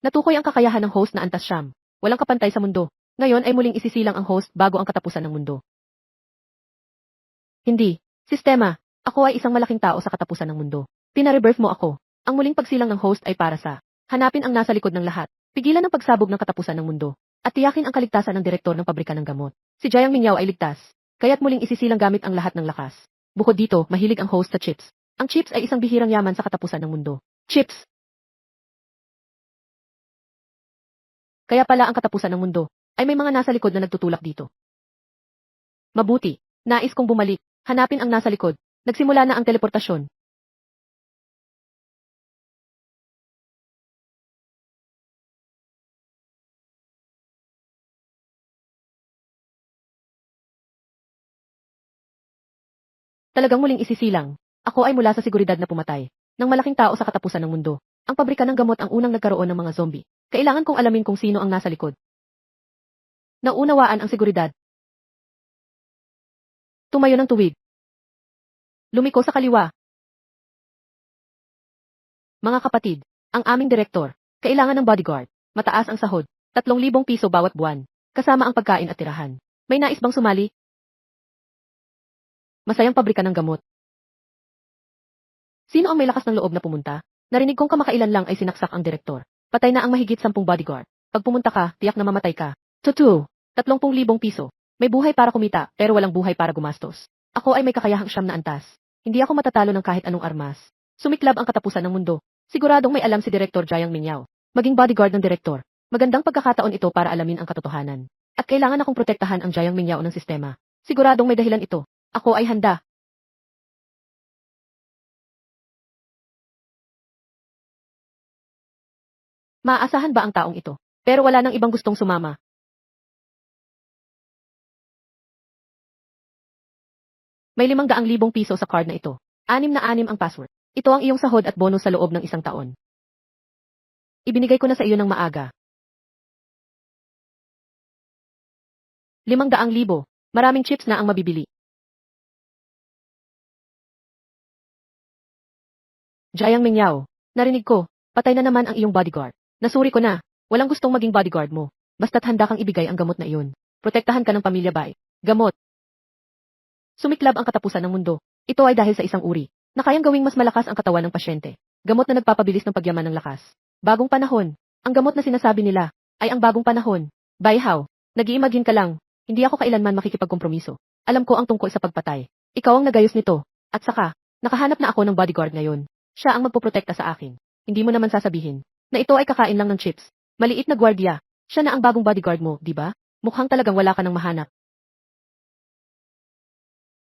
Natukoy ang kakayahan ng host na antas siyam. Walang kapantay sa mundo. Ngayon ay muling isisilang ang host bago ang katapusan ng mundo. Hindi. Sistema. Ako ay isang malaking tao sa katapusan ng mundo. Pinarebirth mo ako. Ang muling pagsilang ng host ay para sa hanapin ang nasa likod ng lahat. Pigilan ang pagsabog ng katapusan ng mundo. At tiyakin ang kaligtasan ng direktor ng pabrika ng gamot. Si Jiang Mingyao ay ligtas. Kaya't muling isisilang gamit ang lahat ng lakas. Bukod dito, mahilig ang host sa chips. Ang chips ay isang bihirang yaman sa katapusan ng mundo. Chips. Kaya pala ang katapusan ng mundo ay may mga nasa likod na nagtutulak dito. Mabuti. Nais kong bumalik. Hanapin ang nasa likod. Nagsimula na ang teleportasyon. Talagang muling isisilang. Ako ay mula sa seguridad na pumatay ng malaking tao sa katapusan ng mundo. Ang pabrika ng gamot ang unang nagkaroon ng mga zombie. Kailangan kong alamin kung sino ang nasa likod. Naunawaan ang seguridad. Tumayo ng tuwid. Lumiko sa kaliwa. Mga kapatid, ang aming direktor, kailangan ng bodyguard. Mataas ang sahod, 3,000 piso bawat buwan, kasama ang pagkain at tirahan. May nais bang sumali? Masayang pabrika ng gamot. Sino ang may lakas ng loob na pumunta? Narinig kong kamakailan lang ay sinaksak ang direktor. Patay na ang mahigit 10 bodyguard. Pag pumunta ka, tiyak na mamatay ka. Tutu, 30,000 piso. May buhay para kumita, pero walang buhay para gumastos. Ako ay may kakayahang siyam na antas. Hindi ako matatalo ng kahit anong armas. Sumiklab ang katapusan ng mundo. Siguradong may alam si Direktor Jiang Mingyao. Maging bodyguard ng direktor. Magandang pagkakataon ito para alamin ang katotohanan. At kailangan akong protektahan ang Jiang Mingyao ng sistema. Siguradong may dahilan ito. Ako ay handa. Maaasahan ba ang taong ito? Pero wala nang ibang gustong sumama. May 500,000 piso sa card na ito. 6 ang password. Ito ang iyong sahod at bonus sa loob ng 1 taon. Ibinigay ko na sa iyo ng maaga. 500,000. Maraming chips na ang mabibili. Jiang Mingyao, narinig ko, patay na naman ang iyong bodyguard. Nasuri ko na, walang gustong maging bodyguard mo. Basta't handa kang ibigay ang gamot na iyon. Protektahan ka ng pamilya bay. Gamot. Sumiklab ang katapusan ng mundo. Ito ay dahil sa isang uri, na kayang gawing mas malakas ang katawan ng pasyente. Gamot na nagpapabilis ng pagyaman ng lakas. Bagong panahon. Ang gamot na sinasabi nila, ay ang bagong panahon. Bayhaw, nag-iimagine ka lang, hindi ako kailanman makikipagkompromiso. Alam ko ang tungkol sa pagpatay. Ikaw ang nagayos nito. At saka, nakahanap na ako ng bodyguard ngayon. Siya ang magpoprotekta sa akin. Hindi mo naman sasabihin, na ito ay kakain lang ng chips. Maliit na gwardiya. Siya na ang bagong bodyguard mo, di ba? Mukhang talagang wala ka nang mahanap.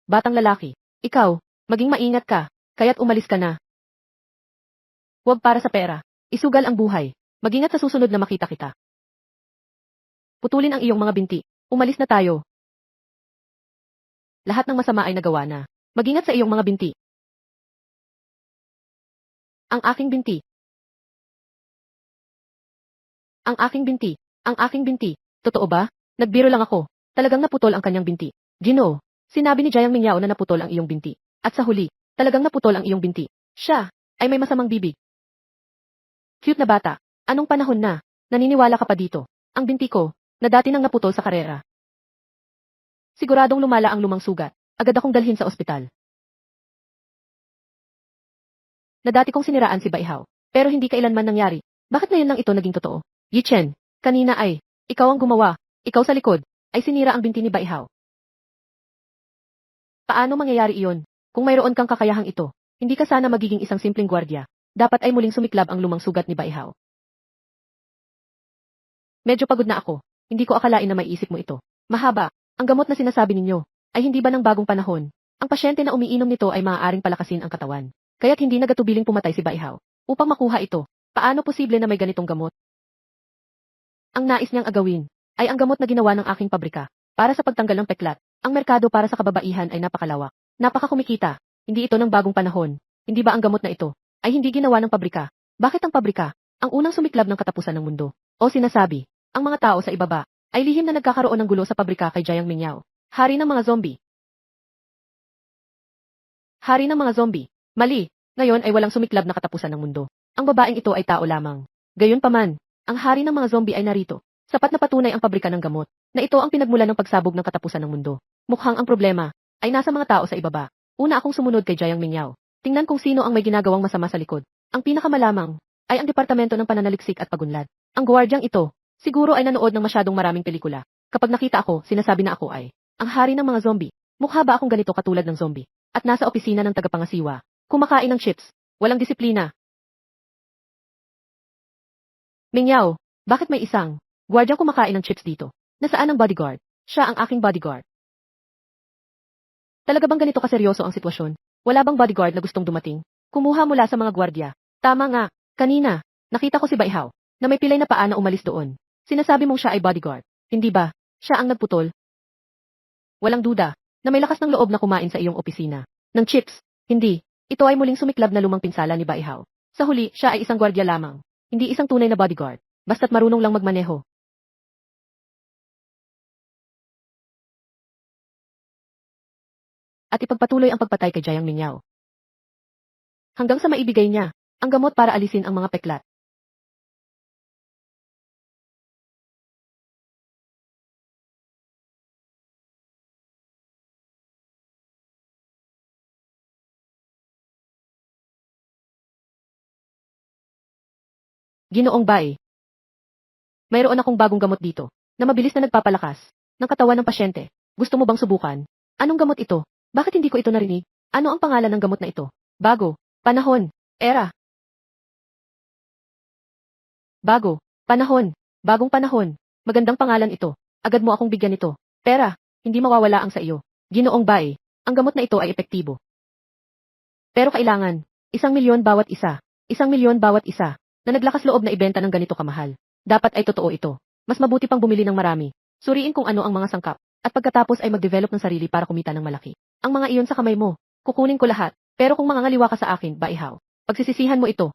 Batang lalaki, ikaw, maging maingat ka, kaya't umalis ka na. Huwag para sa pera. Isugal ang buhay. Mag-ingat sa susunod na makita kita. Putulin ang iyong mga binti. Umalis na tayo. Lahat ng masama ay nagawa na. Mag-ingat sa iyong mga binti. Ang aking binti. Ang aking binti. Ang aking binti. Totoo ba? Nagbiro lang ako. Talagang naputol ang kanyang binti. Ginoo, sinabi ni Jiang Mingyao na naputol ang iyong binti. At sa huli, talagang naputol ang iyong binti. Siya, ay may masamang bibig. Cute na bata. Anong panahon na? Naniniwala ka pa dito? Ang binti ko, na dati nang naputol sa karera. Siguradong lumala ang lumang sugat. Agad akong dalhin sa ospital. Na dati kong siniraan si Baihao. Pero hindi kailanman nangyari. Bakit ngayon lang ito naging totoo? Yi Chen, kanina ay, ikaw ang gumawa. Ikaw sa likod, ay sinira ang binti ni Baihao. Paano mangyayari iyon? Kung mayroon kang kakayahang ito, hindi ka sana magiging isang simpleng gwardiya. Dapat ay muling sumiklab ang lumang sugat ni Baihao. Medyo pagod na ako. Hindi ko akalain na may isip mo ito. Mahaba, ang gamot na sinasabi ninyo, ay hindi ba ng bagong panahon? Ang pasyente na umiinom nito ay maaaring palakasin ang katawan. Kaya't hindi nagatubiling pumatay si Baihao. Upang makuha ito, paano posible na may ganitong gamot? Ang nais niyang agawin, ay ang gamot na ginawa ng aking pabrika, para sa pagtanggal ng peklat. Ang merkado para sa kababaihan ay napakalawak. Napakakumikita. Hindi ito ng bagong panahon. Hindi ba ang gamot na ito, ay hindi ginawa ng pabrika? Bakit ang pabrika, ang unang sumiklab ng katapusan ng mundo? O sinasabi, ang mga tao sa ibaba, ay lihim na nagkakaroon ng gulo sa pabrika kay Jiang Mingyao. Hari ng mga zombie. Hari ng mga zombie. Mali, ngayon ay walang sumiklab na katapusan ng mundo. Ang babaeng ito ay tao lamang. Gayunpaman, Ang hari ng mga zombie ay narito. Sapat na patunay ang pabrika ng gamot, na ito ang pinagmulan ng pagsabog ng katapusan ng mundo. Mukhang ang problema ay nasa mga tao sa ibaba. Una akong sumunod kay Jiang Mingyao. Tingnan kung sino ang may ginagawang masama sa likod. Ang pinakamalamang ay ang Departamento ng Pananaliksik at Pagunlad. Ang gwardyang ito, siguro ay nanood ng masyadong maraming pelikula. Kapag nakita ako, sinasabi na ako ay ang hari ng mga zombie. Mukha ba akong ganito katulad ng zombie? At nasa opisina ng tagapangasiwa. Kumakain ng chips. Walang disiplina. Mingyao, bakit may isang gwardyang kumakain ng chips dito? Nasaan ang bodyguard? Siya ang aking bodyguard. Talaga bang ganito kaseryoso ang sitwasyon? Wala bang bodyguard na gustong dumating? Kumuha mula sa mga gwardya. Tama nga, kanina, nakita ko si Baihaw, na may pilay na paa na umalis doon. Sinasabi mong siya ay bodyguard. Hindi ba? Siya ang nagputol? Walang duda, na may lakas ng loob na kumain sa iyong opisina. Ng chips, hindi. Ito ay muling sumiklab na lumang pinsala ni Baihaw. Sa huli, siya ay isang gwardya lamang. Hindi isang tunay na bodyguard. Basta't marunong lang magmaneho. At ipagpatuloy ang pagpatay kay Jiang Mingyao. Hanggang sa maibigay niya ang gamot para alisin ang mga peklat. Ginoong Bai, mayroon akong bagong gamot dito, na mabilis na nagpapalakas ng katawan ng pasyente. Gusto mo bang subukan? Anong gamot ito? Bakit hindi ko ito narinig? Ano ang pangalan ng gamot na ito? Bago, panahon, era. Bago, panahon, bagong panahon. Magandang pangalan ito. Agad mo akong bigyan nito. Pera, hindi mawawala ang sa iyo. Ginoong Bai, ang gamot na ito ay epektibo. Pero kailangan, 1,000,000 bawat isa. 1,000,000 bawat isa, na naglakas loob na ibenta ng ganito kamahal. Dapat ay totoo ito. Mas mabuti pang bumili ng marami. Suriin kung ano ang mga sangkap. At pagkatapos ay mag-develop ng sarili para kumita ng malaki. Ang mga iyon sa kamay mo, kukunin ko lahat. Pero kung mangangaliwa ka sa akin, Baihaw, pagsisisihan mo ito.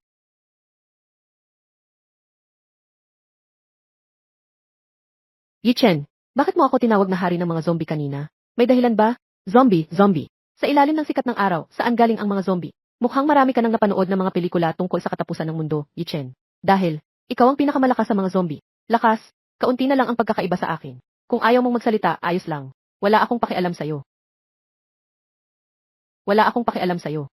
Yichen, bakit mo ako tinawag na hari ng mga zombie kanina? May dahilan ba? Zombie, zombie. Sa ilalim ng sikat ng araw, saan galing ang mga zombie? Mukhang marami ka nang napanood ng mga pelikula tungkol sa katapusan ng mundo, Yichen. Dahil, ikaw ang pinakamalakas sa mga zombie. Lakas, kaunti na lang ang pagkakaiba sa akin. Kung ayaw mong magsalita, ayos lang. Wala akong pakialam sa'yo. Wala akong pakialam sa'yo.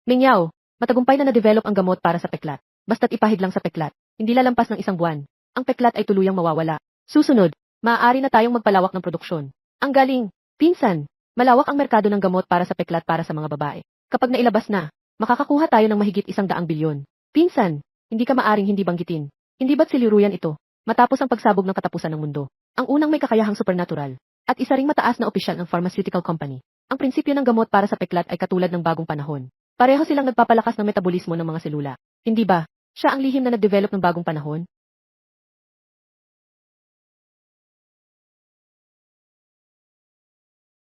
Mingyao, matagumpay na na-develop ang gamot para sa peklat. Basta't ipahid lang sa peklat. Hindi lalampas ng 1 buwan. Ang peklat ay tuluyang mawawala. Susunod, maaari na tayong magpalawak ng produksyon. Ang galing, pinsan. Malawak ang merkado ng gamot para sa peklat para sa mga babae. Kapag nailabas na, makakakuha tayo ng mahigit 100 bilyon. Pinsan, hindi ka maaring hindi banggitin. Hindi ba't siliruyan ito? Matapos ang pagsabog ng katapusan ng mundo. Ang unang may kakayahang supernatural. At isa ring mataas na opisyal ng pharmaceutical company. Ang prinsipyo ng gamot para sa peklat ay katulad ng bagong panahon. Pareho silang nagpapalakas ng metabolismo ng mga selula. Hindi ba? Siya ang lihim na nag-develop ng bagong panahon?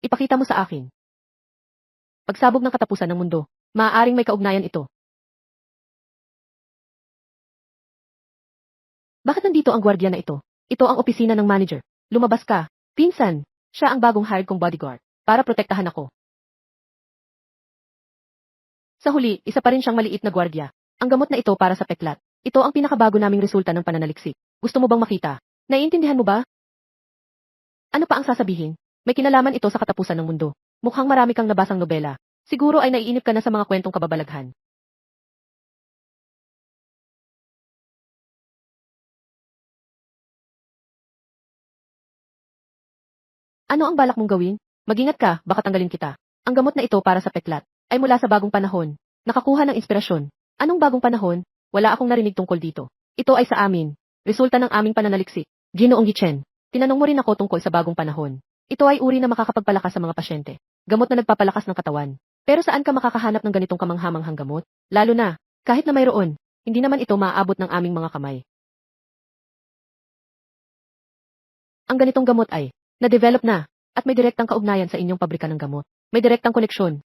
Ipakita mo sa akin. Pagsabog ng katapusan ng mundo, maaaring may kaugnayan ito. Bakit nandito ang gwardiya na ito? Ito ang opisina ng manager. Lumabas ka. Pinsan, siya ang bagong hired kong bodyguard para protektahan ako. Sa huli, isa pa rin siyang maliit na gwardiya. Ang gamot na ito para sa peklat. Ito ang pinakabago naming resulta ng pananaliksik. Gusto mo bang makita? Naiintindihan mo ba? Ano pa ang sasabihin? May kinalaman ito sa katapusan ng mundo. Mukhang marami kang nabasang nobela. Siguro ay naiinip ka na sa mga kwentong kababalaghan. Ano ang balak mong gawin? Mag-ingat ka, baka tanggalin kita. Ang gamot na ito para sa peklat ay mula sa bagong panahon. Nakakuha ng inspirasyon. Anong bagong panahon? Wala akong narinig tungkol dito. Ito ay sa amin. Resulta ng aming pananaliksik. Ginoong Gichen, tinanong mo rin ako tungkol sa bagong panahon. Ito ay uri na makakapagpalakas sa mga pasyente. Gamot na nagpapalakas ng katawan. Pero saan ka makakahanap ng ganitong kamanghamanghang gamot? Lalo na, kahit na mayroon, hindi naman ito maaabot ng aming mga kamay. Ang ganitong gamot ay na-develop na, at may direktang kaugnayan sa inyong pabrika ng gamot. May direktang koneksyon.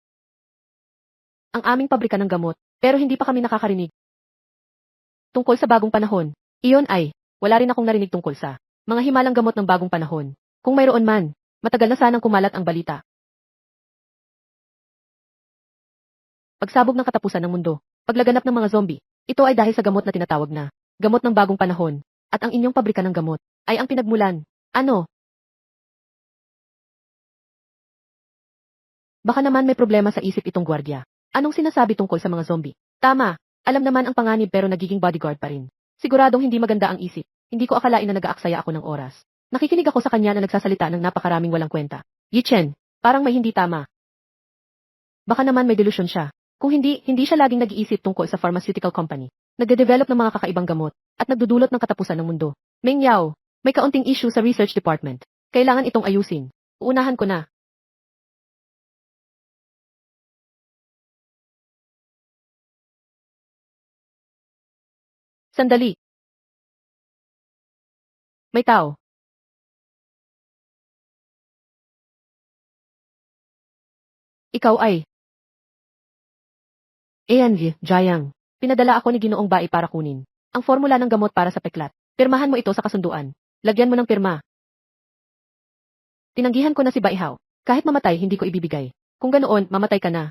Ang aming pabrika ng gamot, pero hindi pa kami nakakarinig. Tungkol sa bagong panahon, iyon ay, wala rin akong narinig tungkol sa mga himalang gamot ng bagong panahon. Kung mayroon man, matagal na sanang kumalat ang balita. pagsabog ng katapusan ng mundo, paglaganap ng mga zombie. Ito ay dahil sa gamot na tinatawag na gamot ng bagong panahon, at ang inyong pabrika ng gamot ay ang pinagmulan. Ano? Baka naman may problema sa isip itong gwardiya. Anong sinasabi tungkol sa mga zombie? Tama, alam naman ang panganib pero nagiging bodyguard pa rin. Siguradong hindi maganda ang isip. Hindi ko akalain na nag-aaksaya ako ng oras. Nakikinig ako sa kanya na nagsasalita ng napakaraming walang kwenta. Yichen, parang may hindi tama. Baka naman may delusyon siya. Kung hindi siya laging nag-iisip tungkol sa pharmaceutical company. Nagde-develop ng mga kakaibang gamot, at nagdudulot ng katapusan ng mundo. Meng Yao, may kaunting issue sa research department. Kailangan itong ayusin. Uunahan ko na. Sandali. May tao. Ikaw ay. Ayan, Jayang. Pinadala ako ni Ginoong Bai para kunin ang formula ng gamot para sa peklat. Pirmahan mo ito sa kasunduan. Lagyan mo ng pirma. Tinanggihan ko na si Baihao. Kahit mamatay, hindi ko ibibigay. Kung ganoon, mamatay ka na.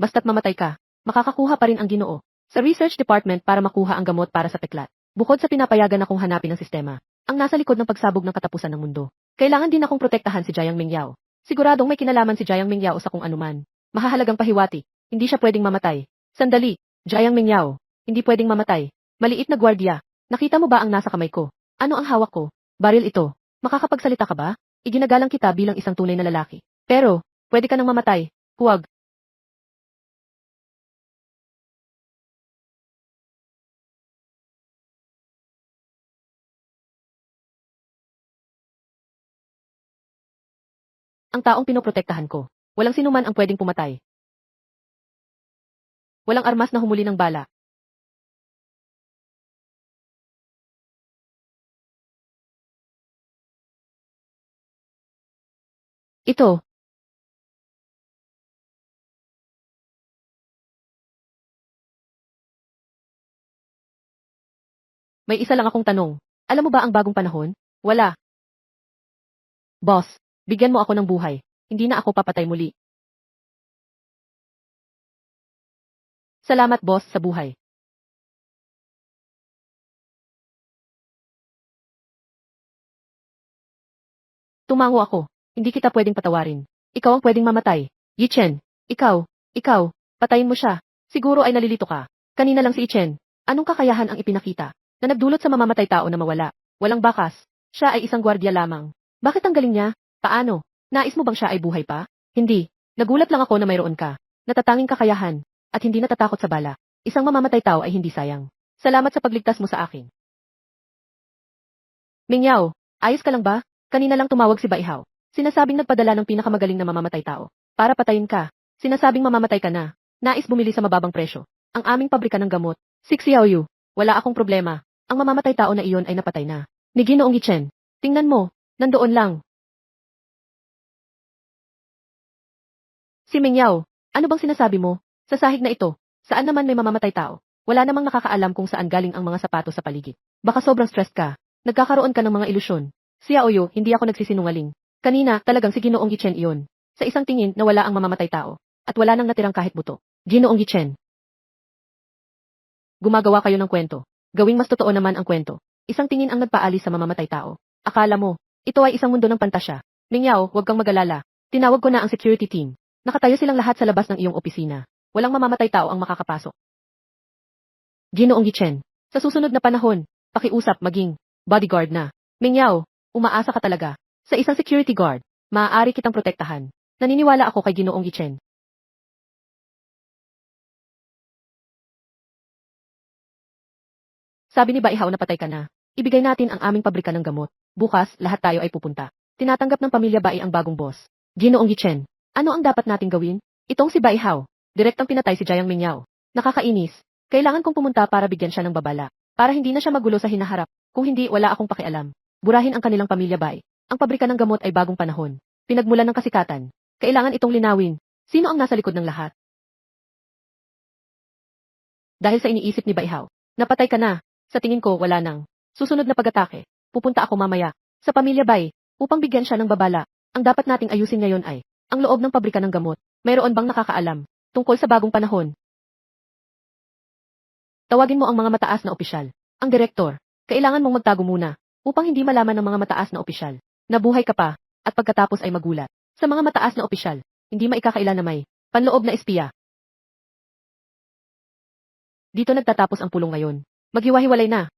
Basta't mamatay ka, makakakuha pa rin ang Ginoo sa research department para makuha ang gamot para sa peklat. Bukod sa pinapayagan akong hanapin ang sistema, ang nasa likod ng pagsabog ng katapusan ng mundo. Kailangan din akong protektahan si Jiang Mingyao. Siguradong may kinalaman si Jiang Mingyao sa kung anuman. Mahahalagang pahiwati, hindi siya pwedeng mamatay. Sandali, Jiang Mingyao, hindi pwedeng mamatay. Maliit na gwardiya, nakita mo ba ang nasa kamay ko? Ano ang hawak ko? Baril ito. Makakapagsalita ka ba? Iginagalang kita bilang isang tunay na lalaki. Pero, pwede ka nang mamatay. Huwag. Ang taong pinoprotektahan ko. Walang sinuman ang pwedeng pumatay. Walang armas na humuli ng bala. Ito, may isa lang akong tanong. Alam mo ba ang bagong panahon? Wala. Boss, bigyan mo ako ng buhay. Hindi na ako papatay muli. Salamat boss sa buhay. Tumango ako. Hindi kita pwedeng patawarin. Ikaw ang pwedeng mamatay. Yichen, ikaw, patayin mo siya. Siguro ay nalilito ka. Kanina lang si Yichen. Anong kakayahan ang ipinakita? Na nagdulot sa mamamatay tao na mawala. Walang bakas. Siya ay isang gwardiya lamang. Bakit ang galing niya? Paano? Nais mo bang siya ay buhay pa? Hindi. Nagulat lang ako na mayroon ka. Natatanging kakayahan. At hindi natatakot sa bala. Isang mamamatay tao ay hindi sayang. Salamat sa pagligtas mo sa akin. Mingyao, ayos ka lang ba? Kanina lang tumawag si Baihao. Sinasabing nagpadala ng pinakamagaling na mamamatay tao. Para patayin ka. Sinasabing mamamatay ka na. Nais bumili sa mababang presyo. Ang aming pabrika ng gamot. Xiaoyu. Wala akong problema. Ang mamamatay tao na iyon ay napatay na. Ni Ginoong Yichen. Tingnan mo. Nandoon lang. Si Mingyao. Ano bang sinasabi mo? Sa sahig na ito. Saan naman may mamamatay tao? Wala namang nakakaalam kung saan galing ang mga sapatos sa paligid. Baka sobrang stressed ka. Nagkakaroon ka ng mga ilusyon. Xiaoyu, hindi ako nagsisinungaling. Kanina, talagang si Ginoong Yichen iyon. Sa isang tingin na wala ang mamamatay tao. At wala nang natirang kahit buto. Ginoong Yichen. Gumagawa kayo ng kwento. Gawing mas totoo naman ang kwento. Isang tingin ang nagpaalis sa mamamatay tao. Akala mo, ito ay isang mundo ng pantasya. Mingyao, huwag kang mag-alala. Tinawag ko na ang security team. Nakatayo silang lahat sa labas ng iyong opisina. Walang mamamatay tao ang makakapasok. Ginoong Yichen. Sa susunod na panahon, pakiusap maging bodyguard na. Mingyao, umaasa ka talaga. Sa isang security guard, maaari kitang protektahan. Naniniwala ako kay Ginoong Yichen. Sabi ni Baihao na patay ka na. Ibigay natin ang aming pabrika ng gamot. Bukas, lahat tayo ay pupunta. Tinatanggap ng pamilya Bai ang bagong boss. Ginoong Yichen. Ano ang dapat nating gawin? Itong si Baihao. Direktang pinatay si Jiang Mingyao. Nakakainis. Kailangan kong pumunta para bigyan siya ng babala. Para hindi na siya magulo sa hinaharap. Kung hindi, wala akong pakialam. Burahin ang kanilang pamilya Bai. Ang pabrika ng gamot ay bagong panahon. Pinagmulan ng kasikatan. Kailangan itong linawin. Sino ang nasa likod ng lahat? Dahil sa iniisip ni Baihao. Napatay ka na. Sa tingin ko, wala nang susunod na pag-atake. Pupunta ako mamaya sa pamilya Bai upang bigyan siya ng babala. Ang dapat nating ayusin ngayon ay ang loob ng pabrika ng gamot. Mayroon bang nakakaalam Tungkol sa bagong panahon. Tawagin mo ang mga mataas na opisyal. Ang direktor. Kailangan mong magtago muna, upang hindi malaman ng mga mataas na opisyal. Nabuhay ka pa, at pagkatapos ay magulat. Sa mga mataas na opisyal, hindi maikakaila na may panloob na espiya. Dito nagtatapos ang pulong ngayon. Maghiwa-hiwalay na.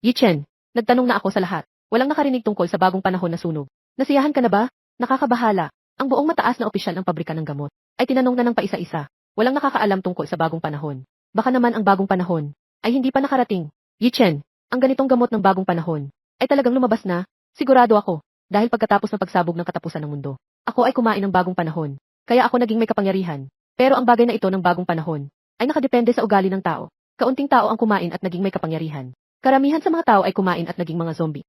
Yichen, nagtanong na ako sa lahat. Walang nakarinig tungkol sa bagong panahon na sunog. Nasiyahan ka na ba? Nakakabahala. Ang buong mataas na opisyal ng pabrika ng gamot ay tinanong na ng paisa-isa. Walang nakakaalam tungkol sa bagong panahon. Baka naman ang bagong panahon ay hindi pa nakarating. Yichen, ang ganitong gamot ng bagong panahon ay talagang lumabas na. Sigurado ako, dahil pagkatapos ng pagsabog ng katapusan ng mundo, ako ay kumain ng bagong panahon. Kaya ako naging may kapangyarihan. Pero ang bagay na ito ng bagong panahon ay nakadepende sa ugali ng tao. Kaunting tao ang kumain at naging may kapangyarihan. Karamihan sa mga tao ay kumain at naging mga zombie.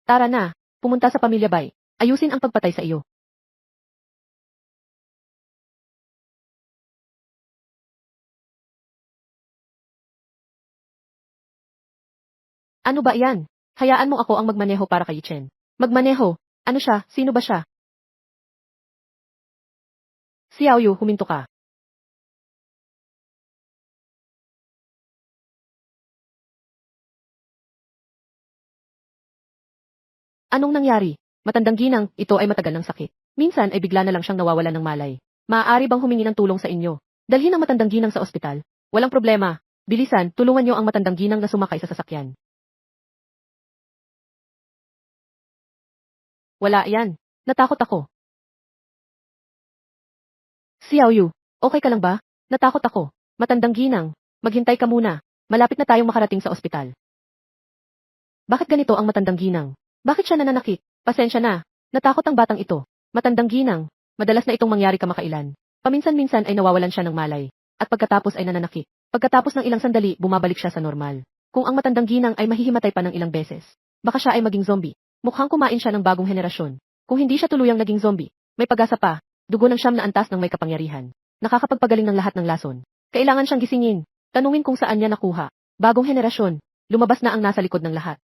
Tara na, pumunta sa Pamilya Bay. Ayusin ang pagpatay sa iyo. Ano ba yan? Hayaan mo ako ang magmaneho para kay Chen. Magmaneho? Ano siya? Sino ba siya? Xiao Yu, huminto ka. Anong nangyari? Matandang ginang, ito ay matagal ng sakit. Minsan ay bigla na lang siyang nawawalan ng malay. Maaari bang humingi ng tulong sa inyo? Dalhin ang matandang ginang sa ospital. Walang problema. Bilisan, tulungan niyo ang matandang ginang na sumakay sa sasakyan. Wala yan. Natakot ako. Xiao Yu, okay ka lang ba? Natakot ako. Matandang ginang, maghintay ka muna. Malapit na tayong makarating sa ospital. Bakit ganito ang matandang ginang? Bakit siya nananakit? Pasensya na. Natakot ang batang ito. Matandang ginang. Madalas na itong mangyari kamakailan. Paminsan-minsan ay nawawalan siya ng malay. At pagkatapos ay nananakit. Pagkatapos ng ilang sandali, bumabalik siya sa normal. Kung ang matandang ginang ay mahihimatay pa ng ilang beses, baka siya ay maging zombie. Mukhang kumain siya ng bagong henerasyon. Kung hindi siya tuluyang naging zombie, may pag-asa pa. Dugo ng siyam na antas ng may kapangyarihan. Nakakapagpagaling ng lahat ng lason. Kailangan siyang gisingin. Tanungin kung saan niya nakuha. Bagong henerasyon. Lumabas na ang nasa likod ng lahat.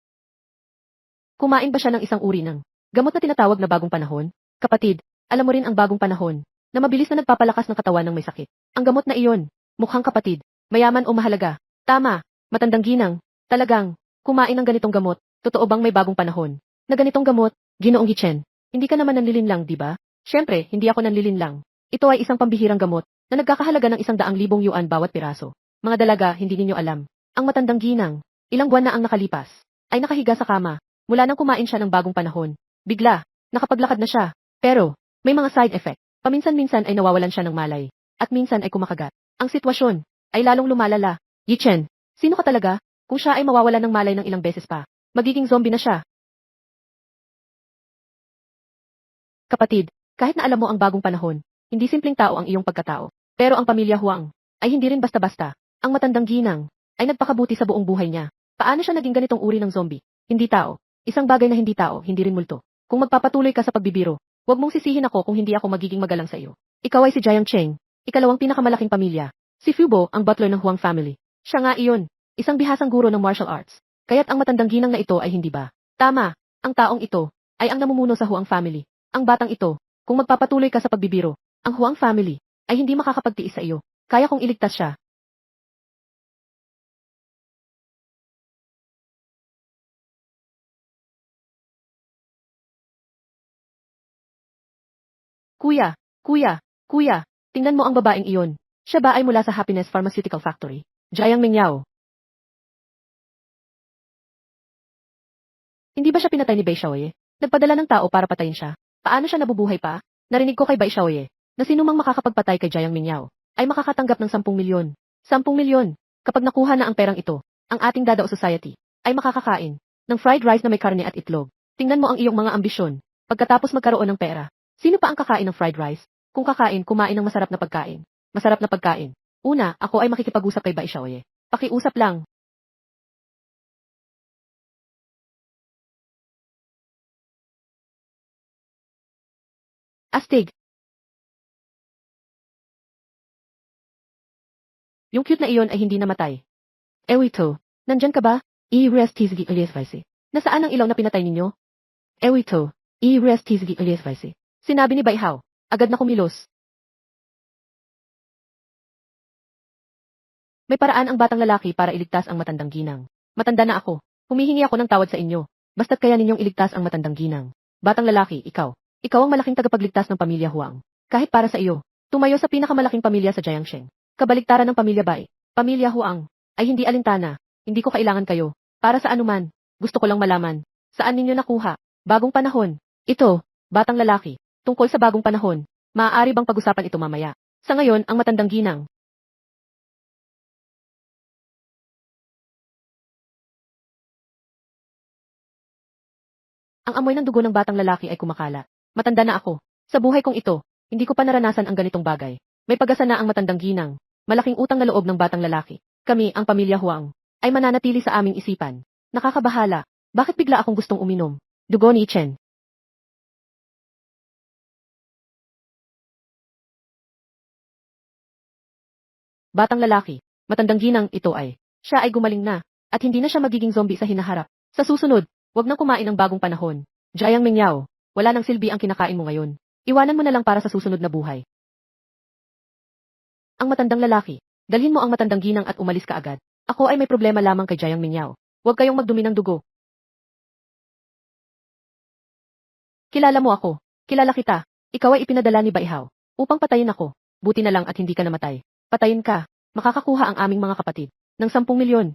Kumain ba siya ng isang uri ng gamot na tinatawag na bagong panahon? Kapatid, alam mo rin ang bagong panahon, na mabilis na nagpapalakas ng katawan ng may sakit. Ang gamot na iyon, mukhang kapatid, mayaman o mahalaga. Tama, matandang ginang, talagang, kumain ng ganitong gamot, totoo bang may bagong panahon? Na ganitong gamot, Ginoong Gichen, hindi ka naman nanlilinlang, di ba? Siyempre, hindi ako nanlilinlang. Ito ay isang pambihirang gamot, na nagkakahalaga ng 100,000 yuan bawat piraso. Mga dalaga, hindi ninyo alam. Ang matandang ginang, ilang buwan na ang nakalipas, ay nakahiga sa kama. Mula nang kumain siya ng bagong panahon, bigla, nakapaglakad na siya. Pero, may mga side effect. Paminsan-minsan ay nawawalan siya ng malay. At minsan ay kumakagat. Ang sitwasyon, ay lalong lumalala. Yichen, sino ka talaga? Kung siya ay mawawalan ng malay ng ilang beses pa, magiging zombie na siya. Kapatid, kahit na alam mo ang bagong panahon, hindi simpleng tao ang iyong pagkatao. Pero ang pamilya Huang, ay hindi rin basta-basta. Ang matandang ginang, ay nagpakabuti sa buong buhay niya. Paano siya naging ganitong uri ng zombie? Hindi tao. Isang bagay na hindi tao, hindi rin multo. Kung magpapatuloy ka sa pagbibiro, huwag mong sisihin ako kung hindi ako magiging magalang sa iyo. Ikaw ay si Jiang Cheng, ikalawang pinakamalaking pamilya. Si Fubo, ang butler ng Huang family. Siya nga iyon, isang bihasang guro ng martial arts. Kaya't ang matandang ginang na ito ay hindi ba? Tama, ang taong ito, ay ang namumuno sa Huang family. Ang batang ito, kung magpapatuloy ka sa pagbibiro, ang Huang family, ay hindi makakapagtiis sa iyo. Kaya kong iligtas siya. Kuya, kuya, kuya, tingnan mo ang babaeng iyon. Siya ba ay mula sa Happiness Pharmaceutical Factory? Jiang Mingyao. Hindi ba siya pinatay ni Bai Xiaoye? Nagpadala ng tao para patayin siya. Paano siya nabubuhay pa? Narinig ko kay Bai Xiaoye, na sinumang makakapagpatay kay Jiang Mingyao, ay makakatanggap ng 10 milyon. 10 milyon! Kapag nakuha na ang perang ito, ang ating Dadao Society, ay makakakain ng fried rice na may karne at itlog. Tingnan mo ang iyong mga ambisyon. Pagkatapos magkaroon ng pera, sino pa ang kakain ng fried rice? Kung kakain, kumain ng masarap na pagkain. Masarap na pagkain. Una, ako ay makikipag-usap kay Bai Xiaoye. Pakiusap lang. Astig. Yung cute na iyon ay hindi namatay. Ewito, nandyan ka ba? I-rest-tizgi ulit-vice. Nasaan ang ilaw na pinatay ninyo? Ewito, i-rest-tizgi ulit-vice. Sinabi ni Baihao. Agad na kumilos. May paraan ang batang lalaki para iligtas ang matandang ginang. Matanda na ako. Humihingi ako ng tawad sa inyo. Basta't kaya ninyong iligtas ang matandang ginang. Batang lalaki, ikaw. Ikaw ang malaking tagapagligtas ng pamilya Huang. Kahit para sa iyo. Tumayo sa pinakamalaking pamilya sa Jiangsheng. Kabaliktaran ng pamilya Bai. Pamilya Huang. Ay hindi alintana. Hindi ko kailangan kayo. Para sa anuman. Gusto ko lang malaman. Saan ninyo nakuha? Bagong panahon. Ito, batang lalaki. Tungkol sa bagong panahon. Maaari bang pag-usapan ito mamaya? Sa ngayon, ang matandang ginang. Ang amoy ng dugo ng batang lalaki ay kumakalat. Matanda na ako. Sa buhay kong ito, hindi ko pa naranasan ang ganitong bagay. May pag-asa na ang matandang ginang. Malaking utang na loob ng batang lalaki. Kami, ang pamilya Huang, ay mananatili sa aming isipan. Nakakabahala. Bakit bigla akong gustong uminom? Dugo ni Chen. Batang lalaki. Matandang ginang ito ay. Siya ay gumaling na. At hindi na siya magiging zombie sa hinaharap. Sa susunod, wag nang kumain ng bagong panahon. Jiang Mingyao. Wala nang silbi ang kinakain mo ngayon. Iwanan mo na lang para sa susunod na buhay. Ang matandang lalaki. Dalhin mo ang matandang ginang at umalis ka agad. Ako ay may problema lamang kay Jiang Mingyao. Huwag kayong magdumi ng dugo. Kilala mo ako. Kilala kita. Ikaw ay ipinadala ni Baihao. Upang patayin ako. Buti na lang at hindi ka namatay. Patayin ka. Makakakuha ang aming mga kapatid. Ng 10 milyon.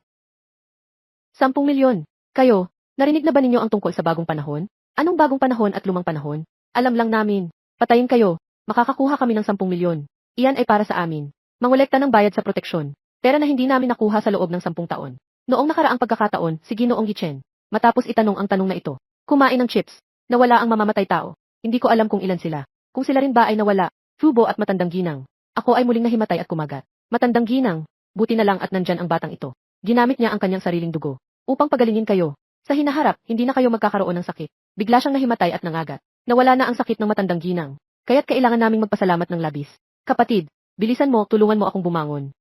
10 milyon. Kayo, narinig na ba ninyo ang tungkol sa bagong panahon? Anong bagong panahon at lumang panahon? Alam lang namin. Patayin kayo. Makakakuha kami ng 10 milyon. Iyan ay para sa amin. Mangolekta ng bayad sa proteksyon. Pera na hindi namin nakuha sa loob ng 10 taon. Noong nakaraang pagkakataon, si Ginoong Gichen. Matapos itanong ang tanong na ito. Kumain ng chips. Nawala ang mamamatay tao. Hindi ko alam kung ilan sila. Kung sila rin ba ay nawala. Fubo at matandang ginang. Ako ay muling nahimatay at kumagat. Matandang ginang. Buti na lang at nandyan ang batang ito. Ginamit niya ang kanyang sariling dugo. Upang pagalingin kayo. Sa hinaharap, hindi na kayo magkakaroon ng sakit. Bigla siyang nahimatay at nangagat. Nawala na ang sakit ng matandang ginang. Kaya't kailangan naming magpasalamat ng labis. Kapatid, bilisan mo, tulungan mo akong bumangon.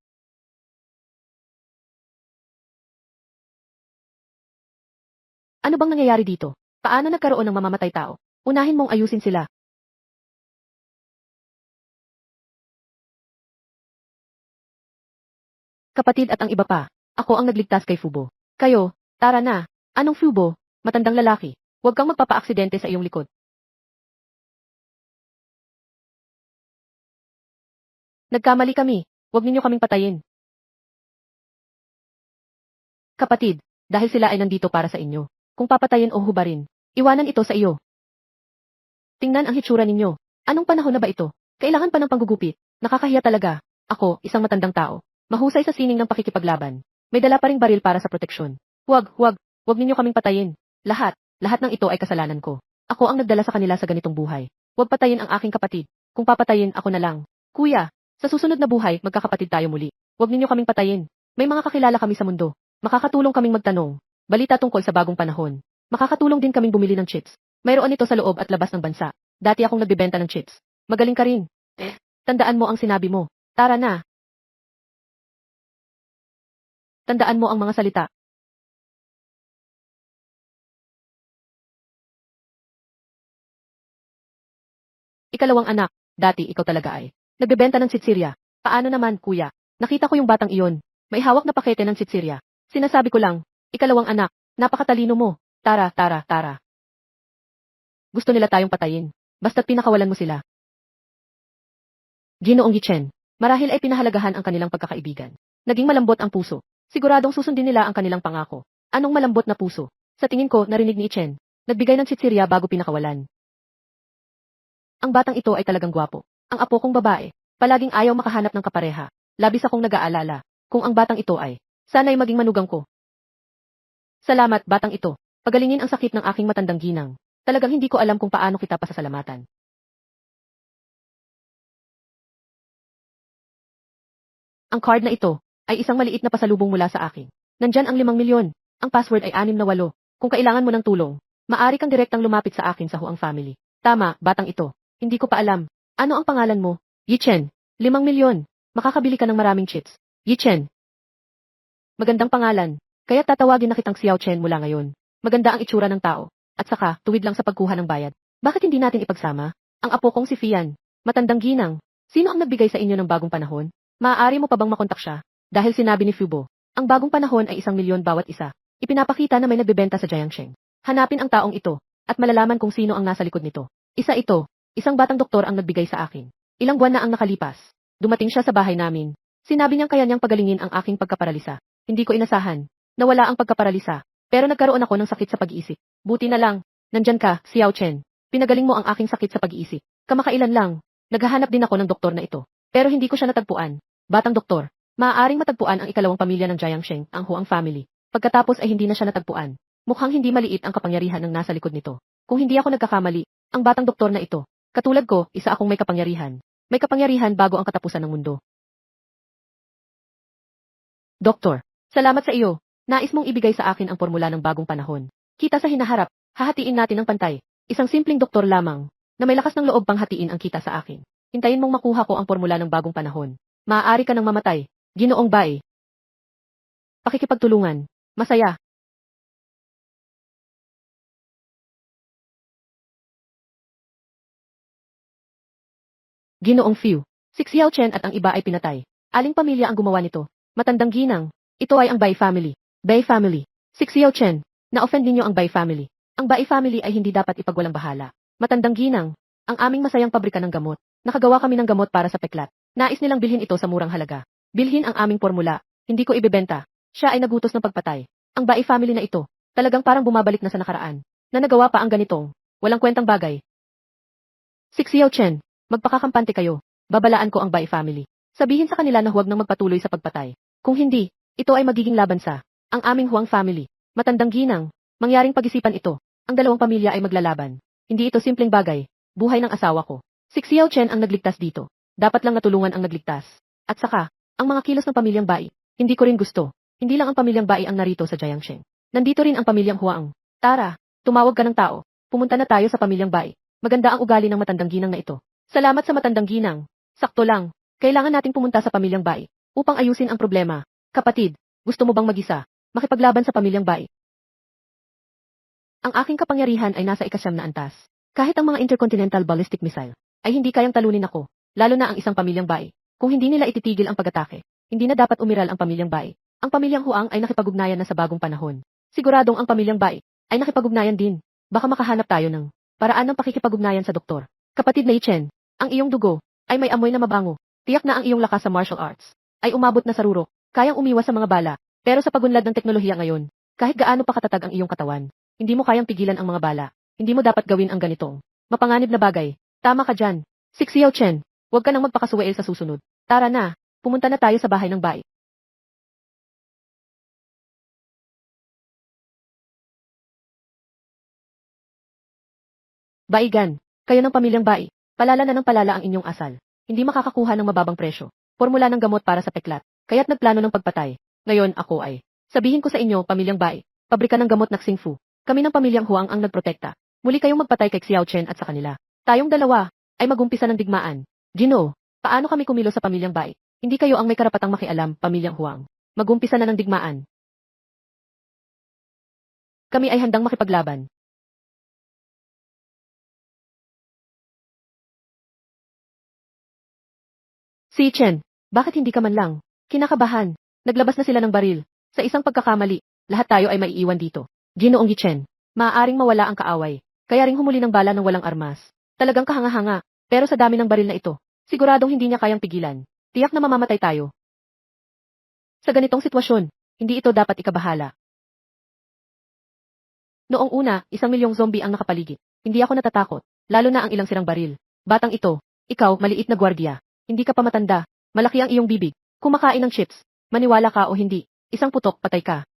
Ano bang nangyayari dito? Paano nagkaroon ng mamamatay tao? Unahin mong ayusin sila. Kapatid at ang iba pa. Ako ang nagligtas kay Fubo. Kayo, tara na. Anong Fubo? Matandang lalaki. Huwag kang magpapa-aksidente sa iyong likod. Nagkamali kami. Huwag ninyo kaming patayin. Kapatid, dahil sila ay nandito para sa inyo. Kung papatayin o hubarin, iwanan ito sa iyo. Tingnan ang hitsura ninyo. Anong panahon na ba ito? Kailangan pa ng panggugupit. Nakakahiya talaga. Ako, isang matandang tao. Mahusay sa sining ng pakikipaglaban. May dala pa ring baril para sa proteksyon. Huwag ninyo kaming patayin. Lahat ng ito ay kasalanan ko. Ako ang nagdala sa kanila sa ganitong buhay. Huwag patayin ang aking kapatid. Kung papatayin, ako na lang. Kuya, sa susunod na buhay, magkakapatid tayo muli. Huwag ninyo kaming patayin. May mga kakilala kami sa mundo. Makakatulong kaming magtanong. Balita tungkol sa bagong panahon. Makakatulong din kaming bumili ng chips. Mayroon ito sa loob at labas ng bansa. Dati akong nagbebenta ng chips. Magaling ka rin. Tandaan mo ang sinabi mo. Tara na. Tandaan mo ang mga salita. Ikalawang anak. Dati ikaw talaga ay. Nagbebenta ng sitsirya. Paano naman, kuya? Nakita ko yung batang iyon. May hawak na pakete ng sitsirya. Sinasabi ko lang. Ikalawang anak. Napakatalino mo. Tara. Gusto nila tayong patayin. Basta't pinakawalan mo sila. Ginoong Gichen. Marahil ay pinahalagahan ang kanilang pagkakaibigan. Naging malambot ang puso. Siguradong susundin nila ang kanilang pangako. Anong malambot na puso? Sa tingin ko, narinig ni Chen. Nagbigay ng sitsirya bago pinakawalan. Ang batang ito ay talagang gwapo. Ang apo kong babae. Palaging ayaw makahanap ng kapareha. Labis akong nag-aalala. Kung ang batang ito ay, sana'y maging manugang ko. Salamat, batang ito. Pagalingin ang sakit ng aking matandang ginang. Talagang hindi ko alam kung paano kita pasasalamatan. Ang card na ito ay isang maliit na pasalubong mula sa akin. Nandyan ang 5 milyon. Ang password ay 6 na 8. Kung kailangan mo ng tulong, maaari kang direktang lumapit sa akin sa Huang family. Tama, batang ito. Hindi ko pa alam. Ano ang pangalan mo? Yichen. 5 milyon. Makakabili ka ng maraming chips. Yi Chen. Magandang pangalan. Kaya tatawagin na kitang Xiao Chen mula ngayon. Maganda ang itsura ng tao. At saka, tuwid lang sa pagkuha ng bayad. Bakit hindi natin ipagsama? Ang apo kong si Fian. Matandang ginang. Sino ang nagbigay sa inyo ng bagong panahon? Maaari mo pa bang makontak siya? Dahil sinabi ni Fubo, ang bagong panahon ay 1,000,000 bawat isa. Ipinapakita na may nagbebenta sa Jiangsheng. Hanapin ang taong ito, at malalaman kung sino ang nasa likod nito. Isa ito, isang batang doktor ang nagbigay sa akin. Ilang buwan na ang nakalipas. Dumating siya sa bahay namin. Sinabi niyang kaya niyang pagalingin ang aking pagkaparalisa. Hindi ko inasahan. Nawala ang pagkaparalisa. Pero nagkaroon ako ng sakit sa pag-iisip. Buti na lang. Nandyan ka, Xiao Chen. Pinagaling mo ang aking sakit sa pag-iisip. Kamakailan lang. Naghahanap din ako ng doktor na ito. Pero hindi ko siya natagpuan. Batang doktor. Maaaring matagpuan ang ikalawang pamilya ng Jiangsheng, ang Huang family. Pagkatapos ay hindi na siya natagpuan. Mukhang hindi maliit ang kapangyarihan ng nasa likod nito. Kung hindi ako nagkakamali, ang batang doktor na ito. Katulad ko, isa akong may kapangyarihan. May kapangyarihan bago ang katapusan ng mundo. Doktor, salamat sa iyo. Nais mong ibigay sa akin ang formula ng bagong panahon. Kita sa hinaharap, hahatiin natin ng pantay. Isang simpleng doktor lamang, na may lakas ng loob pang hatiin ang kita sa akin. Hintayin mong makuha ko ang formula ng bagong panahon. Maaari ka nang mamatay. Ginoong Bai. Pakikipagtulungan. Masaya. Ginoong Fiu. Si Xiao Chen at ang iba ay pinatay. Aling pamilya ang gumawa nito? Matandang ginang. Ito ay ang Bai family. Bai family. Si Xiao Chen. Na-offend ninyo ang Bai family. Ang Bai family ay hindi dapat ipagwalang bahala. Matandang ginang. Ang aming masayang pabrika ng gamot. Nakagawa kami ng gamot para sa peklat. Nais nilang bilhin ito sa murang halaga. Bilhin ang aming formula. Hindi ko ibebenta. Siya ay nagutos ng pagpatay. Ang Bai family na ito. Talagang parang bumabalik na sa nakaraan. Na nagawa pa ang ganitong. Walang kwentang bagay. Si Xiao Chen. Magpakakampante kayo. Babalaan ko ang Bai family. Sabihin sa kanila na huwag nang magpatuloy sa pagpatay. Kung hindi, ito ay magiging laban sa ang aming Huang family. Matandang ginang. Mangyaring pag-isipan ito. Ang dalawang pamilya ay maglalaban. Hindi ito simpleng bagay. Buhay ng asawa ko. Si Xiao Chen ang nagligtas dito. Dapat lang natulungan ang nagligtas. At saka, ang mga kilos ng pamilyang Bai. Hindi ko rin gusto. Hindi lang ang pamilyang Bai ang narito sa Jiangsheng. Nandito rin ang pamilyang Huang. Tara, tumawag ka ng tao. Pumunta na tayo sa pamilyang Bai. Maganda ang ugali ng matandang ginang na ito. Salamat sa matandang ginang. Sakto lang. Kailangan nating pumunta sa pamilyang Bai upang ayusin ang problema. Kapatid, gusto mo bang mag-isa? Makipaglaban sa pamilyang Bai. Ang aking kapangyarihan ay nasa ikasyam na antas. Kahit ang mga intercontinental ballistic missile ay hindi kayang talunin ako, lalo na ang isang pamilyang Bai. Kung hindi nila ititigil ang pag-atake, hindi na dapat umiral ang pamilyang Bai. Ang pamilyang Huang ay nakipag-ugnayan na sa bagong panahon. Siguradong ang pamilyang Bai ay nakipag-ugnayan din. Baka makahanap tayo ng paraan ng pakikipag-ugnayan sa doktor. Kapatid na Chen, ang iyong dugo ay may amoy na mabango. Tiyak na ang iyong lakas sa martial arts ay umabot na sa rurok, kayang umiwas sa mga bala. Pero sa pagunlad ng teknolohiya ngayon, kahit gaano pa katatag ang iyong katawan, hindi mo kayang pigilan ang mga bala. Hindi mo dapat gawin ang ganitong mapanganib na bagay. Tama ka dyan. Si Xiao Chen, huwag ka nang magpakasuweel sa susunod. Tara na, pumunta na tayo sa bahay ng Bai. Baigan, kayo ng pamilyang Bai, palala na ng palala ang inyong asal. Hindi makakakuha ng mababang presyo. Formula ng gamot para sa peklat, kaya't nagplano ng pagpatay. Ngayon ako ay, sabihin ko sa inyo, pamilyang Bai, pabrika ng gamot na Xingfu. Kami ng pamilyang Huang ang nagprotekta. Muli kayong magpatay kay Xiao Chen at sa kanila. Tayong dalawa ay magumpisa ng digmaan. Gino, paano kami kumilos sa pamilyang Bai? Hindi kayo ang may karapatang makialam, pamilyang Huang. Magumpisa na ng digmaan. Kami ay handang makipaglaban. Si Chen, bakit hindi ka man lang? Kinakabahan. Naglabas na sila ng baril. Sa isang pagkakamali, lahat tayo ay maiiwan dito. Ginoong Chen, maaaring mawala ang kaaway. Kaya ring humuli ng bala ng walang armas. Talagang kahanga-hanga, pero sa dami ng baril na ito, siguradong hindi niya kayang pigilan. Tiyak na mamamatay tayo. Sa ganitong sitwasyon, hindi ito dapat ikabahala. Noong una, 1,000,000 zombie ang nakapaligid. Hindi ako natatakot, lalo na ang ilang sirang baril. Batang ito, ikaw, maliit na gwardiya. Hindi ka pa matanda. Malaki ang iyong bibig. Kumakain ng chips. Maniwala ka o hindi, isang putok, patay ka.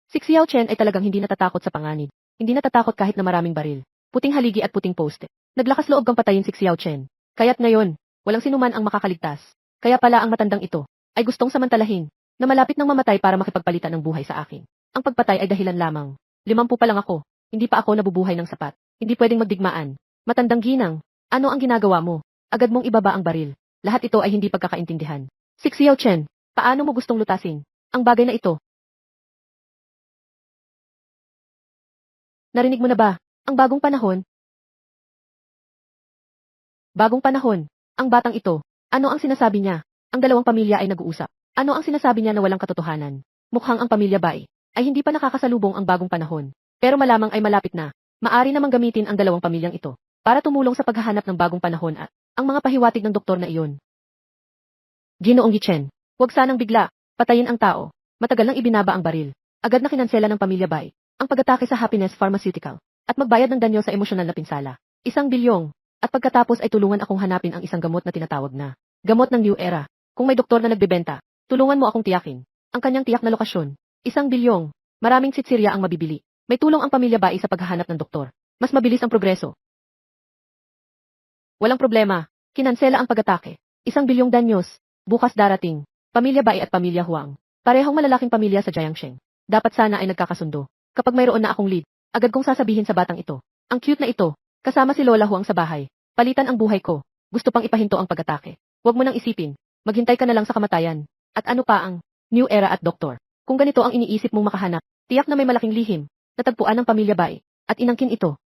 Si Xiao Chen ay talagang hindi natatakot sa panganib. Hindi natatakot kahit na maraming baril. Puting haligi at puting poste. Naglakas loob kang patayin si Xiao Chen. Kaya't ngayon, walang sinuman ang makakaligtas. Kaya pala ang matandang ito ay gustong samantalahin na malapit nang mamatay para makipagpalitan ng buhay sa akin. Ang pagpatay ay dahilan lamang. 50 pa lang ako. Hindi pa ako nabubuhay ng sapat. Hindi pwedeng magdigmaan. Matandang ginang, ano ang ginagawa mo? Agad mong ibaba ang baril. Lahat ito ay hindi pagkakaintindihan. Si Xiao Chen, paano mo gustong lutasin ang bagay na ito? Narinig mo na ba? Ang bagong panahon? Bagong panahon. Ang batang ito. Ano ang sinasabi niya? Ang dalawang pamilya ay nag-uusap. Ano ang sinasabi niya na walang katotohanan? Mukhang ang pamilya Bai ay hindi pa nakakasalubong ang bagong panahon. Pero malamang ay malapit na. Maari namang gamitin ang dalawang pamilyang ito para tumulong sa paghahanap ng bagong panahon at ang mga pahiwatig ng doktor na iyon. Ginoong Gichen, huwag sanang bigla, patayin ang tao. Matagal nang ibinaba ang baril. Agad na kinansela ng pamilya Bai ang pag-atake sa Happiness Pharmaceutical at magbayad ng danyo sa emosyonal na pinsala. 1 bilyong. At pagkatapos ay tulungan akong hanapin ang isang gamot na tinatawag na gamot ng New Era. Kung may doktor na nagbebenta, tulungan mo akong tiyakin ang kanyang tiyak na lokasyon. 1 bilyong. Maraming sitsirya ang mabibili. May tulong ang pamilya Bai sa paghahanap ng doktor. Mas mabilis ang progreso. Walang problema. Kinansela ang pag-atake. 1 bilyong danyos. Bukas darating. Pamilya Bai at pamilya Huang. Parehong malalaking pamilya sa Jiangsheng. Dapat sana ay nagkakasundo. Kapag mayroon na akong lead, agad kong sasabihin sa batang ito. Ang cute na ito. Kasama si Lola Huang sa bahay. Palitan ang buhay ko. Gusto pang ipahinto ang pag-atake. Huwag mo nang isipin. Maghintay ka na lang sa kamatayan. At ano pa ang New Era at Doktor? Kung ganito ang iniisip mong makahanap, tiyak na may malaking lihim. Natagpuan ng pamilya Bai. At inangkin ito.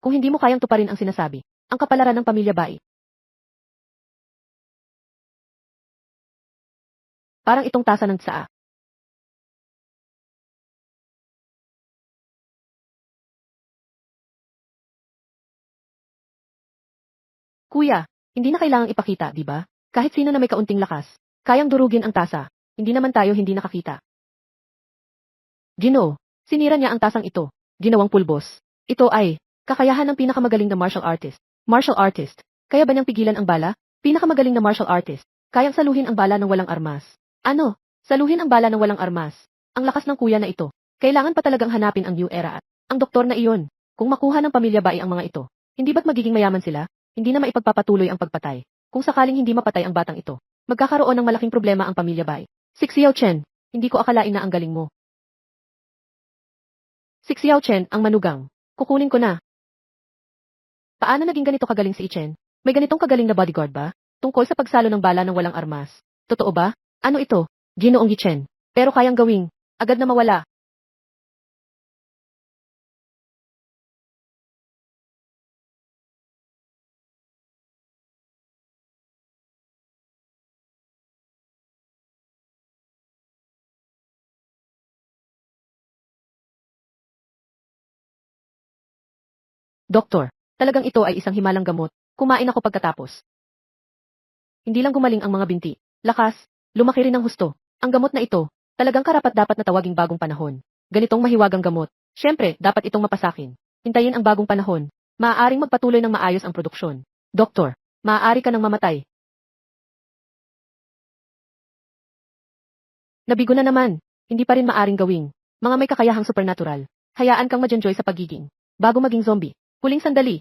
Kung hindi mo kayang tuparin ang sinasabi, ang kapalaran ng pamilya Bai. Parang itong tasa ng tsaa. Kuya, hindi na kailangang ipakita, di ba? Kahit sino na may kaunting lakas, kayang durugin ang tasa. Hindi naman tayo hindi nakakita. Ginoo, sinira niya ang tasang ito. Ginawang pulbos. Ito ay kakayahan ng pinakamagaling na martial artist. Martial artist. Kaya ba niyang pigilan ang bala? Pinakamagaling na martial artist. Kayang saluhin ang bala ng walang armas. Ano? Saluhin ang bala ng walang armas. Ang lakas ng kuya na ito. Kailangan pa talagang hanapin ang New Era at ang doktor na iyon. Kung makuha ng pamilya Bai ang mga ito, hindi ba't magiging mayaman sila? Hindi na maipagpapatuloy ang pagpatay. Kung sakaling hindi mapatay ang batang ito, magkakaroon ng malaking problema ang pamilya Bai. Si Xiao Chen, hindi ko akalain na ang galing mo. Si Xiao Chen ang manugang. Kukunin ko na. Paano naging ganito kagaling si Chen? May ganitong kagaling na bodyguard ba? Tungkol sa pagsalo ng bala ng walang armas. Totoo ba? Ano ito? Ginoong Chen. Pero kayang gawing. Agad na mawala. Doktor, talagang ito ay isang himalang gamot. Kumain ako pagkatapos. Hindi lang gumaling ang mga binti. Lakas, lumaki rin ang husto. Ang gamot na ito, talagang karapat-dapat na tawaging bagong panahon. Ganitong mahiwagang gamot. Siyempre, dapat itong mapasakin. Hintayin ang bagong panahon. Maaaring magpatuloy ng maayos ang produksyon. Doktor, maaari ka nang mamatay. Nabigo na naman. Hindi pa rin maaring gawing. Mga may kakayahang supernatural. Hayaan kang ma-enjoy sa pagiging. Bago maging zombie. Huling sandali.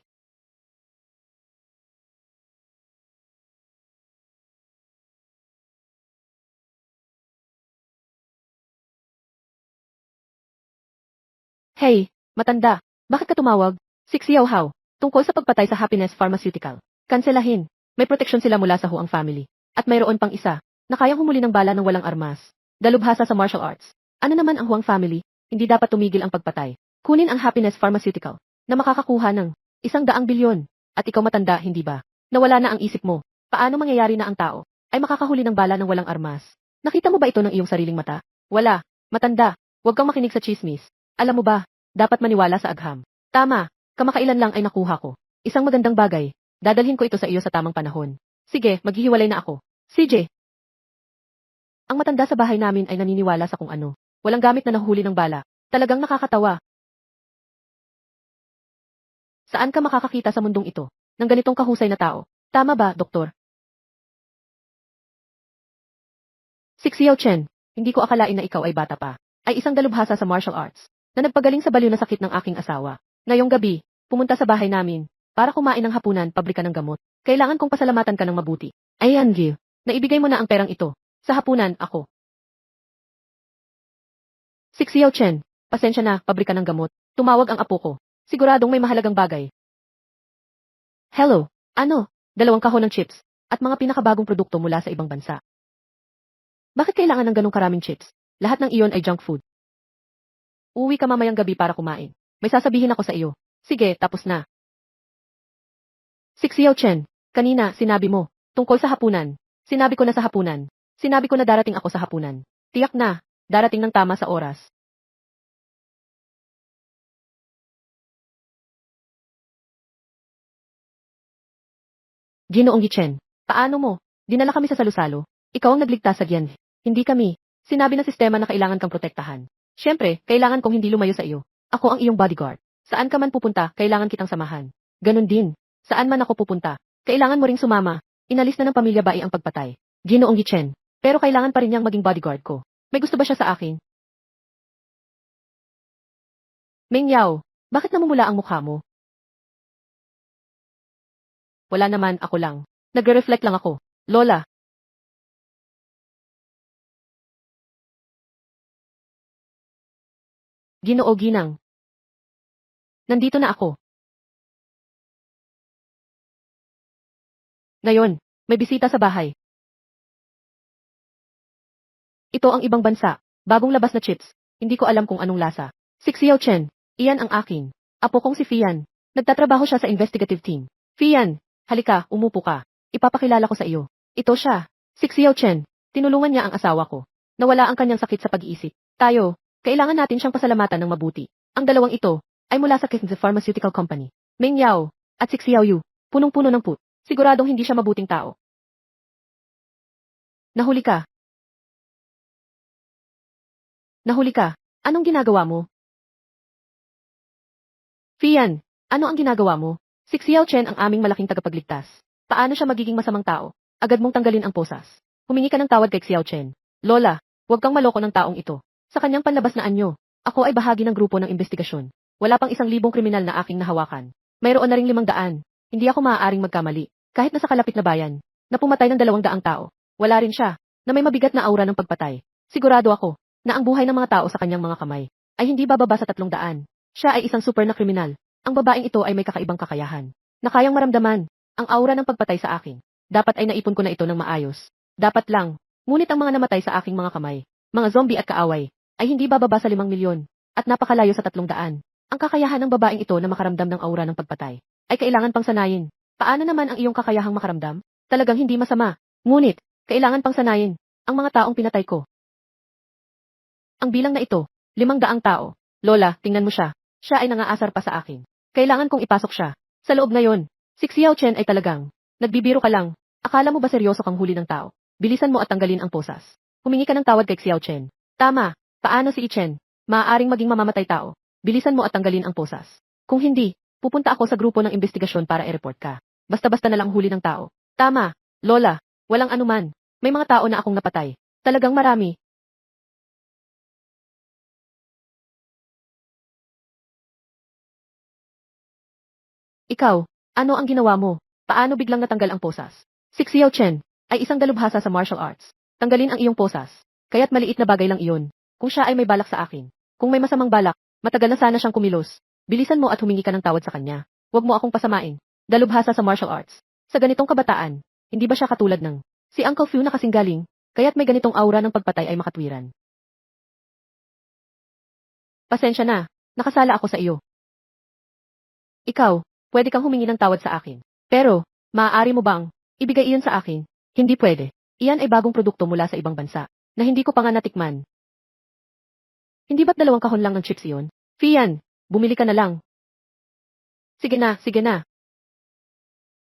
Hey, matanda. Bakit ka tumawag? Si Xiao Hao. Tungkol sa pagpatay sa Happiness Pharmaceutical. Kanselahin. May proteksyon sila mula sa Huang family. At mayroon pang isa, na kayang humuli ng bala ng walang armas. Dalubhasa sa martial arts. Ano naman ang Huang family? Hindi dapat tumigil ang pagpatay. Kunin ang Happiness Pharmaceutical, na makakakuha ng 100 bilyon. At ikaw matanda, hindi ba? Nawala na ang isip mo. Paano mangyayari na ang tao ay makakahuli ng bala ng walang armas? Nakita mo ba ito ng iyong sariling mata? Wala. Matanda. Huwag kang makinig sa chismis. Alam mo ba, dapat maniwala sa agham. Tama, kamakailan lang ay nakuha ko. Isang magandang bagay. Dadalhin ko ito sa iyo sa tamang panahon. Sige, maghihiwalay na ako. CJ. Ang matanda sa bahay namin ay naniniwala sa kung ano. Walang gamit na nahuhuli ng bala. Talagang nakakatawa. Saan ka makakakita sa mundong ito ng ganitong kahusay na tao? Tama ba, doktor? Si Xiao Chen, hindi ko akalain na ikaw ay bata pa. Ay isang dalubhasa sa martial arts na nagpagaling sa baliw na sakit ng aking asawa. Ngayong gabi, pumunta sa bahay namin para kumain ng hapunan, pabrika ng gamot. Kailangan kong pasalamatan ka ng mabuti. Ayan, Gil. Naibigay mo na ang perang ito. Sa hapunan, ako. Si Xiao Chen, pasensya na, pabrika ng gamot. Tumawag ang apo ko. Siguradong may mahalagang bagay. Hello. Ano? 2 kahon ng chips. at mga pinakabagong produkto mula sa ibang bansa. Bakit kailangan ng ganong karaming chips? Lahat ng iyon ay junk food. Uuwi ka mamayang gabi para kumain. May sasabihin ako sa iyo. Sige, tapos na. Si Xiao Chen, kanina, sinabi mo, tungkol sa hapunan. Sinabi ko na sa hapunan. Sinabi ko na darating ako sa hapunan. Tiyak na, darating ng tama sa oras. Ginoong Chen, paano mo? Dinala kami sa salusalo. Ikaw ang nagligtas sa Gian. Hindi kami. Sinabi ng sistema na kailangan kang protektahan. Siyempre, kailangan kong hindi lumayo sa iyo. Ako ang iyong bodyguard. Saan ka man pupunta, kailangan kitang samahan. Ganon din. Saan man ako pupunta, kailangan mo ring sumama. Inalis na ng pamilya Bai ang pagpatay. Ginoong Chen. Pero kailangan pa rin niyang maging bodyguard ko. May gusto ba siya sa akin? Meng Yao, bakit namumula ang mukha mo? Wala naman, ako lang. Nagre-reflect lang ako. Lola. Ginoo Ginang. Nandito na ako. Ngayon, may bisita sa bahay. Ito ang ibang bansa. Bagong labas na chips. Hindi ko alam kung anong lasa. Si Xiao Chen. Iyan ang akin. Apo kong si Fian. Nagtatrabaho siya sa investigative team. Fian, halika, umupo ka. Ipapakilala ko sa iyo. Ito siya. Si Xiao Chen. Tinulungan niya ang asawa ko. Nawala ang kanyang sakit sa pag-iisip. Tayo, kailangan natin siyang pasalamatan ng mabuti. Ang dalawang ito ay mula sa King's Pharmaceutical Company. Meng Yao at si Xiao Yu. Punong-puno ng put. Siguradong hindi siya mabuting tao. Nahuli ka. Nahuli ka. Anong ginagawa mo? Fian, ano ang ginagawa mo? Si Xiao Chen ang aming malaking tagapagligtas. Paano siya magiging masamang tao? Agad mong tanggalin ang posas. Humingi ka ng tawad kay Xiao Chen. Lola, huwag kang maloko ng taong ito. Sa kanyang panlabas na anyo, ako ay bahagi ng grupo ng investigasyon. Wala pang 1,000 kriminal na aking nahawakan. Mayroon na ring 500. Hindi ako maaaring magkamali. Kahit nasa kalapit na bayan, na pumatay ng 200 tao. Wala rin siya, na may mabigat na aura ng pagpatay. Sigurado ako, na ang buhay ng mga tao sa kanyang mga kamay, ay hindi bababa sa 300. Siya ay isang super na kriminal. Ang babaeng ito ay may kakaibang kakayahan, na kayang maramdaman, ang aura ng pagpatay sa akin. Dapat ay naipon ko na ito ng maayos. Dapat lang, ngunit ang mga namatay sa aking mga kamay, mga zombie at kaaway, ay hindi bababa sa 5 milyon, at napakalayo sa 300. Ang kakayahan ng babaeng ito na makaramdam ng aura ng pagpatay, ay kailangan pang sanayin. Paano naman ang iyong kakayahang makaramdam? Talagang hindi masama. Ngunit, kailangan pang sanayin, ang mga taong pinatay ko. Ang bilang na ito, 500 tao. Lola, tingnan mo siya. Siya ay nangaasar pa sa akin. Kailangan kong ipasok siya. Sa loob ngayon, si Xiao Chen ay talagang, nagbibiro ka lang. Akala mo ba seryoso kang huli ng tao? Bilisan mo at tanggalin ang posas. Humingi ka ng tawad kay Xiao Chen. Tama, paano si Chen? Maaaring maging mamamatay tao. Bilisan mo at tanggalin ang posas. Kung hindi, pupunta ako sa grupo ng investigasyon para i-report ka. Basta-basta na lang huli ng tao. Tama, Lola, walang anuman. May mga tao na akong napatay. Talagang marami. Ikaw, ano ang ginawa mo? Paano biglang natanggal ang posas? Si Xiao Chen ay isang dalubhasa sa martial arts. Tanggalin ang iyong posas. Kaya't maliit na bagay lang iyon. Kung siya ay may balak sa akin. Kung may masamang balak, matagal na sana siyang kumilos. Bilisan mo at humingi ka ng tawad sa kanya. Huwag mo akong pasamain. Dalubhasa sa martial arts. Sa ganitong kabataan, hindi ba siya katulad ng si Uncle Fu na kasing galing, kaya't may ganitong aura ng pagpatay ay makatwiran. Pasensya na, nakasala ako sa iyo. Ikaw, pwede kang humingi ng tawad sa akin. Pero, maaari mo bang ibigay iyon sa akin? Hindi pwede. Iyan ay bagong produkto mula sa ibang bansa, na hindi ko pa nga natikman. Hindi ba't 2 kahon lang ng chips iyon? Fian, bumili ka na lang. Sige na, sige na.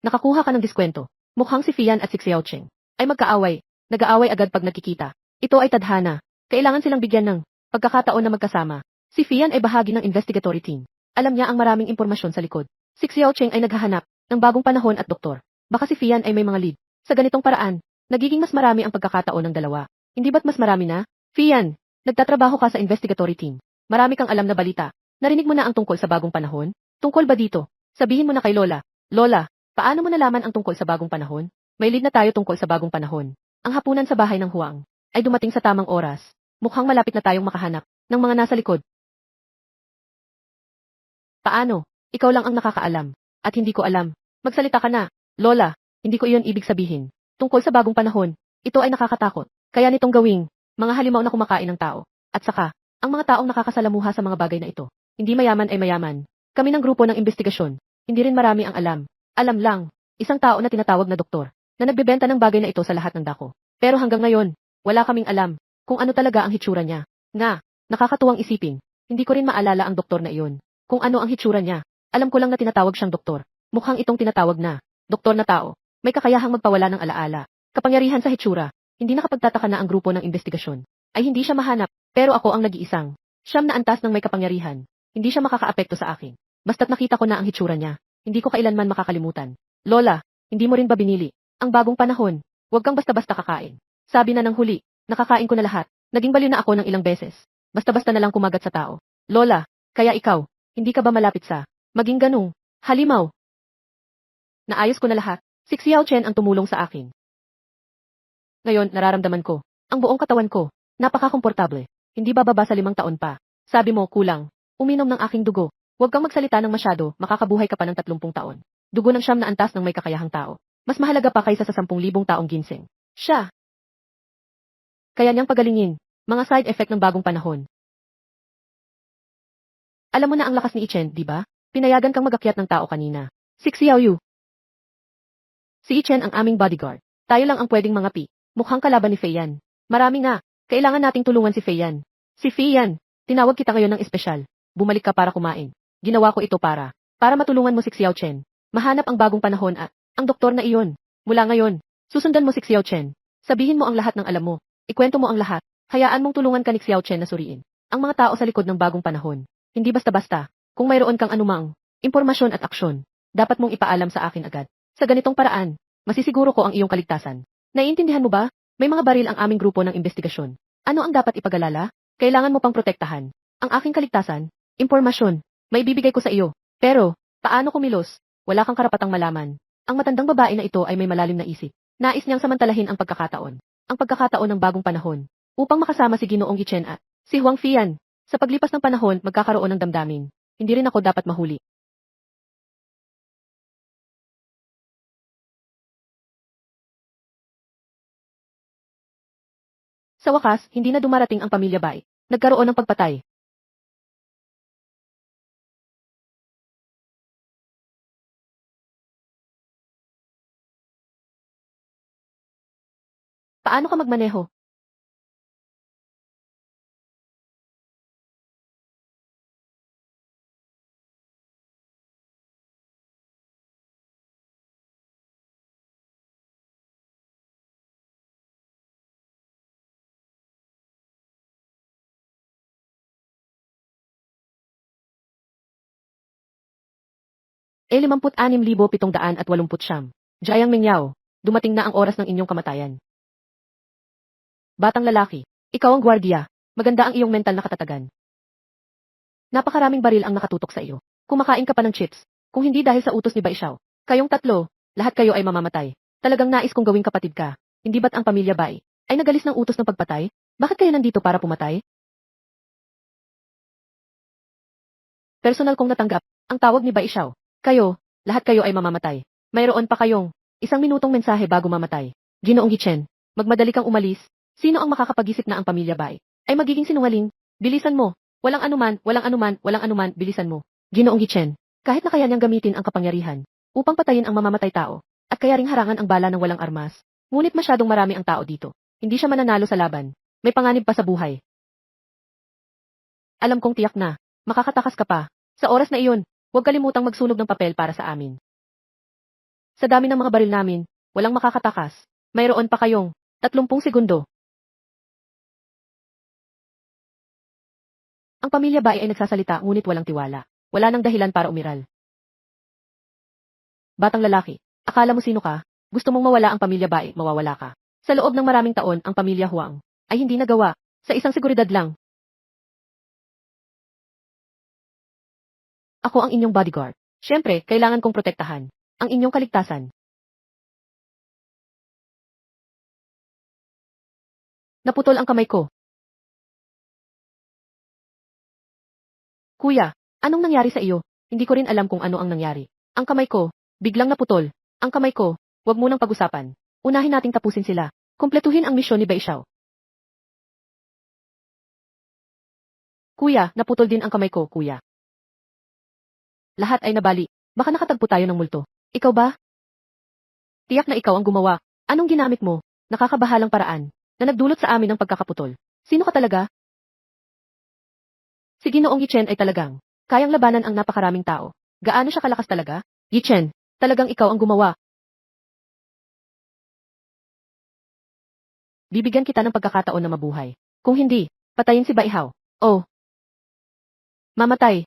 Nakakuha ka ng diskwento. Mukhang si Fian at si Xiao Cheng ay magkaaway. Nag-aaway agad pag nakikita. Ito ay tadhana. Kailangan silang bigyan ng pagkakataon na magkasama. Si Fian ay bahagi ng investigatory team. Alam niya ang maraming impormasyon sa likod. Si Xiao Cheng ay naghahanap ng bagong panahon at doktor. Baka si Fian ay may mga lead. Sa ganitong paraan, nagiging mas marami ang pagkakataon ng dalawa. Hindi ba't mas marami na? Fian, nagtatrabaho ka sa investigatory team. Marami kang alam na balita. Narinig mo na ang tungkol sa bagong panahon? Tungkol ba dito? Sabihin mo na kay Lola. Lola, paano mo nalaman ang tungkol sa bagong panahon? May lead na tayo tungkol sa bagong panahon. Ang hapunan sa bahay ng Huang ay dumating sa tamang oras. Mukhang malapit na tayong makahanap ng mga nasa likod. Paano? Ikaw lang ang nakakaalam. At hindi ko alam. Magsalita ka na. Lola, hindi ko iyon ibig sabihin. Tungkol sa bagong panahon, ito ay nakakatakot. Kaya nitong gawing, mga halimaw na kumakain ng tao. At saka, ang mga taong nakakasalamuha sa mga bagay na ito. Hindi mayaman ay mayaman. Kami ng grupo ng investigasyon. Hindi rin marami ang alam. Alam lang, isang tao na tinatawag na doktor, na nagbebenta ng bagay na ito sa lahat ng dako. Pero hanggang ngayon, wala kaming alam kung ano talaga ang hitsura niya. Nga, nakakatuwang isipin. Hindi ko rin maalala ang doktor na iyon. Kung ano ang hitsura niya. Alam ko lang na tinatawag siyang doktor. Mukhang itong tinatawag na doktor na tao. May kakayahang magpawala ng alaala. Kapangyarihan sa hitsura. Hindi nakapagtataka na ang grupo ng investigasyon ay hindi siya mahanap, pero ako ang nag-iisang siyam na antas ng may kapangyarihan. Hindi siya makakaapekto sa akin. Basta't nakita ko na ang hitsura niya, hindi ko kailanman makakalimutan. Lola, hindi mo rin ba binili ang bagong panahon? Huwag kang basta-basta kakain. Sabi na ng huli, nakakain ko na lahat. Naging baliw na ako ng ilang beses. Basta-basta na lang kumagat sa tao. Lola, kaya ikaw, hindi ka ba malapit sa maging ganung halimaw? Naayos ko na lahat. Si Xiao Chen ang tumulong sa akin. Ngayon, nararamdaman ko ang buong katawan ko. Napaka-komportable. Hindi bababa sa 5 taon pa. Sabi mo, kulang. Uminom ng aking dugo. Huwag kang magsalita ng masyado, makakabuhay ka pa ng 30 taon. Dugo ng siyam na antas ng may kakayahang tao. Mas mahalaga pa kaysa sa 10,000 taong ginseng. Siya. Kaya niyang pagalingin. Mga side effect ng bagong panahon. Alam mo na ang lakas ni Ichen, di ba? Pinayagan kang magakyat ng tao kanina. Si Xiaoyu. Si Ichen ang aming bodyguard. Tayo lang ang pwedeng mangapi. Mukhang kalaban ni Fei Yan. Marami na. Kailangan nating tulungan si Fei Yan. Si Fei Yan, tinawag kita ngayon ng espesyal. Bumalik ka para kumain. Ginawa ko ito para matulungan mo si Xiao Chen. Mahanap ang bagong panahon at ang doktor na iyon. Mula ngayon, susundan mo si Xiao Chen. Sabihin mo ang lahat ng alam mo. Ikwento mo ang lahat. Hayaan mong tulungan ka ni Xiao Chen na suriin ang mga tao sa likod ng bagong panahon. Hindi basta-basta. Kung mayroon kang anumang impormasyon at aksyon, dapat mong ipaalam sa akin agad. Sa ganitong paraan, masisiguro ko ang iyong kaligtasan. Naiintindihan mo ba? May mga baril ang aming grupo ng investigasyon. Ano ang dapat ipag-alala? Kailangan mo pang protektahan ang aking kaligtasan. Impormasyon, may bibigay ko sa iyo. Pero, paano kumilos? Wala kang karapatang malaman. Ang matandang babae na ito ay may malalim na isip. Nais niyang samantalahin ang pagkakataon. Ang pagkakataon ng bagong panahon. Upang makasama si Ginoong Ichen at si Huang Fian. Sa paglipas ng panahon, magkakaroon ng damdamin. Hindi rin ako dapat mahuli. Sa wakas, hindi na dumarating ang pamilya Bai. Nagkaroon ng pagpatay. Paano ka magmaneho? E56,780. Jayang Mingyao, dumating na ang oras ng inyong kamatayan. Batang lalaki, ikaw ang gwardiya. Maganda ang iyong mental na katatagan. Napakaraming baril ang nakatutok sa iyo. Kumakain ka pa ng chips. Kung hindi dahil sa utos ni Baishao, kayong tatlo, lahat kayo ay mamamatay. Talagang nais kong gawing kapatid ka. Hindi ba't ang pamilya Bai ay nagalis ng utos ng pagpatay? Bakit kayo nandito para pumatay? Personal kong natanggap ang tawag ni Baishao. Kayo, lahat kayo ay mamamatay. Mayroon pa kayong 1 minutong mensahe bago mamatay. Ginoong Gichen, magmadali kang umalis. Sino ang makakapag-isip na ang pamilya Bai ay magiging sinungaling? Bilisan mo. Walang anuman, walang anuman, walang anuman, bilisan mo. Ginoong Gichen, kahit na kaya niyang gamitin ang kapangyarihan upang patayin ang mamamatay tao, at kaya ring harangan ang bala ng walang armas, ngunit masyadong marami ang tao dito. Hindi siya mananalo sa laban. May panganib pa sa buhay. Alam kong tiyak na, makakatakas ka pa. Sa oras na iyon, huwag kalimutang magsunog ng papel para sa amin. Sa dami ng mga baril namin, walang makakatakas. Mayroon pa kayong 30 segundo. Ang pamilya Bai ay nagsasalita ngunit walang tiwala. Wala nang dahilan para umiral. Batang lalaki, akala mo sino ka? Gusto mong mawala ang pamilya Bai, mawawala ka. Sa loob ng maraming taon, ang pamilya Huang ay hindi nagawa. Sa isang seguridad lang. Ako ang inyong bodyguard. Siyempre, kailangan kong protektahan ang inyong kaligtasan. Naputol ang kamay ko. Kuya, anong nangyari sa iyo? Hindi ko rin alam kung ano ang nangyari. Ang kamay ko, biglang naputol. Ang kamay ko, wag mo nang pag-usapan. Unahin nating tapusin sila. Kumpletuhin ang misyon ni Bai Xiao. Kuya, naputol din ang kamay ko, kuya. Lahat ay nabali. Baka nakatagpo tayo ng multo. Ikaw ba? Tiyak na ikaw ang gumawa. Anong ginamit mo? Nakakabahalang paraan na nagdulot sa amin ng pagkakaputol. Sino ka talaga? Si Ginoong Yi Chen ay talagang kayang labanan ang napakaraming tao. Gaano siya kalakas talaga? Yi Chen, talagang ikaw ang gumawa. Bibigyan kita ng pagkakataon na mabuhay. Kung hindi, patayin si Bai Hao. Oh, mamatay.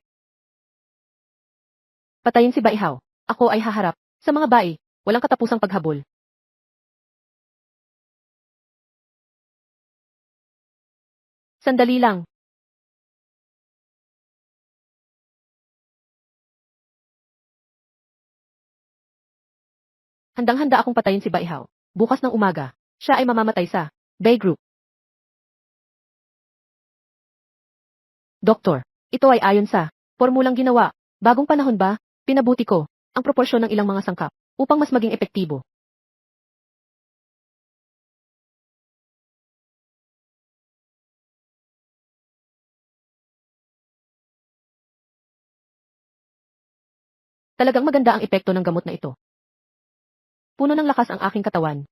Patayin si Bai Hao. Ako ay haharap sa mga bai. Walang katapusang paghabol. Sandali lang. Handang-handa akong patayin si Bai Hao. Bukas ng umaga, siya ay mamamatay sa Bai Group. Doktor, ito ay ayon sa formulang ginawa. Bagong panahon ba? Pinabuti ko ang proporsyon ng ilang mga sangkap upang mas maging epektibo. Talagang maganda ang epekto ng gamot na ito. Puno ng lakas ang aking katawan.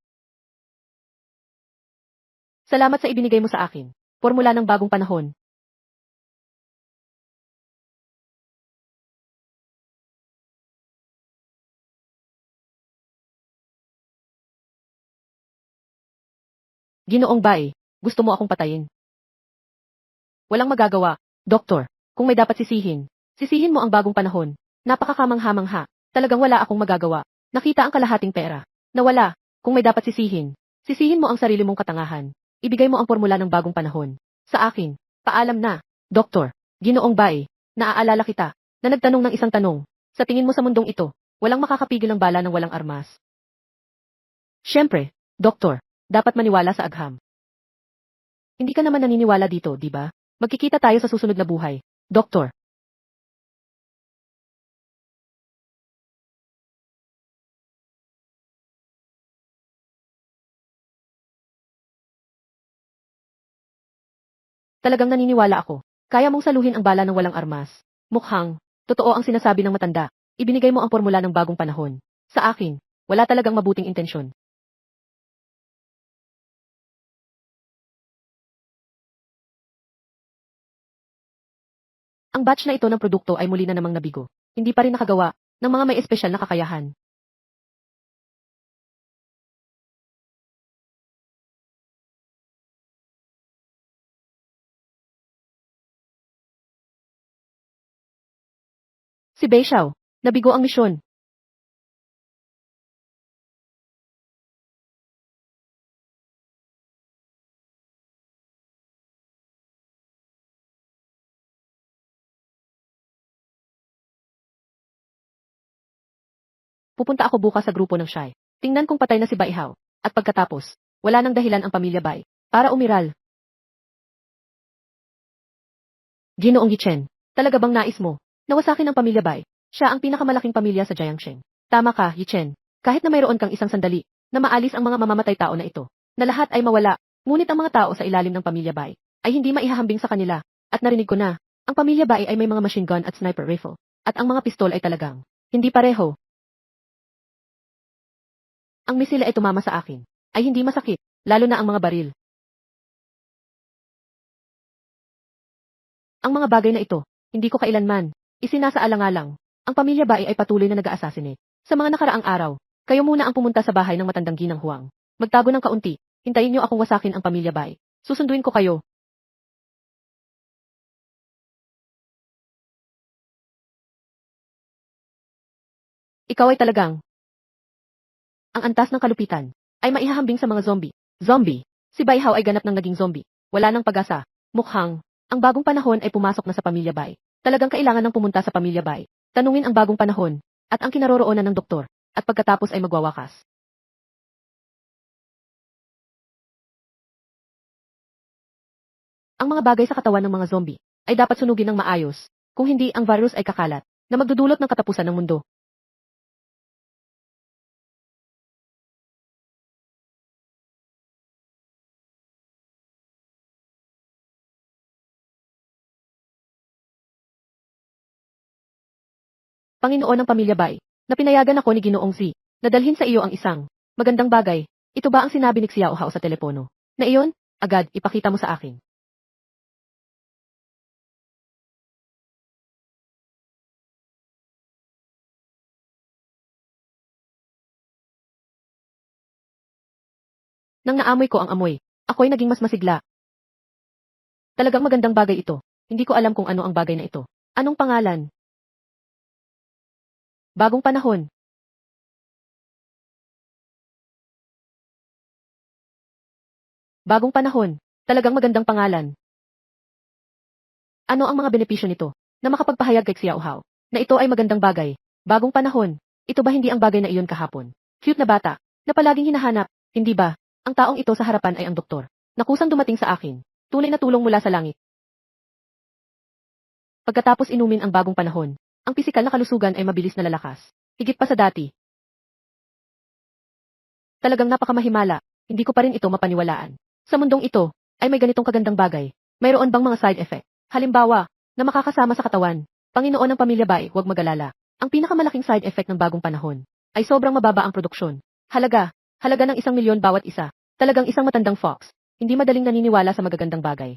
Salamat sa ibinigay mo sa akin. Formula ng bagong panahon. Ginoong Bai, gusto mo akong patayin? Walang magagawa, Doktor. Kung may dapat sisihin, sisihin mo ang bagong panahon. Napakakamangha-mangha. Talagang wala akong magagawa. Nakita ang kalahating pera. Nawala. Kung may dapat sisihin, sisihin mo ang sarili mong katangahan. Ibigay mo ang formula ng bagong panahon. Sa akin, paalam na. Doktor, Ginoong Bai, naaalala kita, na nagtanong ng isang tanong. Sa tingin mo sa mundong ito, walang makakapigil ng bala ng walang armas. Siyempre, Doktor, dapat maniwala sa agham. Hindi ka naman naniniwala dito, di ba? Magkikita tayo sa susunod na buhay. Doktor. Talagang naniniwala ako. Kaya mong saluhin ang bala ng walang armas. Mukhang, totoo ang sinasabi ng matanda. Ibinigay mo ang formula ng bagong panahon. Sa akin, wala talagang mabuting intensyon. Ang batch na ito ng produkto ay muli na namang nabigo. Hindi pa rin nakagawa ng mga may espesyal na kakayahan. Si Bei Xiao, nabigo ang misyon. Pupunta ako bukas sa grupo ng Shai. Tingnan kung patay na si Bai Hao. At pagkatapos, wala nang dahilan ang pamilya Bai para umiral. Ginoong Gichen, talaga bang nais mo? Nawasakin ang pamilya Bai. Siya ang pinakamalaking pamilya sa Jiangsheng. Tama ka, Yichen. Kahit na mayroon kang isang sandali, na maalis ang mga mamamatay tao na ito, na lahat ay mawala, ngunit ang mga tao sa ilalim ng pamilya Bai ay hindi maihahambing sa kanila. At narinig ko na, ang pamilya Bai ay may mga machine gun at sniper rifle. At ang mga pistol ay talagang hindi pareho. Ang misile ay tumama sa akin. Ay hindi masakit, lalo na ang mga baril. Ang mga bagay na ito, hindi ko kailanman isinasaalang-alang. Ang pamilya Bai ay patuloy na nag-a-assassinate. Sa mga nakaraang araw, kayo muna ang pumunta sa bahay ng matandang ginang Huang. Magtago ng kaunti, hintayin niyo akong wasakin ang pamilya Bai. Susunduin ko kayo. Ikaw ay talagang ang antas ng kalupitan ay maihahambing sa mga zombie. Zombie. Si Bai Hao ay ganap ng naging zombie. Wala nang pag-asa. Mukhang ang bagong panahon ay pumasok na sa pamilya Bai. Talagang kailangan ng pumunta sa pamilya Bai. Tanungin ang bagong panahon at ang kinaroroonan ng doktor at pagkatapos ay magwawakas. Ang mga bagay sa katawan ng mga zombie ay dapat sunugin ng maayos. Kung hindi, ang virus ay kakalat na magdudulot ng katapusan ng mundo. Panginoon ng Pamilya Bai, na pinayagan ako ni Ginoong Si, na dalhin sa iyo ang isang magandang bagay. Ito ba ang sinabi ni Xiao Hao sa telepono? Na iyon, agad, ipakita mo sa akin. Nang naamoy ko ang amoy, ako'y naging mas masigla. Talagang magandang bagay ito. Hindi ko alam kung ano ang bagay na ito. Anong pangalan? Bagong panahon. Bagong panahon. Talagang magandang pangalan. Ano ang mga benepisyo nito? Na makapagpahayag kay Xiao Hao, na ito ay magandang bagay. Bagong panahon. Ito ba hindi ang bagay na iyon kahapon? Cute na bata, na palaging hinahanap, hindi ba? Ang taong ito sa harapan ay ang doktor. Nakusang dumating sa akin. Tunay na tulong mula sa langit. Pagkatapos inumin ang bagong panahon, ang pisikal na kalusugan ay mabilis na lalakas. Higit pa sa dati. Talagang napakamahimala, hindi ko pa rin ito mapaniwalaan. Sa mundong ito, ay may ganitong kagandang bagay. Mayroon bang mga side effect? Halimbawa, na makakasama sa katawan. Panginoon ng Pamilya Bai, huwag magalala. Ang pinakamalaking side effect ng bagong panahon ay sobrang mababa ang produksyon. Halaga ng 1,000,000 bawat isa. Talagang isang matandang fox. Hindi madaling naniniwala sa magagandang bagay.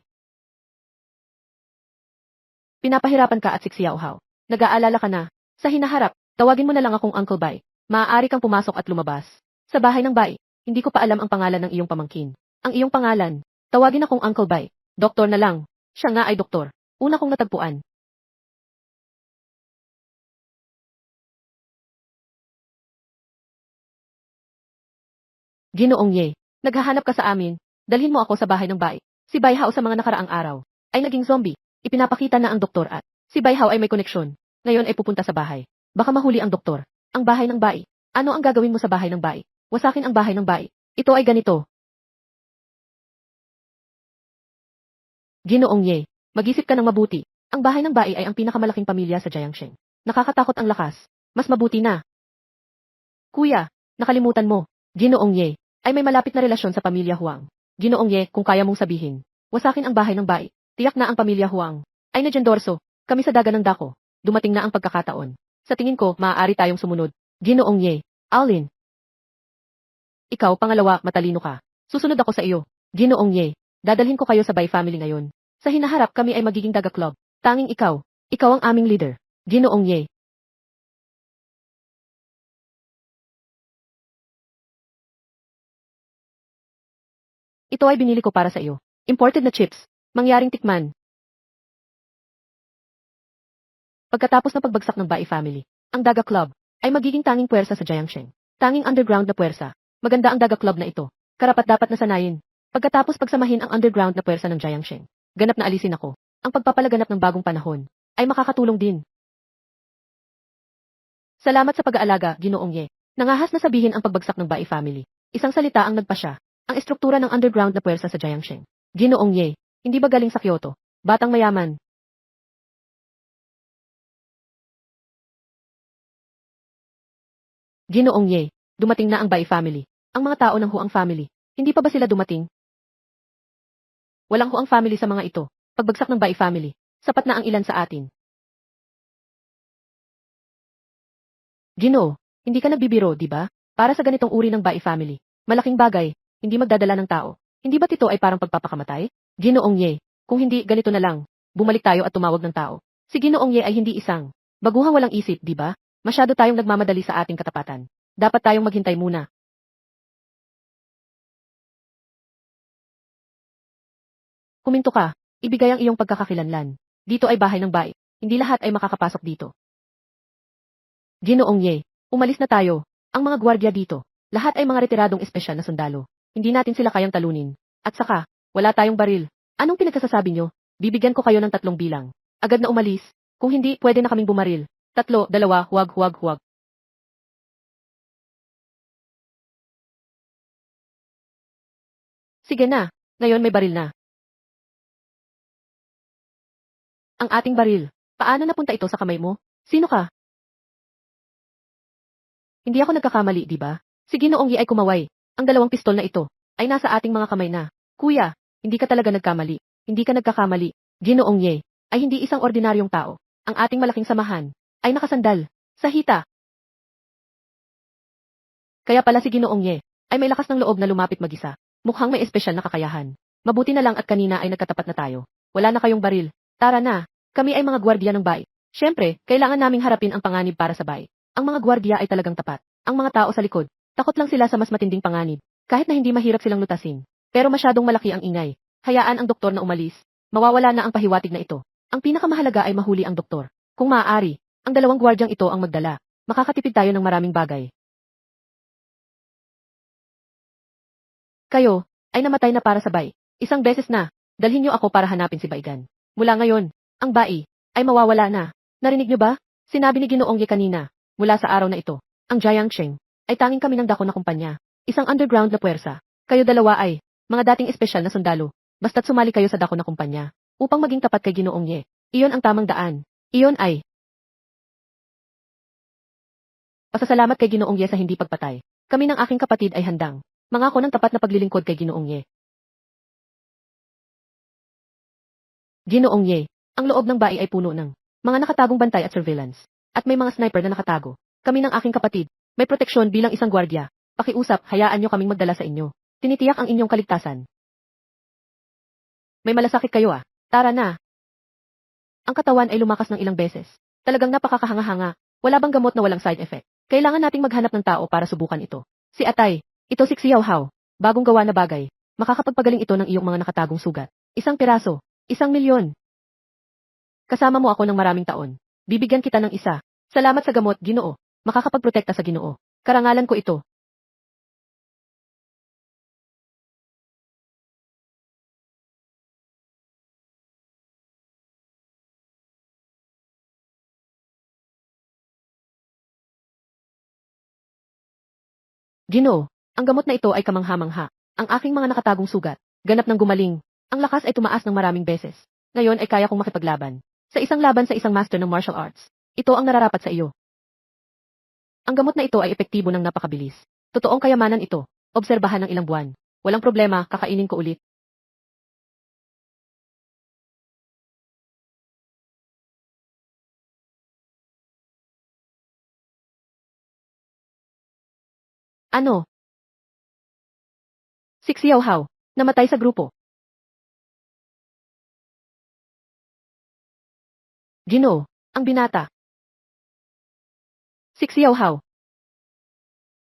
Pinapahirapan ka at si Xiao Hao. Nag-aalala ka na. Sa hinaharap, tawagin mo na lang akong Uncle Bai. Maaari kang pumasok at lumabas. Sa bahay ng Bai, hindi ko pa alam ang pangalan ng iyong pamangkin. Ang iyong pangalan, tawagin akong Uncle Bai. Doktor na lang. Siya nga ay doktor. Una kong natagpuan. Ginoong Ye, naghahanap ka sa amin. Dalhin mo ako sa bahay ng Bai. Si Bai Hao sa mga nakaraang araw ay naging zombie. Ipinapakita na ang doktor at si Bai Hao ay may koneksyon. Ngayon ay pupunta sa bahay. Baka mahuli ang doktor. Ang bahay ng Bai. Ano ang gagawin mo sa bahay ng Bai? Wasakin ang bahay ng Bai. Ito ay ganito. Ginoong Ye, mag-isip ka ng mabuti. Ang bahay ng Bai ay ang pinakamalaking pamilya sa Jiangsheng. Nakakatakot ang lakas. Mas mabuti na. Kuya, nakalimutan mo. Ginoong Ye, ay may malapit na relasyon sa pamilya Huang. Ginoong Ye, kung kaya mong sabihin, wasakin ang bahay ng Bai. Tiyak na ang pamilya Huang ay nadyendorso. Kami sa daga ng dako. Dumating na ang pagkakataon. Sa tingin ko, maaari tayong sumunod. Ginoong Ye, Alin. Ikaw, pangalawa, matalino ka. Susunod ako sa iyo. Ginoong Ye, dadalhin ko kayo sa Bai family ngayon. Sa hinaharap kami ay magiging daga club. Tanging ikaw. Ikaw ang aming leader. Ginoong Ye. Ito ay binili ko para sa iyo. Imported na chips. Mangyaring tikman. Pagkatapos ng pagbagsak ng Bai family, ang Daga Club ay magiging tanging puwersa sa Jiangsheng. Tanging underground na puwersa. Maganda ang Daga Club na ito. Karapat-dapat na sanayin. Pagkatapos pagsamahin ang underground na puwersa ng Jiangsheng, ganap na alisin ako. Ang pagpapalaganap ng bagong panahon ay makakatulong din. Salamat sa pag-aalaga, Ginoong Ye. Nangahas na sabihin ang pagbagsak ng Bai family. Isang salita ang nagpasya. Ang estruktura ng underground na puwersa sa Jiangsheng. Ginoong Ye, hindi ba galing sa Kyoto? Batang mayaman. Ginoong Ye, dumating na ang Bai family. Ang mga tao ng Huang family. Hindi pa ba sila dumating? Walang Huang family sa mga ito. Pagbagsak ng Bai family. Sapat na ang ilan sa atin. Ginoo, hindi ka nagbibiro, di ba? Para sa ganitong uri ng Bai family. Malaking bagay, hindi magdadala ng tao. Hindi ba't ito ay parang pagpapakamatay? Ginoong Ye, kung hindi, ganito na lang. Bumalik tayo at tumawag ng tao. Si Ginoong Ye ay hindi isang baguhang walang isip, di ba? Masyado tayong nagmamadali sa ating katapatan. Dapat tayong maghintay muna. Kuminto ka. Ibigay ang iyong pagkakakilanlan. Dito ay bahay ng Bai. Hindi lahat ay makakapasok dito. Ginoong Ye, umalis na tayo. Ang mga gwardiya dito, lahat ay mga retiradong espesyal na sundalo. Hindi natin sila kayang talunin. At saka, wala tayong baril. Anong pinagsasabi nyo? Bibigyan ko kayo ng 3 bilang. Agad na umalis. Kung hindi, pwede na kaming bumaril. 3, 2, huwag. Sige na. Ngayon may baril na. Ang ating baril. Paano napunta ito sa kamay mo? Sino ka? Hindi ako nagkakamali, di ba? Si Ginoong Ye ay kumaway. Ang 2 pistol na ito ay nasa ating mga kamay na. Kuya, hindi ka talaga nagkamali. Hindi ka nagkakamali. Ginoong Ye ay hindi isang ordinaryong tao. Ang ating malaking samahan ay nakasandal Sa hita. Kaya pala si Ginoong Ye ay may lakas ng loob na lumapit mag-isa. Mukhang may espesyal na kakayahan. Mabuti na lang at kanina ay nagkatapat na tayo. Wala na kayong baril. Tara na. Kami ay mga gwardiya ng bahay. Siyempre, kailangan naming harapin ang panganib para sa bahay. Ang mga gwardiya ay talagang tapat. Ang mga tao sa likod, takot lang sila sa mas matinding panganib. Kahit na hindi mahirap silang lutasin. Pero masyadong malaki ang ingay. Hayaan ang doktor na umalis. Mawawala na ang pahiwatig na ito. Ang pinakamahalaga ay mahuli ang doktor. Kung maaari, ang dalawang gwardyang ito ang magdala. Makakatipid tayo ng maraming bagay. Kayo, ay namatay na para sa Bai. Isang beses na, dalhin niyo ako para hanapin si Baigan. Mula ngayon, ang Bai, ay mawawala na. Narinig niyo ba? Sinabi ni Ginoong Ye kanina, mula sa araw na ito, ang Jiangsheng, ay tanging kami ng dako na kumpanya. Isang underground na puwersa. Kayo dalawa ay, mga dating espesyal na sundalo, basta't sumali kayo sa dako na kumpanya, upang maging tapat kay Ginoong Ye. Iyon ang tamang daan. Iyon ay, pasasalamat kay Ginoong Ye sa hindi pagpatay. Kami ng aking kapatid ay handang. Mangako ng tapat na paglilingkod kay Ginoong Ye. Ginoong Ye, ang loob ng bahay ay puno ng mga nakatagong bantay at surveillance. At may mga sniper na nakatago. Kami ng aking kapatid, may proteksyon bilang isang gwardiya. Pakiusap, hayaan nyo kaming magdala sa inyo. Tinitiyak ang inyong kaligtasan. May malasakit kayo ah. Tara na. Ang katawan ay lumakas ng ilang beses. Talagang napakakahanga-hanga. Wala bang gamot na walang side effect? Kailangan nating maghanap ng tao para subukan ito. Si Atay. Ito si Xiao Hao. Bagong gawa na bagay. Makakapagpagaling ito ng iyong mga nakatagong sugat. Isang piraso. 1,000,000. Kasama mo ako ng maraming taon. Bibigyan kita ng isa. Salamat sa gamot, Ginoo. Makakapagprotekta sa Ginoo. Karangalan ko ito. Ginoo, ang gamot na ito ay kamangha-mangha. Ang aking mga nakatagong sugat, ganap ng gumaling. Ang lakas ay tumaas ng maraming beses. Ngayon ay kaya kong makipaglaban. Sa isang laban sa isang master ng martial arts. Ito ang nararapat sa iyo. Ang gamot na ito ay epektibo ng napakabilis. Totoong kayamanan ito. Obserbahan ng ilang buwan. Walang problema, kakainin ko ulit. Ano? Si Xiao Hao, namatay sa grupo. Ginoo, ang binata. Si Xiao Hao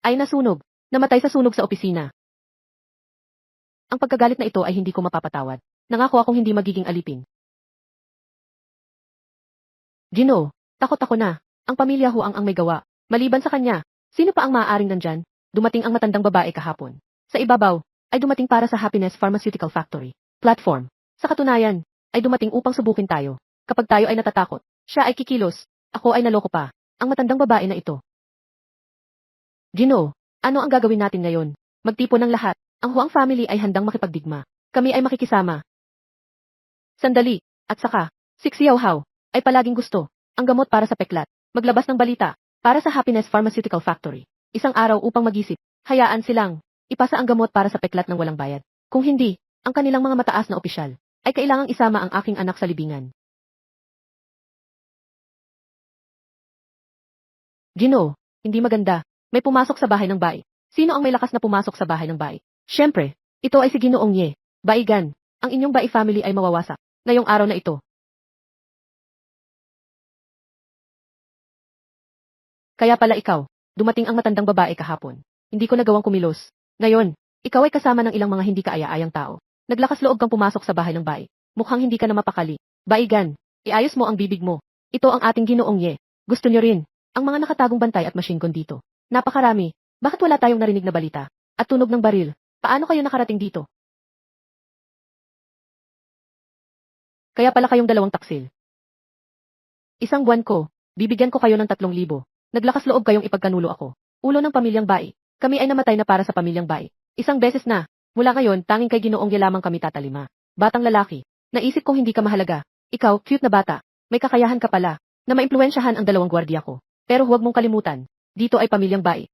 ay nasunog. Namatay sa sunog sa opisina. Ang pagkagalit na ito ay hindi ko mapapatawad. Nangako akong hindi magiging alipin. Ginoo, takot ako na. Ang pamilya Huang ang may gawa. Maliban sa kanya, sino pa ang maaaring nandyan? Dumating ang matandang babae kahapon. Sa ibabaw, ay dumating para sa Happiness Pharmaceutical Factory platform. Sa katunayan, ay dumating upang subukin tayo. Kapag tayo ay natatakot, siya ay kikilos. Ako ay naloko pa. Ang matandang babae na ito. Ginoo, ano ang gagawin natin ngayon? Magtipon ng lahat. Ang Huang family ay handang makipagdigma. Kami ay makikisama. Sandali, at saka, si Xiao Hao, ay palaging gusto, ang gamot para sa peklat, maglabas ng balita, para sa Happiness Pharmaceutical Factory. Isang araw upang mag-isip, hayaan silang, ipasa ang gamot para sa peklat ng walang bayad. Kung hindi, ang kanilang mga mataas na opisyal, ay kailangang isama ang aking anak sa libingan. Ginoo, hindi maganda, may pumasok sa bahay ng bahay. Sino ang may lakas na pumasok sa bahay ng bahay? Siyempre, ito ay si Ginoong Ye. Baigan, ang inyong Bai family ay mawawasak, ngayong araw na ito. Kaya pala ikaw, dumating ang matandang babae kahapon. Hindi ko nagawang kumilos. Ngayon, ikaw ay kasama ng ilang mga hindi kaaya-ayang tao. Naglakas loob kang pumasok sa bahay ng bahay. Mukhang hindi ka na mapakali. Baigan, iayos mo ang bibig mo. Ito ang ating Ginoong Ye. Gusto nyo rin, ang mga nakatagong bantay at machine gun dito. Napakarami. Bakit wala tayong narinig na balita? At tunog ng baril. Paano kayo nakarating dito? Kaya pala kayong dalawang taksil. Isang buwan ko, bibigyan ko kayo ng 3,000. Naglakas loob kayong ipagkanulo ako. Ulo ng pamilyang Bai. Kami ay namatay na para sa pamilyang Bai. Isang beses na. Mula ngayon, tanging kay Ginoong Ye lamang kami tatalima. Batang lalaki. Naisip kong hindi ka mahalaga. Ikaw, cute na bata. May kakayahan ka pala, na maimpluwensyahan ang dalawang gwardiya ko. Pero huwag mong kalimutan. Dito ay pamilyang Bai.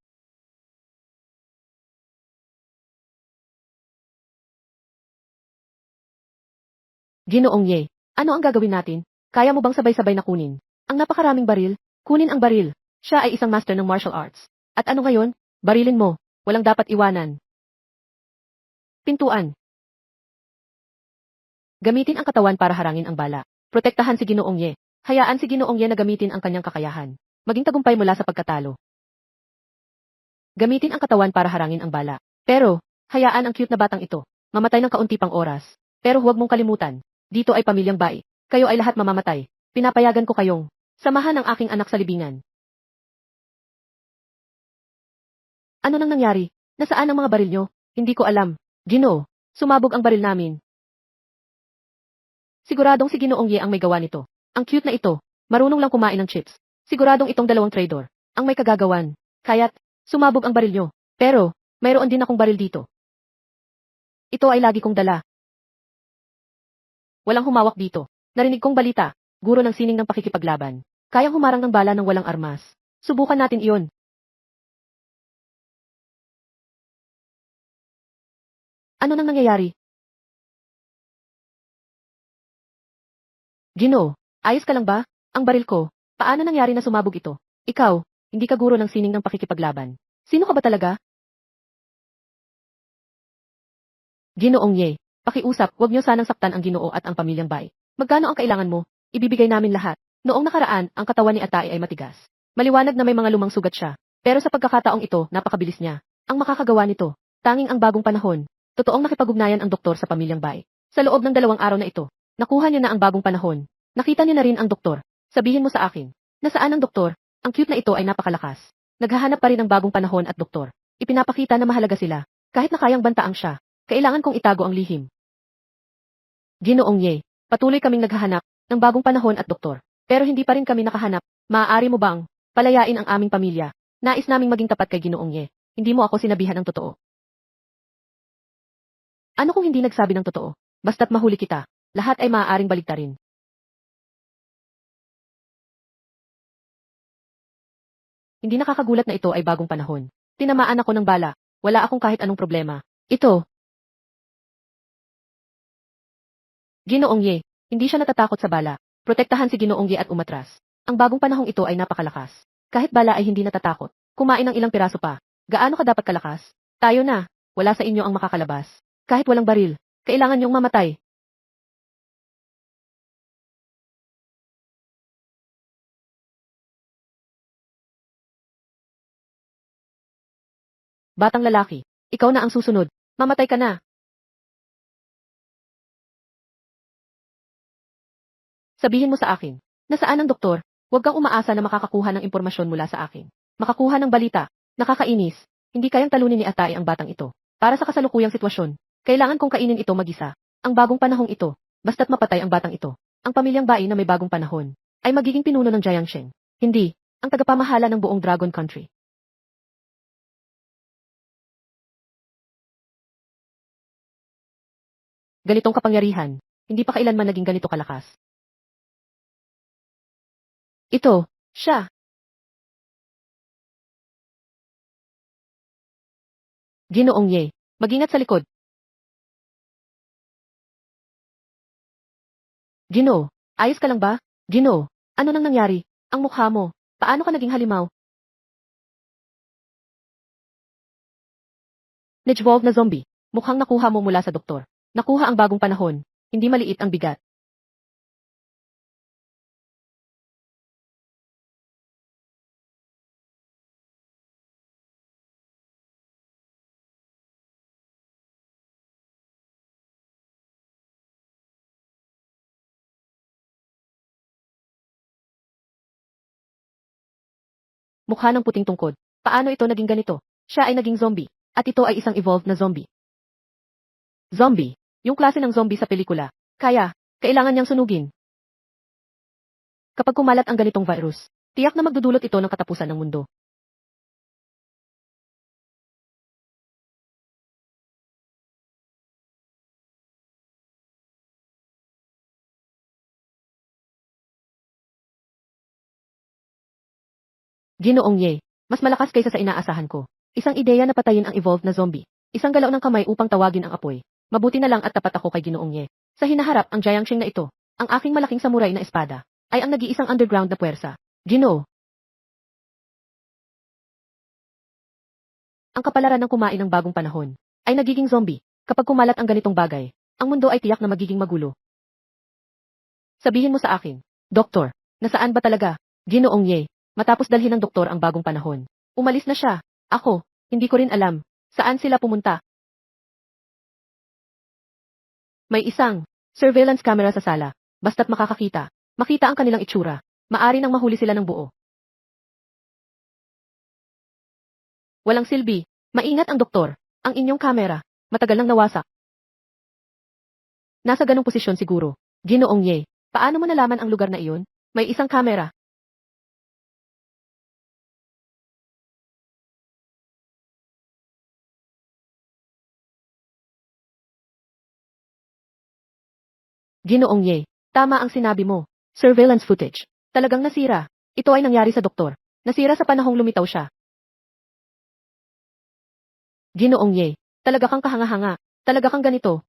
Ginoong Ye, ano ang gagawin natin? Kaya mo bang sabay-sabay na kunin? Ang napakaraming baril? Kunin ang baril. Siya ay isang master ng martial arts. At ano ngayon? Barilin mo. Walang dapat iwanan. Pintuan. Gamitin ang katawan para harangin ang bala. Protektahan si Ginoong Ye. Hayaan si Ginoong Ye na gamitin ang kanyang kakayahan. Maging tagumpay mula sa pagkatalo. Gamitin ang katawan para harangin ang bala. Pero, hayaan ang cute na batang ito. Mamatay ng kaunti pang oras. Pero huwag mong kalimutan. Dito ay pamilyang Bai. Kayo ay lahat mamamatay. Pinapayagan ko kayong samahan ang aking anak sa libingan. Ano nang nangyari? Nasaan ang mga baril nyo? Hindi ko alam. Ginoo, sumabog ang baril namin. Siguradong si Ginoong Ye ang may gawa nito. Ang cute na ito. Marunong lang kumain ng chips. Siguradong itong dalawang traidor ang may kagagawan. Kaya't, sumabog ang baril nyo. Pero, mayroon din akong baril dito. Ito ay lagi kong dala. Walang humawak dito. Narinig kong balita. Guro ng sining ng pakikipaglaban. Kayang humarang ng bala ng walang armas. Subukan natin iyon. Ano nang nangyayari? Ginoo, ayos ka lang ba? Ang baril ko. Paano nangyari na sumabog ito? Ikaw, hindi ka guro ng sining ng pakikipaglaban. Sino ka ba talaga? Ginoong Ye, pakiusap, huwag niyo sanang saktan ang Ginoo at ang pamilyang Bai. Magkano ang kailangan mo? Ibibigay namin lahat. Noong nakaraan, ang katawan ni Atay ay matigas. Maliwanag na may mga lumang sugat siya. Pero sa pagkakataong ito, napakabilis niya. Ang makakagawa nito, tanging ang bagong panahon. Totoong nakipag-ugnayan ang doktor sa pamilyang Bai. Sa loob ng 2 araw na ito, nakuha niya na ang bagong panahon. Nakita niya na rin ang doktor. Sabihin mo sa akin, nasaan ang doktor? Ang cute na ito ay napakalakas. Naghahanap pa rin ng bagong panahon at doktor. Ipinapakita na mahalaga sila. Kahit na kayang bantaang siya, kailangan kong itago ang lihim. Ginoong Ye, patuloy kaming naghahanap ng bagong panahon at doktor. Pero hindi pa rin kami nakahanap. Maaari mo bang palayain ang aming pamilya? Nais naming maging tapat kay Ginoong Ye. Hindi mo ako sinabihan ng totoo. Ano kung hindi nagsabi ng totoo? Basta't mahuli kita, lahat ay maaaring baligtarin. Hindi nakakagulat na ito ay bagong panahon. Tinamaan ako ng bala. Wala akong kahit anong problema. Ito. Ginoong Ye, hindi siya natatakot sa bala. Protektahan si Ginoong Ye at umatras. Ang bagong panahong ito ay napakalakas. Kahit bala ay hindi natatakot. Kumain ng ilang piraso pa. Gaano ka dapat kalakas? Tayo na. Wala sa inyo ang makakalabas. Kahit walang baril, kailangan niyong mamatay. Batang lalaki, ikaw na ang susunod. Mamatay ka na. Sabihin mo sa akin, nasaan ang doktor? Huwag kang umaasa na makakakuha ng impormasyon mula sa akin. Makakuha ng balita. Nakakainis. Hindi kayang talunin ni Atay ang batang ito. Para sa kasalukuyang sitwasyon, kailangan kong kainin ito mag-isa. Ang bagong panahong ito, basta't mapatay ang batang ito. Ang pamilyang Bai na may bagong panahon, ay magiging pinuno ng Jiangsheng. Hindi, ang tagapamahala ng buong Dragon Country. Ganitong kapangyarihan, hindi pa kailanman naging ganito kalakas. Ito, siya. Ginoong Ye, mag-ingat sa likod. Ginoo, ayos ka lang ba? Ginoo, ano nang nangyari? Ang mukha mo, paano ka naging halimaw? Nijvolve na zombie, mukhang nakuha mo mula sa doktor. Nakuha ang bagong panahon, hindi maliit ang bigat. Mukha ng puting tungkod. Paano ito naging ganito? Siya ay naging zombie, at ito ay isang evolved na zombie. Zombie, yung klase ng zombie sa pelikula. Kaya, kailangan niyang sunugin. Kapag kumalat ang ganitong virus, tiyak na magdudulot ito ng katapusan ng mundo. Ginoong Ye, mas malakas kaysa sa inaasahan ko. Isang ideya na patayin ang evolved na zombie. Isang galaw ng kamay upang tawagin ang apoy. Mabuti na lang at tapat ako kay Ginoong Ye. Sa hinaharap ang Jiangsheng na ito, ang aking malaking samurai na espada, ay ang nag-iisang underground na puwersa. Ginoo, Ang kapalaran ng kumain ng bagong panahon ay nagiging zombie. Kapag kumalat ang ganitong bagay, ang mundo ay tiyak na magiging magulo. Sabihin mo sa akin, Doktor, nasaan ba talaga? Ginoong Ye, matapos dalhin ng doktor ang bagong panahon. Umalis na siya. Ako, hindi ko rin alam. Saan sila pumunta? May isang surveillance camera sa sala. Basta't makakakita, makita ang kanilang itsura. Maari nang mahuli sila ng buo. Walang silbi. Maingat ang doktor. Ang inyong kamera. Matagal nang nawasak. Nasa ganong posisyon siguro. Ginoong Ye, paano mo nalaman ang lugar na iyon? May isang kamera. Ginoong Ye, tama ang sinabi mo. Surveillance footage. Talagang nasira. Ito ay nangyari sa doktor. Nasira sa panahong lumitaw siya. Ginoong Ye, talaga kang kahanga-hanga. Talaga kang ganito.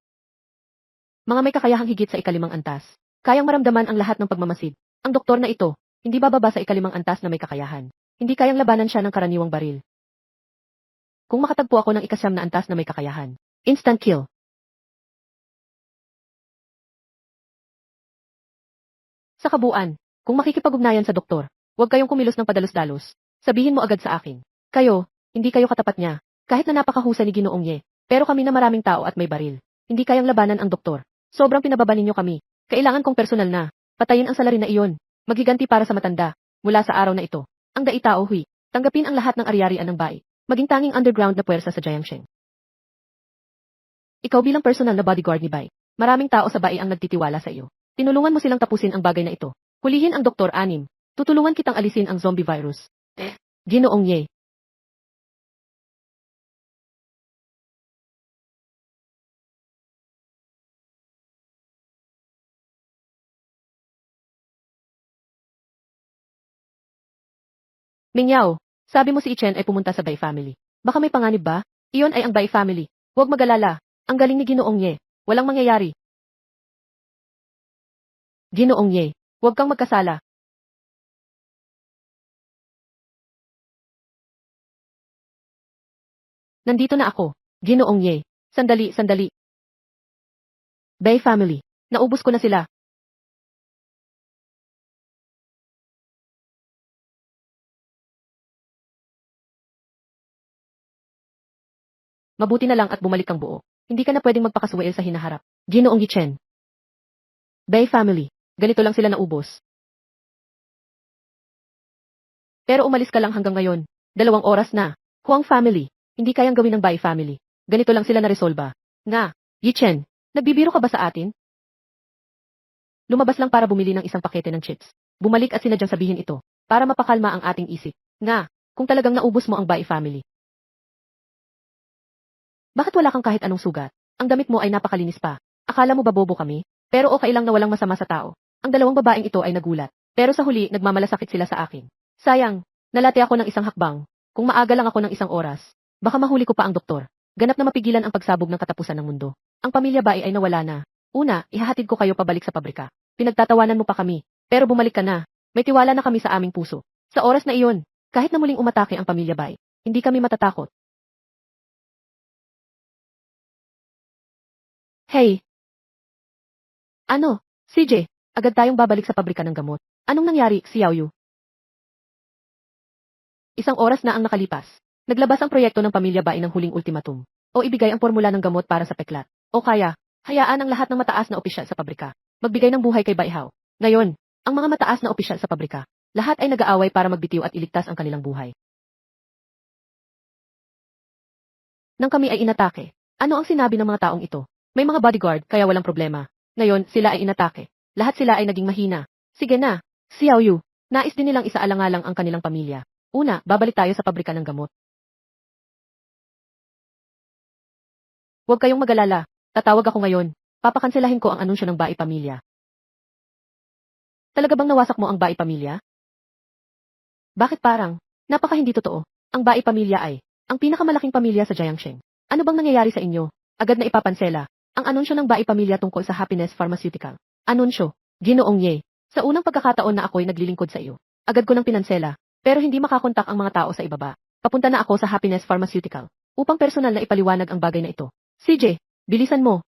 Mga may kakayahang higit sa ikalimang antas. Kayang maramdaman ang lahat ng pagmamasid. Ang doktor na ito, hindi bababa sa ikalimang antas na may kakayahan. Hindi kayang labanan siya ng karaniwang baril. Kung makatagpo ako ng ikasyam na antas na may kakayahan. Instant kill. Sa kabuuan, kung makikipag-ugnayan sa doktor, huwag kayong kumilos ng padalos-dalos. Sabihin mo agad sa akin. Kayo, hindi kayo katapat niya. Kahit na napakahusay ni Ginoong Ye, pero kami na maraming tao at may baril. Hindi kayang labanan ang doktor. Sobrang pinababa ninyo kami. Kailangan kong personal na. Patayin ang salarin na iyon. Maghiganti para sa matanda. Mula sa araw na ito. Ang daitao hui. Tanggapin ang lahat ng ari-arian ng bai. Maging tanging underground na puwersa sa Jiangsheng. Ikaw bilang personal na bodyguard ni Bai. Maraming tao sa bai ang nagtitiwala sa iyo. Tinulungan mo silang tapusin ang bagay na ito. Hulihin ang Doktor Anim. Tutulungan kitang alisin ang zombie virus. Ginoong Ye. Mingyao, sabi mo si Ichen ay pumunta sa Bai family. Baka may panganib ba? Iyon ay ang Bai family. Huwag mag-alala. Ang galing ni Ginoong Ye. Walang mangyayari. Ginoong Ye, huwag kang magkasala. Nandito na ako. Ginoong Ye. Sandali, sandali. Bai family. Naubos ko na sila. Mabuti na lang at bumalik kang buo. Hindi ka na pwedeng magpakasuwel sa hinaharap. Ginoong Yichen. Bai family. Ganito lang sila naubos. Pero umalis ka lang hanggang ngayon. 2 oras na. Huang family. Hindi kayang gawin ng Bai family. Ganito lang sila na-resolba. Nga, Yichen, nagbibiro ka ba sa atin? Lumabas lang para bumili ng isang pakete ng chips. Bumalik at sinadyang sabihin ito, para mapakalma ang ating isip. Nga, kung talagang naubos mo ang Bai family. Bakit wala kang kahit anong sugat? Ang damit mo ay napakalinis pa. Akala mo ba bobo kami? Pero okay lang na walang masama sa tao. Ang 2 babaeng ito ay nagulat. Pero sa huli, nagmamalasakit sila sa akin. Sayang, nalate ako ng isang hakbang. Kung maaga lang ako ng 1 oras, baka mahuli ko pa ang doktor. Ganap na mapigilan ang pagsabog ng katapusan ng mundo. Ang pamilya Bai ay nawala na. Una, ihahatid ko kayo pabalik sa pabrika. Pinagtatawanan mo pa kami. Pero bumalik ka na. May tiwala na kami sa aming puso. Sa oras na iyon, kahit na muling umatake ang pamilya Bai, hindi kami matatakot. Hey! Ano? CJ, agad tayong babalik sa pabrika ng gamot. Anong nangyari, Xiaoyu? 1 oras na ang nakalipas. Naglabas ang proyekto ng pamilya Bai ng huling ultimatum. O ibigay ang formula ng gamot para sa peklat. O kaya, hayaan ang lahat ng mataas na opisyal sa pabrika. Magbigay ng buhay kay Bai Hao. Ngayon, ang mga mataas na opisyal sa pabrika, lahat ay nag-aaway para magbitiw at iligtas ang kanilang buhay. Nang kami ay inatake, ano ang sinabi ng mga taong ito? May mga bodyguard kaya walang problema. Ngayon, sila ay inatake. Lahat sila ay naging mahina. Sige na, Xiaoyu. Nais din nilang isaalang-alang ang kanilang pamilya. Una, babalik tayo sa pabrika ng gamot. Huwag kayong mag-alala. Tatawag ako ngayon. Papakanselahin ko ang anunsyo ng Bai Pamilya. Talaga bang nawasak mo ang Bai Pamilya? Bakit parang, napaka hindi totoo. Ang Bai Pamilya ay, ang pinakamalaking pamilya sa Jiangsheng. Ano bang nangyayari sa inyo? Agad na ipapansela. Ang anunsyo ng Bai Pamilya tungkol sa Happiness Pharmaceutical. Anunsyo, Ginoong Ye. Sa unang pagkakataon na ako'y naglilingkod sa iyo, agad ko nang pinansela. Pero hindi makakontak ang mga tao sa ibaba. Papunta na ako sa Happiness Pharmaceutical. upang personal na ipaliwanag ang bagay na ito. CJ, bilisan mo.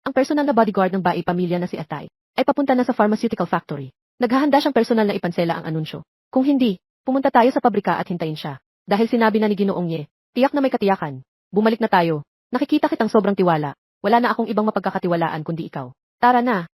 Ang personal na bodyguard ng Bai pamilya na si Atay ay papunta na sa pharmaceutical factory. Naghahanda siyang personal na ipansela ang anunsyo. Kung hindi, pumunta tayo sa pabrika at hintayin siya. Dahil sinabi na ni Ginoong Ye, tiyak na may katiyakan. Bumalik na tayo. Nakikita kitang sobrang tiwala. Wala na akong ibang mapagkakatiwalaan kundi ikaw. Tara na.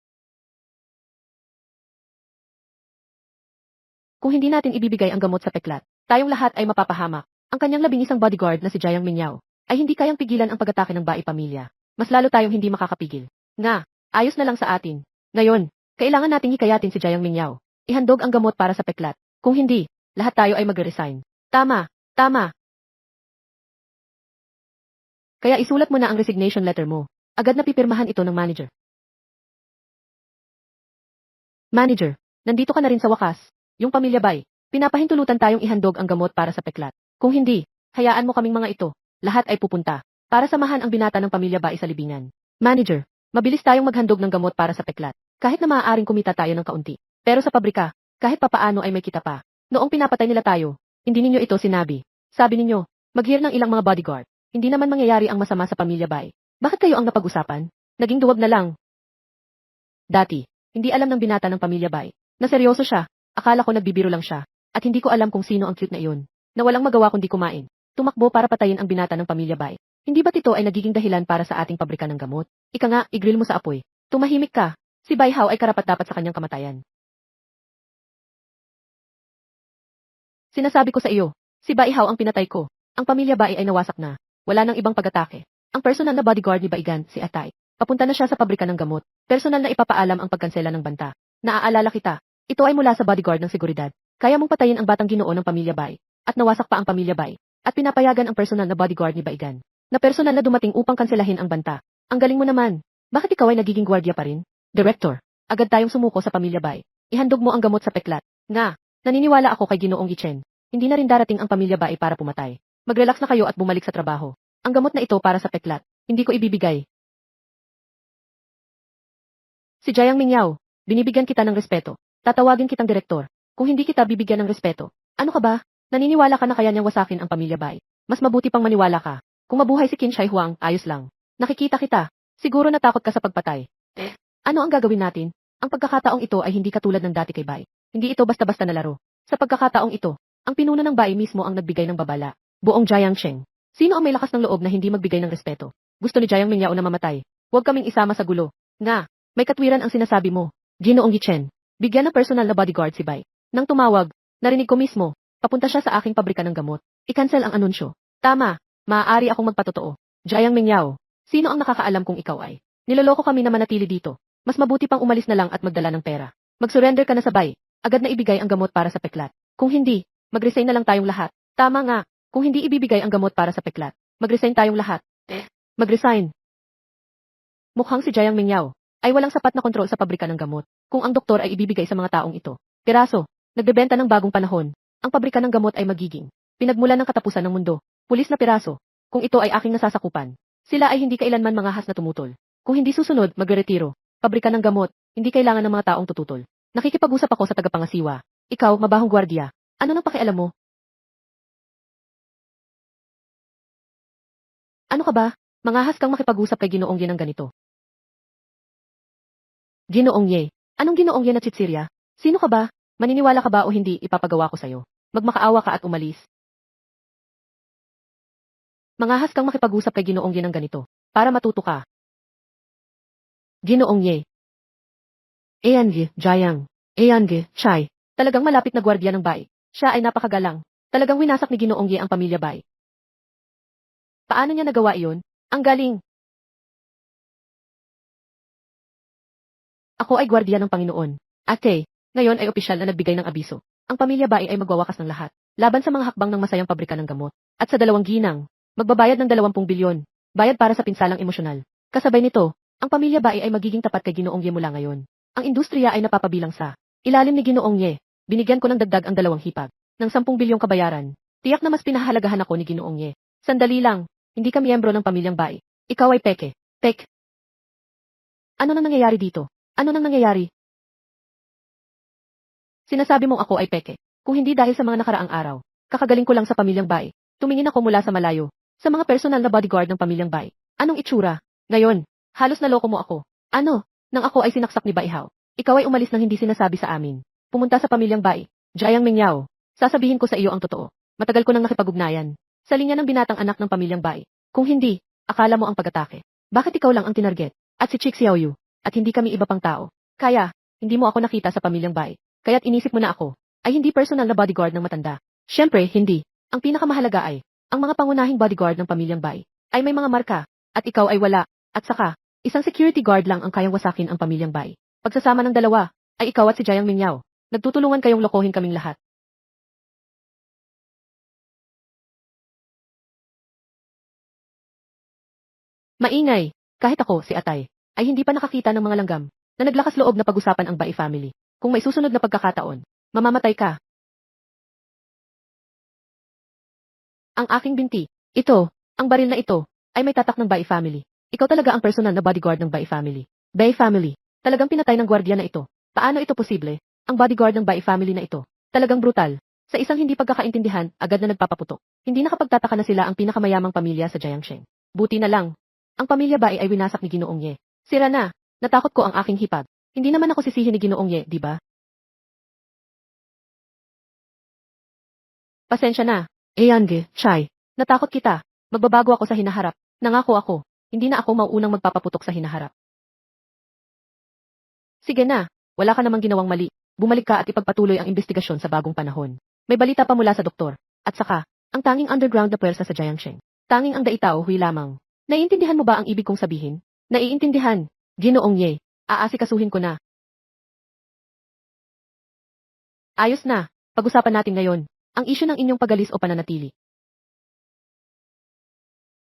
Kung hindi natin ibibigay ang gamot sa peklat, tayong lahat ay mapapahamak. Ang kanyang labing-isang bodyguard na si Jiang Mingyao ay hindi kayang pigilan ang pag-atake ng Bai pamilya. Mas lalo tayong hindi makakapigil. Nga, ayos na lang sa atin. Ngayon, kailangan nating hikayatin si Jiang Mingyao. Ihandog ang gamot para sa peklat. Kung hindi, lahat tayo ay mag-resign. Tama, tama. Kaya isulat mo na ang resignation letter mo. Agad na pipirmahan ito ng manager. Manager, nandito ka na rin sa wakas. Yung pamilya Bai, pinapahintulutan tayong ihandog ang gamot para sa peklat. Kung hindi, hayaan mo kaming mga ito. Lahat ay pupunta para samahan ang binata ng pamilya Bai sa libingan. Manager, mabilis tayong maghandog ng gamot para sa peklat. Kahit na maaaring kumita tayo ng kaunti. Pero sa pabrika, kahit papaano ay may kita pa. Noong pinapatay nila tayo, hindi ninyo ito sinabi. Sabi ninyo, mag-hire ng ilang mga bodyguard. Hindi naman mangyayari ang masama sa pamilya Bai. Bakit kayo ang napag-usapan? Naging duwag na lang. Dati, hindi alam ng binata ng pamilya Bai na seryoso siya. Akala ko nagbibiro lang siya. At hindi ko alam kung sino ang cute na iyon. Na walang magawa kundi kumain. Tumakbo para patayin ang binata ng pamilya Bai. Hindi ba't ito ay nagiging dahilan para sa ating pabrika ng gamot? Ika nga, i-grill mo sa apoy. Tumahimik ka. Si Bai Hao ay karapat-dapat sa kanyang kamatayan. Sinasabi ko sa iyo, si Bai Hao ang pinatay ko. Ang pamilya Bai ay nawasak na. Wala nang ibang pag-atake. Ang personal na bodyguard ni Baigan, si Atay. Papunta na siya sa pabrika ng gamot. Personal na ipapaalam ang pagkansela ng banta. Naaalala kita. Ito ay mula sa bodyguard ng seguridad. Kaya mong patayin ang batang Ginoo ng pamilya Bai. At nawasak pa ang pamilya Bai. At pinapayagan ang personal na bodyguard ni Baigan na personal na dumating upang kanselahin ang banta. Ang galing mo naman. Bakit ikaw ay nagiging gwardiya pa rin? Director, agad tayong sumuko sa pamilya Bai. Ihandog mo ang gamot sa peklat. Nga, naniniwala ako kay Ginoong Gichen. Hindi na rin darating ang pamilya Bai para pumatay. Mag-relax na kayo at bumalik sa trabaho. Ang gamot na ito para sa peklat. Hindi ko ibibigay. Si Jiang Mingyao, binibigyan kita ng respeto. Tatawagin kitang direktor. Kung hindi kita bibigyan ng respeto, ano ka ba? Naniniwala ka na kaya niyang wasakin ang pamilya Bai? Mas mabuti pang maniwala ka. Kung mabuhay si Qin Shai Huang, ayos lang. Nakikita kita. Siguro natakot ka sa pagpatay. Ano ang gagawin natin? Ang pagkakataong ito ay hindi katulad ng dati kay Bai. Hindi ito basta-basta na laro. Sa pagkakataong ito, ang pinuno ng Bai mismo ang nagbigay ng babala. Buong Jiang Sheng. Sino ang may lakas ng loob na hindi magbigay ng respeto? Gusto ni Jiang Mingyao na mamatay. Huwag kaming isama sa gulo. Nga, may katwiran ang sinasabi mo. Ginoong Gichen. Bigyan ng personal na bodyguard si Bai. Nang tumawag, narinig ko mismo. Papunta siya sa aking pabrika ng gamot. I-cancel ang anunsyo. Tama. Maaari akong magpatotoo. Jiang Mingyao, sino ang nakakaalam kung ikaw ay? Niloloko kami na manatili dito. Mas mabuti pang umalis na lang at magdala ng pera. Mag-surrender ka na sa Bai. Agad na ibigay ang gamot para sa peklat. Kung hindi, mag-resign na lang tayong lahat. Tama nga. Kung hindi ibibigay ang gamot para sa peklat, mag-resign tayong lahat. Mag-resign. Mukhang si Jiang Mingyao ay walang sapat na kontrol sa pabrika ng gamot. Kung ang doktor ay ibibigay sa mga taong ito. Piraso, nagbebenta ng bagong panahon. Ang pabrika ng gamot ay magiging pinagmulan ng katapusan ng mundo. Pulis na piraso. Kung ito ay aking nasasakupan, sila ay hindi kailanman mangahas na tumutol. Kung hindi susunod, magre-retiro. Pabrika ng gamot, hindi kailangan ng mga taong tututol. Nakikipag-usap ako sa tagapangasiwa. Ikaw, mabahong gwardiya. Ano nang pakialam mo? Ano ka ba? Mangahas kang makipag-usap kay Ginoong Ye ng ganito. Ginoong Ye. Anong Ginoong Ye na tsitsirya? Sino ka ba? Maniniwala ka ba o hindi, ipapagawa ko sa'yo. Magmakaawa ka at umalis. Mangahas kang makipag-usap kay Ginoong Ye ng ganito. Para matuto ka. Ginoong Ye. Eyange, Jiang. Eyange, Chai. Talagang malapit na gwardiya ng Bai. Siya ay napakagalang. Talagang winasak ni Ginoong Ye ang pamilya Bai. Paano niya nagawa iyon? Ang galing. Ako ay gwardiya ng Panginoon. Ate, ngayon ay opisyal na nagbigay ng abiso. Ang pamilya Bai ay magwawakas ng lahat. Laban sa mga hakbang ng masayang pabrika ng gamot. At sa 2 ginang, magbabayad ng 20 bilyon. Bayad para sa pinsalang emosyonal. Kasabay nito, ang pamilya Bai ay magiging tapat kay Ginoong Ye mula ngayon. Ang industriya ay napapabilang sa ilalim ni Ginoong Ye. Binigyan ko ng dagdag ang 2 hipag ng 10 bilyong kabayaran. Tiyak na mas pinahahalagahan ako ni Ginoong Ye. Sandali lang, hindi ka miyembro ng pamilyang Bai. Ikaw ay peke. Ano nang nangyayari dito? Ano nang nangyayari? Sinasabi mong ako ay peke. Kung hindi dahil sa mga nakaraang araw, Kakagaling ko lang sa pamilyang Bai. Tumingin ako mula sa malayo. Sa mga personal na bodyguard ng pamilyang Bai. Anong itsura? Ngayon, halos naloko mo ako. Ano? Nang ako ay sinaksak ni Baihaw. Ikaw ay umalis nang hindi sinasabi sa amin. Pumunta sa pamilyang Bai. Jiang Mingyao. Sasabihin ko sa iyo ang totoo. Matagal ko nang nakipag-ugnayan. Sa linya ng binatang anak ng pamilyang Bai. Kung hindi, akala mo ang pag-atake. Bakit ikaw lang ang tinarget? At si Chik Xiaoyu. At hindi kami iba pang tao. Kaya, hindi mo ako nakita sa pamilyang Bai. Kaya't inisip mo na ako ay hindi personal na bodyguard ng matanda. Siyempre, hindi. Ang pinakamahalaga ay, ang mga pangunahing bodyguard ng pamilyang Bai ay may mga marka, at ikaw ay wala, at saka, isang security guard lang ang kayang wasakin ang pamilyang Bai. Pagsasama ng dalawa, ay ikaw at si Jiang Mingyao. Nagtutulungan kayong lokohin kaming lahat. Maingay, kahit ako, si Atay, ay hindi pa nakakita ng mga langgam, na naglakas loob na pag-usapan ang Bai family. Kung may susunod na pagkakataon, mamamatay ka. Ang aking binti. Ito, ang baril na ito, ay may tatak ng Bai family. Ikaw talaga ang personal na bodyguard ng Bai family. Bai family. Talagang pinatay ng gwardiya na ito. Paano ito posible? Ang bodyguard ng Bai family na ito. Talagang brutal. Sa isang hindi pagkakaintindihan, agad na nagpapaputok. Hindi nakapagtataka na sila ang pinakamayamang pamilya sa Jiangsheng. Buti na lang. Ang pamilya Bai ay winasak ni Ginoong Ye. Sira na. Natakot ko ang aking hipag. Hindi naman ako sisihin ni Ginoong Ye, di ba? Pasensya na. Eyange, Chai. Natakot kita. Magbabago ako sa hinaharap. Nangako ako. Hindi na ako mauunang magpapaputok sa hinaharap. Sige na. Wala ka namang ginawang mali. Bumalik ka at ipagpatuloy ang investigasyon sa bagong panahon. May balita pa mula sa doktor. At saka, ang tanging underground na pwersa sa Jiangsheng. Tanging ang Daitao Hui lamang. Naiintindihan mo ba ang ibig kong sabihin? Naiintindihan. Ginoong Ye. Aasikasuhin ko na. Ayos na. Pag-usapan natin ngayon. Ang isyu ng inyong pagalis o pananatili.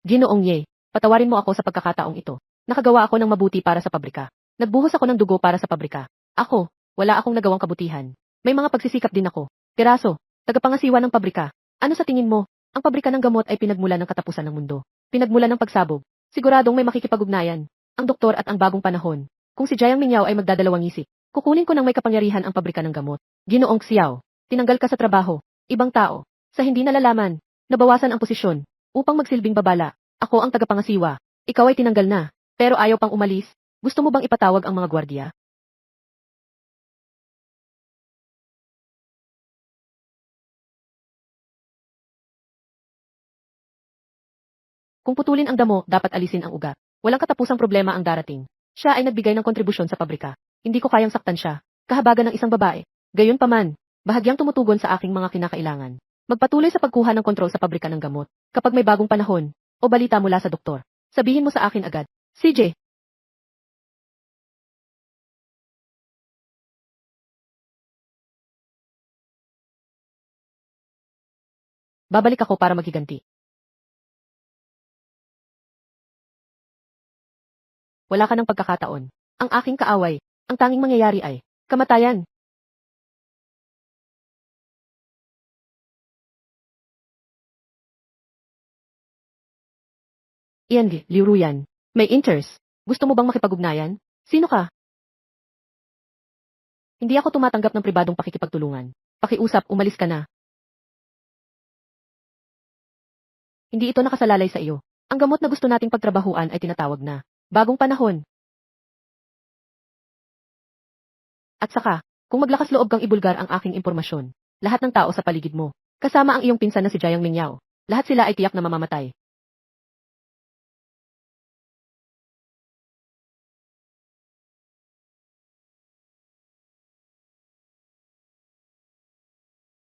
Ginoong Ye, patawarin mo ako sa pagkakataong ito. Nakagawa ako ng mabuti para sa pabrika. Nagbuhos ako ng dugo para sa pabrika. Ako, wala akong nagawang kabutihan. May mga pagsisikap din ako. Piraso, tagapangasiwa ng pabrika. Ano sa tingin mo? Ang pabrika ng gamot ay pinagmula ng katapusan ng mundo. Pinagmula ng pagsabog. Siguradong may makikipag-ugnayan. Ang doktor at ang bagong panahon. Kung si Jiang Mingyao ay magdadalawang isip, kukunin ko ng may kapangyarihan ang pabrika ng gamot. Ginoong Xiao, tinanggal ka sa trabaho. Ibang tao. Sa hindi nalalaman, nabawasan ang posisyon. Upang magsilbing babala. Ako ang tagapangasiwa. Ikaw ay tinanggal na. Pero ayaw pang umalis. Gusto mo bang ipatawag ang mga gwardiya? Kung putulin ang damo, dapat alisin ang ugat. Walang katapusang problema ang darating. Siya ay nagbigay ng kontribusyon sa pabrika. Hindi ko kayang saktan siya. Kahabagan ng isang babae. Gayunpaman, bahagyang tumutugon sa aking mga kinakailangan. Magpatuloy sa pagkuha ng kontrol sa pabrika ng gamot. Kapag may bagong panahon, o balita mula sa doktor, sabihin mo sa akin agad. CJ, babalik ako para maghiganti. Wala ka ng pagkakataon. Ang aking kaaway, ang tanging mangyayari ay kamatayan. Iyan, Liu Ruyan. May interest. Gusto mo bang makipag-ugnayan? Sino ka? Hindi ako tumatanggap ng pribadong pakikipagtulungan. Pakiusap, umalis ka na. Hindi ito nakasalalay sa iyo. Ang gamot na gusto nating pagtrabahuan ay tinatawag na bagong panahon. At saka, kung maglakas loob kang ibulgar ang aking impormasyon, lahat ng tao sa paligid mo, kasama ang iyong pinsan na si Jiang Mingyao, lahat sila ay tiyak na mamamatay.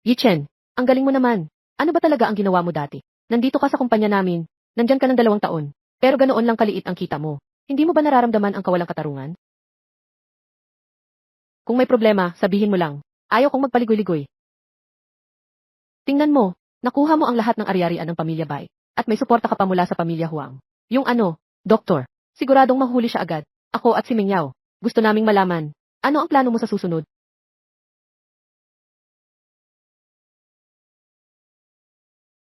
Yi Chen, ang galing mo naman. Ano ba talaga ang ginawa mo dati? Nandito ka sa kumpanya namin, nandyan ka ng 2 taon, pero ganoon lang kaliit ang kita mo. Hindi mo ba nararamdaman ang kawalang katarungan? Kung may problema, sabihin mo lang. Ayaw kong magpaligoy-ligoy. Tingnan mo, nakuha mo ang lahat ng ari-arian ng pamilya Bai, at may suporta ka pa mula sa pamilya Huang. Yung ano, doktor, siguradong mahuli siya agad. Ako at si Mingyao, gusto naming malaman, ano ang plano mo sa susunod?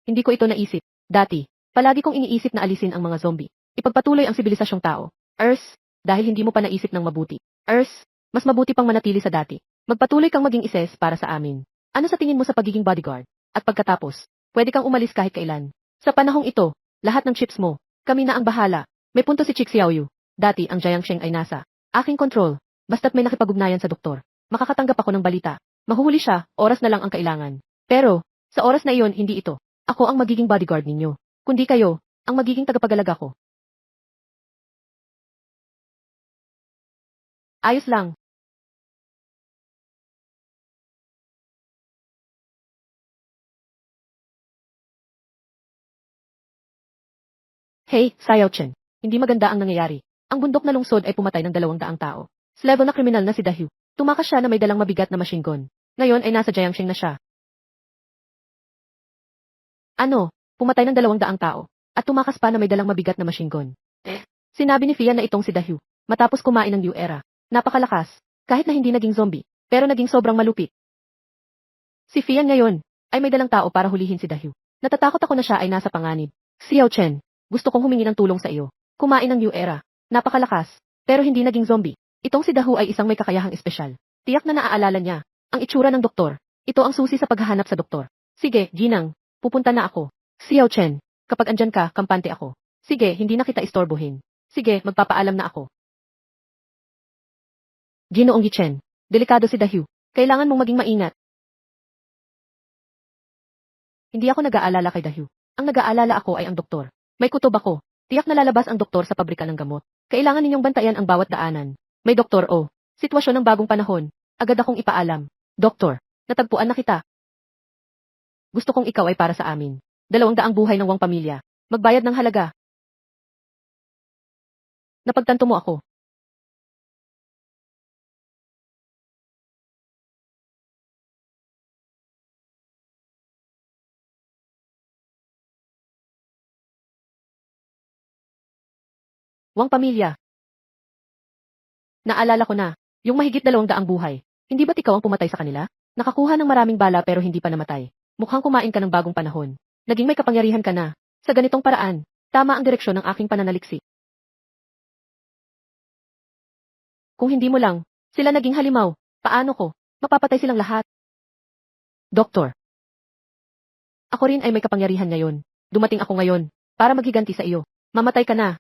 Hindi ko ito naisip. Dati, palagi kong iniisip na alisin ang mga zombie. Ipagpatuloy ang sibilisasyong tao. Earth, dahil hindi mo pa naisip ng mabuti. Earth, mas mabuti pang manatili sa dati. Magpatuloy kang maging ises para sa amin. Ano sa tingin mo sa pagiging bodyguard? At pagkatapos, pwede kang umalis kahit kailan. Sa panahong ito, lahat ng chips mo, kami na ang bahala. May punto si Chick Xiaoyu. Dati ang Jiangsheng ay nasa aking control. Basta't may nakipag-ugnayan sa doktor. Makakatanggap ako ng balita. Mahuhuli siya, oras na lang ang kailangan. Pero, sa oras na iyon hindi ito. Ako ang magiging bodyguard ninyo. Kundi kayo, ang magiging tagapag-alaga ko. Ayos lang. Hey, Xiao Chen. Hindi maganda ang nangyayari. Ang bundok na lungsod ay pumatay ng 200 tao. Level na kriminal na si Dahyu. Tumakas siya na may dalang mabigat na machine gun. Ngayon ay nasa Jiangsheng na siya. Ano? Pumatay ng 200 tao. At tumakas pa na may dalang mabigat na machine gun. Sinabi ni Fian na itong si Dahyu. Matapos kumain ng New Era. Napakalakas. Kahit na hindi naging zombie. Pero naging sobrang malupit. Si Fian ngayon ay may dalang tao para hulihin si Dahyu. Natatakot ako na siya ay nasa panganib. Xiao Chen. Gusto kong humingi ng tulong sa iyo. Kumain ng New Era. Napakalakas. Pero hindi naging zombie. Itong si Dahyu ay isang may kakayahang espesyal. Tiyak na naaalala niya. Ang itsura ng doktor. Ito ang susi sa paghahanap sa doktor. Sige, Ginang. Pupunta na ako. Xiao Chen. Kapag andyan ka, kampante ako. Sige, hindi na kita istorbohin. Sige, magpapaalam na ako. Ginoong Gichen. Delikado si Dahyu. Kailangan mong maging maingat. Hindi ako nag-aalala kay Dahyu. Ang nag-aalala ako ay ang doktor. May kutob ako. Tiyak na lalabas ang doktor sa pabrika ng gamot. Kailangan ninyong bantayan ang bawat daanan. May doktor o. Sitwasyon ng bagong panahon. Agad akong ipaalam. Doktor, natagpuan na kita. Gusto kong ikaw ay para sa amin. 200 buhay ng Wang pamilya. Magbayad ng halaga. Napagtanto mo ako. Wang pamilya. Naalala ko na. Yung mahigit 200 buhay. Hindi ba't ikaw ang pumatay sa kanila? Nakakuha ng maraming bala pero hindi pa namatay. Mukhang kumain ka ng bagong panahon. Naging may kapangyarihan ka na. Sa ganitong paraan, tama ang direksyon ng aking pananaliksik. Kung hindi mo lang, sila naging halimaw. Paano ko? Mapapatay silang lahat. Doktor. Ako rin ay may kapangyarihan ngayon. Dumating ako ngayon, para maghiganti sa iyo. Mamatay ka na.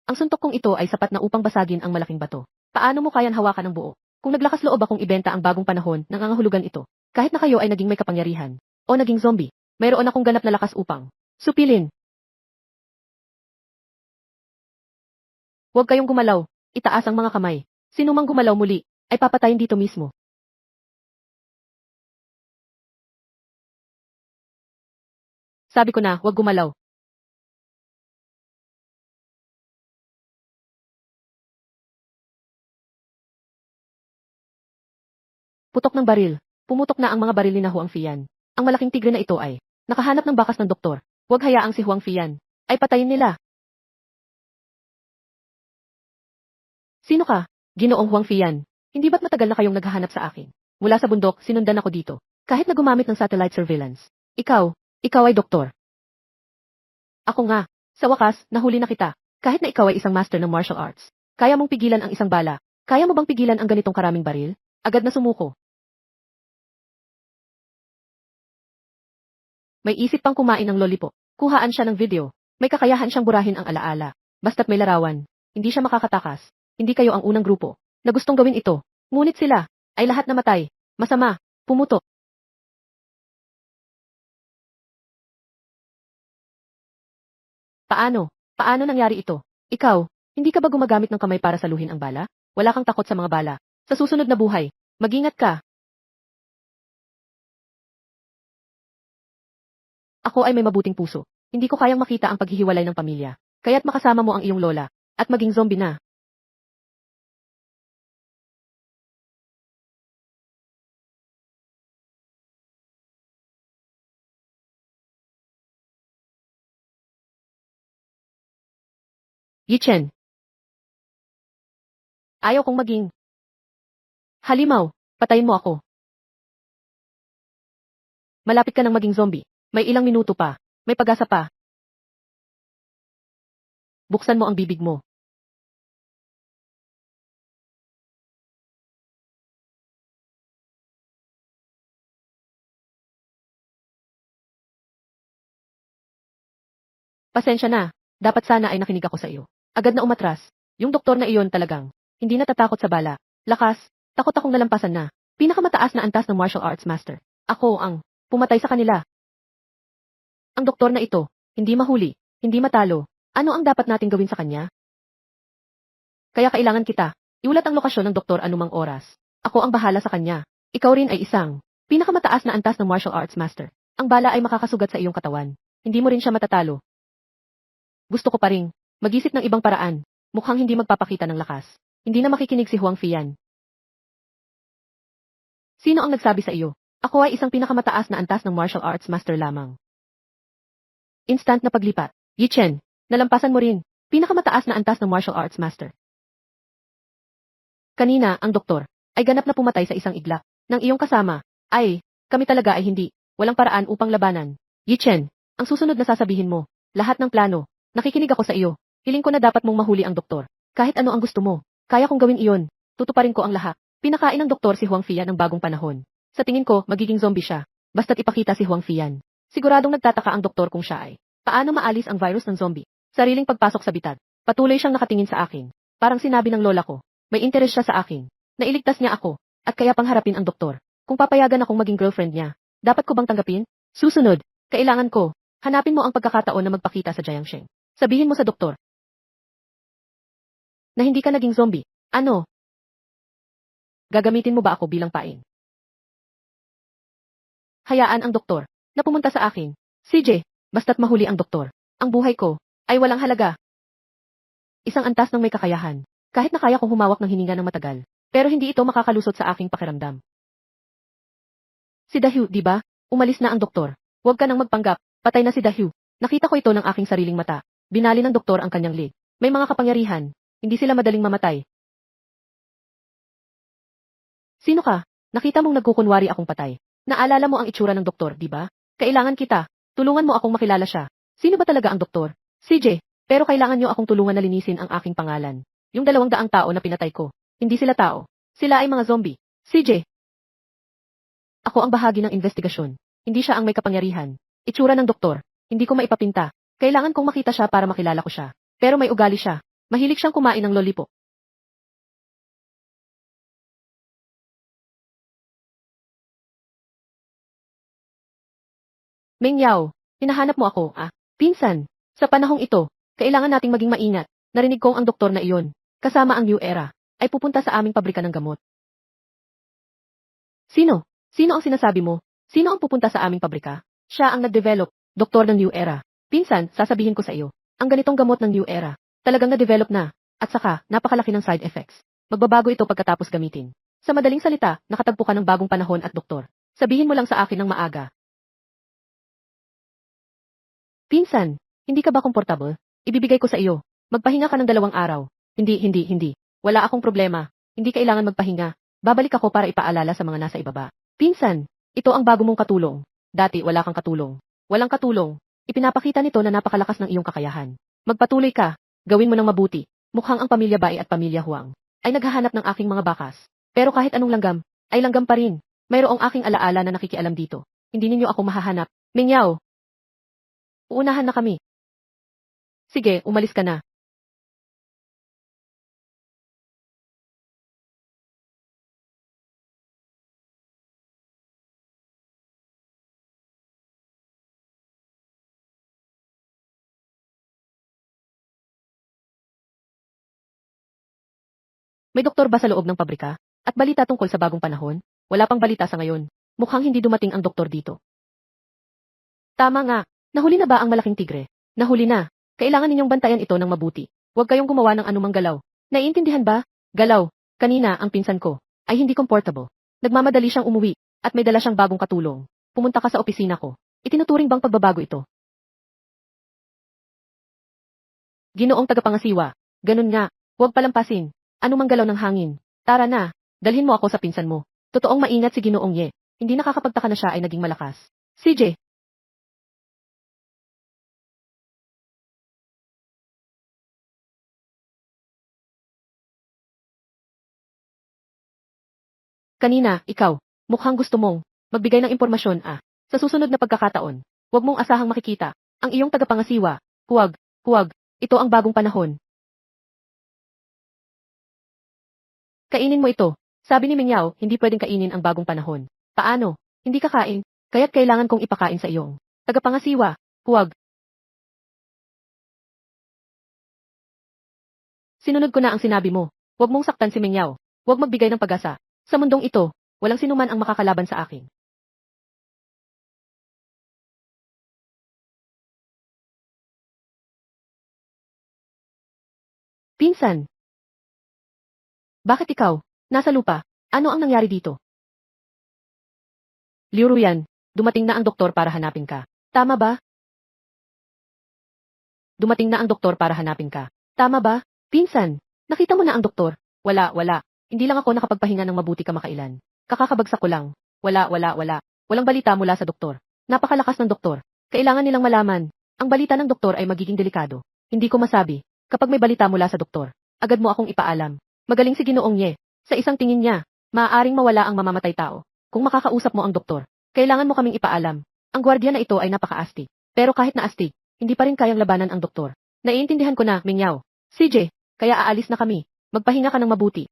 Ang suntok kong ito ay sapat na upang basagin ang malaking bato. Paano mo kayang hawakan ng buo? Kung naglakas loob akong ibenta ang bagong panahon ng angahulugan ito, kahit na kayo ay naging may kapangyarihan, o naging zombie, mayroon akong ganap na lakas upang supilin. Huwag kayong gumalaw. Itaas ang mga kamay. Sino mang gumalaw muli, ay papatayin dito mismo. Sabi ko na, huwag gumalaw. Putok ng baril. Pumutok na ang mga baril ni na Huang Fian. Ang malaking tigre na ito ay nakahanap ng bakas ng doktor. Huwag hayaang si Huang Fian ay patayin nila. Sino ka? Ginoong Huang Fian. Hindi ba't matagal na kayong naghahanap sa akin? Mula sa bundok, sinundan ako dito. Kahit na gumamit ng satellite surveillance. Ikaw ay doktor. Ako nga. Sa wakas, nahuli na kita. Kahit na ikaw ay isang master ng martial arts. Kaya mong pigilan ang isang bala. Kaya mo bang pigilan ang ganitong karaming baril? Agad na sumuko. May isip pang kumain ng lollipop. Kuhaan siya ng video. May kakayahan siyang burahin ang alaala. Basta't may larawan. Hindi siya makakatakas. Hindi kayo ang unang grupo na gustong gawin ito. Ngunit sila ay lahat namatay. Masama. Pumutok. Paano? Paano nangyari ito? Ikaw, hindi ka ba gumagamit ng kamay para saluhin ang bala? Wala kang takot sa mga bala. Sa susunod na buhay, mag-ingat ka. Ako ay may mabuting puso. Hindi ko kayang makita ang paghihiwalay ng pamilya. Kaya't makasama mo ang iyong lola. At maging zombie na. Yichen, ayaw kong maging halimaw. Patayin mo ako. Malapit ka nang maging zombie. May ilang minuto pa. May pag-asa pa. Buksan mo ang bibig mo. Pasensya na. Dapat sana ay nakinig ako sa iyo. Agad na umatras. Yung doktor na iyon talagang hindi natatakot sa bala. Lakas, takot akong nalampasan na. Pinakamataas na antas ng martial arts master. Ako ang pumatay sa kanila. Ang doktor na ito, hindi mahuli, hindi matalo. Ano ang dapat nating gawin sa kanya? Kaya kailangan kita. Iulat ang lokasyon ng doktor anumang oras. Ako ang bahala sa kanya. Ikaw rin ay isang pinakamataas na antas ng martial arts master. Ang bala ay makakasugat sa iyong katawan. Hindi mo rin siya matatalo. Gusto ko pa ring mag-isip ng ibang paraan. Mukhang hindi magpapakita ng lakas. Hindi na makikinig si Huang Fian. Sino ang nagsabi sa iyo? Ako ay isang pinakamataas na antas ng martial arts master lamang. Instant na paglipat. Yi Chen, nalampasan mo rin. Pinakamataas na antas ng martial arts master. Kanina, ang doktor ay ganap na pumatay sa isang iglap. Ng iyong kasama, ay, kami talaga ay hindi. Walang paraan upang labanan. Yi Chen, ang susunod na sasabihin mo, lahat ng plano, nakikinig ako sa iyo. Hiling ko na dapat mong mahuli ang doktor. Kahit ano ang gusto mo, kaya kong gawin iyon. Tutuparin ko ang lahat. Pinakain ng doktor si Huang Fian ng bagong panahon. Sa tingin ko, magiging zombie siya. Basta't ipakita si Huang Fian. Siguradong nagtataka ang doktor kung siya ay paano maalis ang virus ng zombie. Sariling pagpasok sa bitad. Patuloy siyang nakatingin sa akin. Parang sinabi ng lola ko, may interes siya sa akin. Nailigtas niya ako, at kaya pangharapin ang doktor. Kung papayagan akong maging girlfriend niya, dapat ko bang tanggapin? Susunod, kailangan ko, hanapin mo ang pagkakataon na magpakita sa Jiangsheng. Sabihin mo sa doktor na hindi ka naging zombie. Ano? Gagamitin mo ba ako bilang pain? Hayaan ang doktor na pumunta sa akin. CJ, basta't mahuli ang doktor. Ang buhay ko ay walang halaga. Isang antas ng may kakayahan. Kahit na kaya kong humawak ng hininga ng matagal, pero hindi ito makakalusot sa aking pakiramdam. Si Dahyu, di ba? Umalis na ang doktor. Huwag ka nang magpanggap, patay na si Dahyu. Nakita ko ito ng aking sariling mata. Binali ng doktor ang kanyang leg. May mga kapangyarihan. Hindi sila madaling mamatay. Sino ka? Nakita mong nagkukunwari akong patay. Naalala mo ang itsura ng doktor, di ba? Kailangan kita. Tulungan mo akong makilala siya. Sino ba talaga ang doktor? CJ, pero kailangan niyo akong tulungan na linisin ang aking pangalan. Yung 200 tao na pinatay ko. Hindi sila tao. Sila ay mga zombie. CJ. Ako ang bahagi ng investigasyon. Hindi siya ang may kapangyarihan. Itsura ng doktor. Hindi ko maipapinta. Kailangan kong makita siya para makilala ko siya. Pero may ugali siya. Mahilig siyang kumain ng lollipop. Meng Yao, hinahanap mo ako, ah? Pinsan, sa panahong ito, kailangan nating maging maingat. Narinig kong ang doktor na iyon, kasama ang New Era, ay pupunta sa aming pabrika ng gamot. Sino? Sino ang sinasabi mo? Sino ang pupunta sa aming pabrika? Siya ang nag-develop, doktor ng New Era. Pinsan, sasabihin ko sa iyo, ang ganitong gamot ng New Era, talagang na-develop na, at saka, napakalaki ng side effects. Magbabago ito pagkatapos gamitin. Sa madaling salita, nakatagpo ka ng bagong panahon at doktor. Sabihin mo lang sa akin ng maaga. Pinsan, hindi ka ba komportable? Ibibigay ko sa iyo. Magpahinga ka ng 2 araw. Hindi. Wala akong problema. Hindi kailangan magpahinga. Babalik ako para ipaalala sa mga nasa ibaba. Pinsan, ito ang bago mong katulong. Dati wala kang katulong. Walang katulong. Ipinapakita nito na napakalakas ng iyong kakayahan. Magpatuloy ka. Gawin mo ng mabuti. Mukhang ang pamilya Bai at pamilya Huang ay naghahanap ng aking mga bakas. Pero kahit anong langgam, ay langgam pa rin. Mayroong aking alaala na nakikialam dito. Hindi ninyo ako mahahanap. Mingyao, uunahan na kami. Sige, umalis ka na. May doktor ba sa loob ng pabrika? At balita tungkol sa bagong panahon? Wala pang balita sa ngayon. Mukhang hindi dumating ang doktor dito. Tama nga. Nahuli na ba ang malaking tigre? Nahuli na. Kailangan ninyong bantayan ito ng mabuti. Huwag kayong gumawa ng anumang galaw. Naiintindihan ba? Galaw. Kanina, ang pinsan ko ay hindi comfortable. Nagmamadali siyang umuwi at may dala siyang bagong katulong. Pumunta ka sa opisina ko. Itinuturing bang pagbabago ito? Ginoong tagapangasiwa. Ganun nga. Huwag palampasin. Anumang galaw ng hangin. Tara na. Dalhin mo ako sa pinsan mo. Totoong maingat si Ginoong Ye. Hindi nakakapagtaka na siya ay naging malakas. CJ. Kanina, ikaw. Mukhang gusto mong magbigay ng impormasyon, ah. Sa susunod na pagkakataon, huwag mong asahang makikita ang iyong tagapangasiwa. Huwag, huwag. Ito ang bagong panahon. Kainin mo ito. Sabi ni Mingyao, hindi pwedeng kainin ang bagong panahon. Paano? Hindi kakain, kaya't kailangan kong ipakain sa iyong tagapangasiwa. Huwag. Sinunod ko na ang sinabi mo. Huwag mong saktan si Mingyao. Huwag magbigay ng pag-asa. Sa mundong ito, walang sinuman ang makakalaban sa akin. Pinsan, bakit ikaw? Nasa lupa. Ano ang nangyari dito? Liu Ruyan, dumating na ang doktor para hanapin ka. Tama ba? Dumating na ang doktor para hanapin ka. Tama ba? Pinsan, nakita mo na ang doktor? Wala. Hindi lang ako nakapagpahinga ng mabuti kamakailan. Kakakabagsak ko lang. Wala. Walang balita mula sa doktor. Napakalakas ng doktor. Kailangan nilang malaman. Ang balita ng doktor ay magiging delikado. Hindi ko masabi. Kapag may balita mula sa doktor, agad mo akong ipaalam. Magaling si Ginoong Ye. Sa isang tingin niya, maaaring mawala ang mamamatay tao. Kung makakausap mo ang doktor, kailangan mo kaming ipaalam. Ang gwardiya na ito ay napakaastig. Pero kahit na astig, hindi pa rin kayang labanan ang doktor. Naiintindihan ko na, Mingyao. CJ, kaya aalis na kami. Magpahinga ka ng mabuti.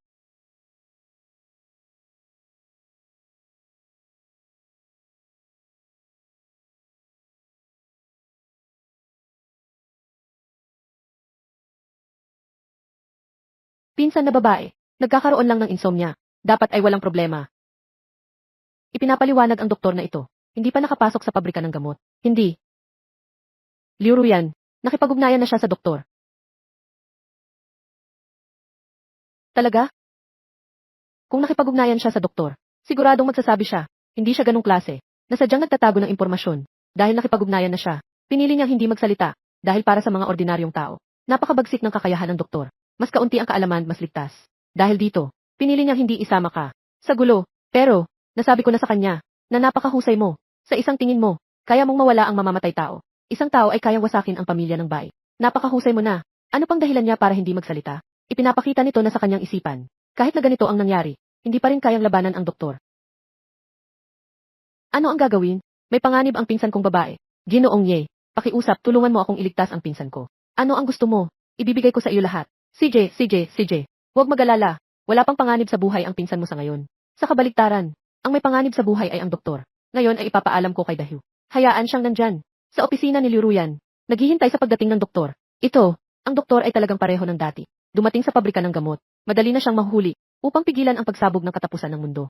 Pinsan na babae, nagkakaroon lang ng insomnia. Dapat ay walang problema. Ipinapaliwanag ang doktor na ito. Hindi pa nakapasok sa pabrika ng gamot. Hindi. Liu Ruyan, nakipag-ugnayan na siya sa doktor. Talaga? Kung nakipag-ugnayan siya sa doktor, siguradong magsasabi siya, hindi siya ganong klase, na sadyang nagtatago ng impormasyon. Dahil nakipag-ugnayan na siya, pinili niyang hindi magsalita, dahil para sa mga ordinaryong tao, napakabagsik ng kakayahan ng doktor. Mas kaunti ang kaalaman, mas ligtas. Dahil dito, pinili niyang hindi isama ka sa gulo. Pero, nasabi ko na sa kanya, na napakahusay mo. Sa isang tingin mo, kaya mong mawala ang mamamatay tao. Isang tao ay kayang wasakin ang pamilya ng Bai. Napakahusay mo na. Ano pang dahilan niya para hindi magsalita? Ipinapakita nito na sa kanyang isipan. Kahit na ganito ang nangyari, hindi pa rin kayang labanan ang doktor. Ano ang gagawin? May panganib ang pinsan kong babae. Ginoong Ye, pakiusap, tulungan mo akong iligtas ang pinsan ko. Ano ang gusto mo? Ibibigay ko sa iyo lahat. CJ. Huwag mag-alala. Wala pang panganib sa buhay ang pinsan mo sa ngayon. Sa kabaliktaran, ang may panganib sa buhay ay ang doktor. Ngayon ay ipapaalam ko kay Dahyu. Hayaan siyang nandyan. Sa opisina ni Liu Ruyan. Naghihintay sa pagdating ng doktor. Ito, ang doktor ay talagang pareho ng dati. Dumating sa pabrika ng gamot. Madali na siyang mahuhuli upang pigilan ang pagsabog ng katapusan ng mundo.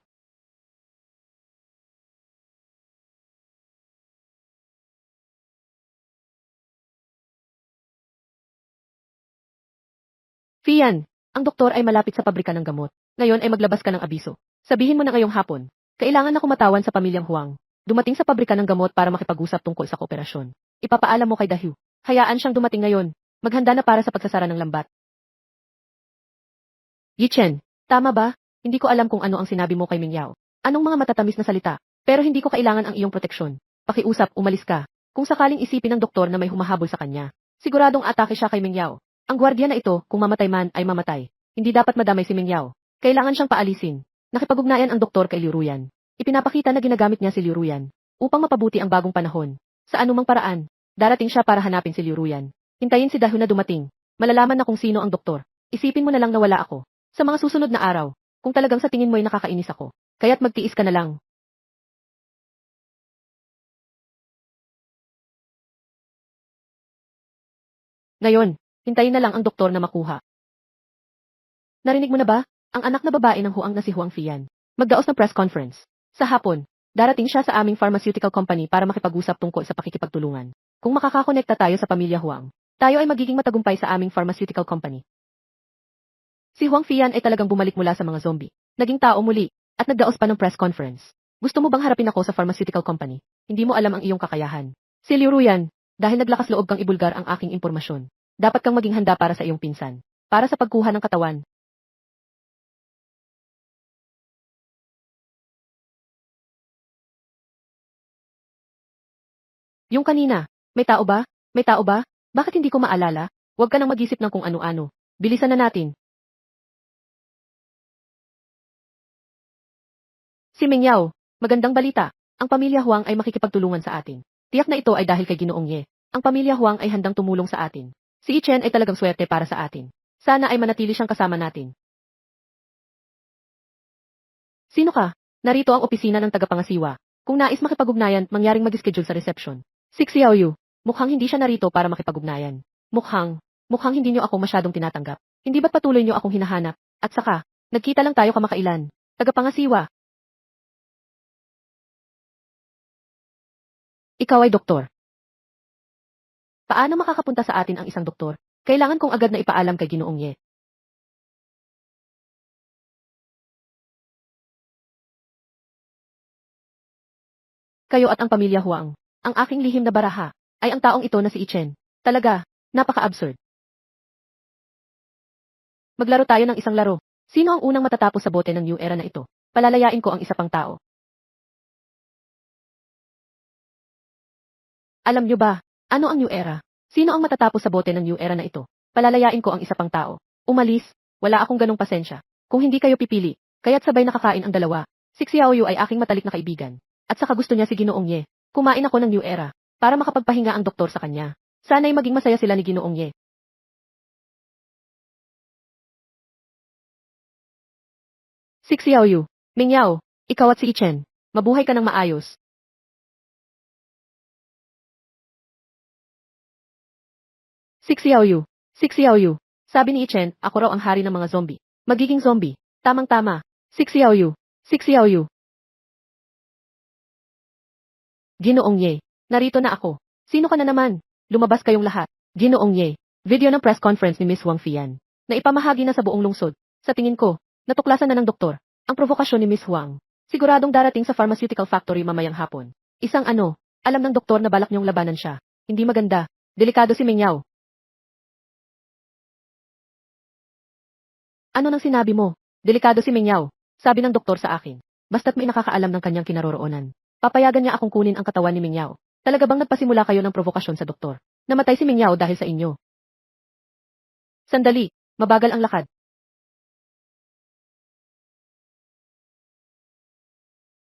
Fian, ang doktor ay malapit sa pabrika ng gamot. Ngayon ay maglabas ka ng abiso. Sabihin mo na ngayong hapon. Kailangan na kumatawan sa pamilyang Huang. Dumating sa pabrika ng gamot para makipag-usap tungkol sa kooperasyon. Ipapaalam mo kay Dahyu. Hayaan siyang dumating ngayon. Maghanda na para sa pagsasara ng lambat. Yichen, tama ba? Hindi ko alam kung ano ang sinabi mo kay Mingyao. Anong mga matatamis na salita? Pero hindi ko kailangan ang iyong proteksyon. Pakiusap, umalis ka. Kung sakaling isipin ng doktor na may humahabol sa kanya, siguradong atake siya kay Mingyao. Ang gwardiya na ito, kung mamatay man, ay mamatay. Hindi dapat madamay si Mingyao. Kailangan siyang paalisin. Nakipag-ugnayan ang doktor kay Liu Ruyan. Ipinapakita na ginagamit niya si Liu Ruyan upang mapabuti ang bagong panahon. Sa anumang paraan, darating siya para hanapin si Liu Ruyan. Hintayin si Dahyu na dumating. Malalaman na kung sino ang doktor. Isipin mo na lang na wala ako. Sa mga susunod na araw, kung talagang sa tingin mo ay nakakainis ako, kaya't magtiis ka na lang. Ngayon, hintayin na lang ang doktor na makuha. Narinig mo na ba? Ang anak na babae ng Huang na si Huang Fian. Magdaos ng press conference. Sa hapon, darating siya sa aming pharmaceutical company para makipag-usap tungkol sa pakikipagtulungan. Kung makakakonekta tayo sa pamilya Huang, tayo ay magiging matagumpay sa aming pharmaceutical company. Si Huang Fian ay talagang bumalik mula sa mga zombie. Naging tao muli, at nagdaos pa ng press conference. Gusto mo bang harapin ako sa pharmaceutical company? Hindi mo alam ang iyong kakayahan. Si Liu Ruyan, dahil naglakas loob kang ibulgar ang aking impormasyon, dapat kang maging handa para sa iyong pinsan. Para sa pagkuha ng katawan. Yung kanina, may tao ba? May tao ba? Bakit hindi ko maalala? Huwag ka nang mag-isip ng kung ano-ano. Bilisan na natin. Si Mingyao, magandang balita. Ang pamilya Huang ay makikipagtulungan sa atin. Tiyak na ito ay dahil kay Ginoong Ye. Ang pamilya Huang ay handang tumulong sa atin. Si Chen ay talagang swerte para sa atin. Sana ay manatili siyang kasama natin. Sino ka? Narito ang opisina ng tagapangasiwa. Kung nais makipag-ugnayan, mangyaring mag-schedule sa reception. Si Xiaoyu. Mukhang hindi siya narito para makipag-ugnayan. Mukhang hindi niyo ako masyadong tinatanggap. Hindi ba't patuloy niyo akong hinahanap? At saka, nagkita lang tayo kamakailan. Tagapangasiwa. Ikaw ay doktor. Paano makakapunta sa atin ang isang doktor? Kailangan kong agad na ipaalam kay Ginoong Ye. Kayo at ang pamilya Huang. Ang aking lihim na baraha ay ang taong ito na si Chen. Talaga, napaka-absurd. Maglaro tayo ng isang laro. Sino ang unang matatapos sa bote ng new era na ito? Palalayain ko ang isa pang tao. Alam niyo ba, ano ang new era? Sino ang matatapos sa bote ng new era na ito? Palalayain ko ang isa pang tao. Umalis, wala akong ganong pasensya. Kung hindi kayo pipili, kaya't sabay nakakain ang dalawa. Si Xiaoyu ay aking matalik na kaibigan. At saka gusto niya si Ginoong Ye. Kumain ako ng new era, para makapagpahinga ang doktor sa kanya. Sana'y maging masaya sila ni Ginoong Ye. Si Xiaoyu, Mingyao, ikaw at si Chen, mabuhay ka ng maayos. Si Xiaoyu, sabi ni Chen, ako raw ang hari ng mga zombie. Magiging zombie, tamang-tama. Si Xiaoyu, Ginoong Ye, narito na ako. Sino ka na naman? Lumabas kayong lahat. Ginoong Ye, video ng press conference ni Miss Wang Fian, na ipamahagi na sa buong lungsod. Sa tingin ko, natuklasan na ng doktor, ang provokasyon ni Miss Huang. Siguradong darating sa pharmaceutical factory mamayang hapon. Alam ng doktor na balak niyong labanan siya. Hindi maganda. Delikado si Mingyao. Ano nang sinabi mo? Delikado si Mingyao, sabi ng doktor sa akin. Basta't may nakakaalam ng kanyang kinaroroonan. Papayagan niya akong kunin ang katawan ni Mingyao. Talaga bang nagpasimula kayo ng provokasyon sa doktor? Namatay si Mingyao dahil sa inyo. Sandali, mabagal ang lakad.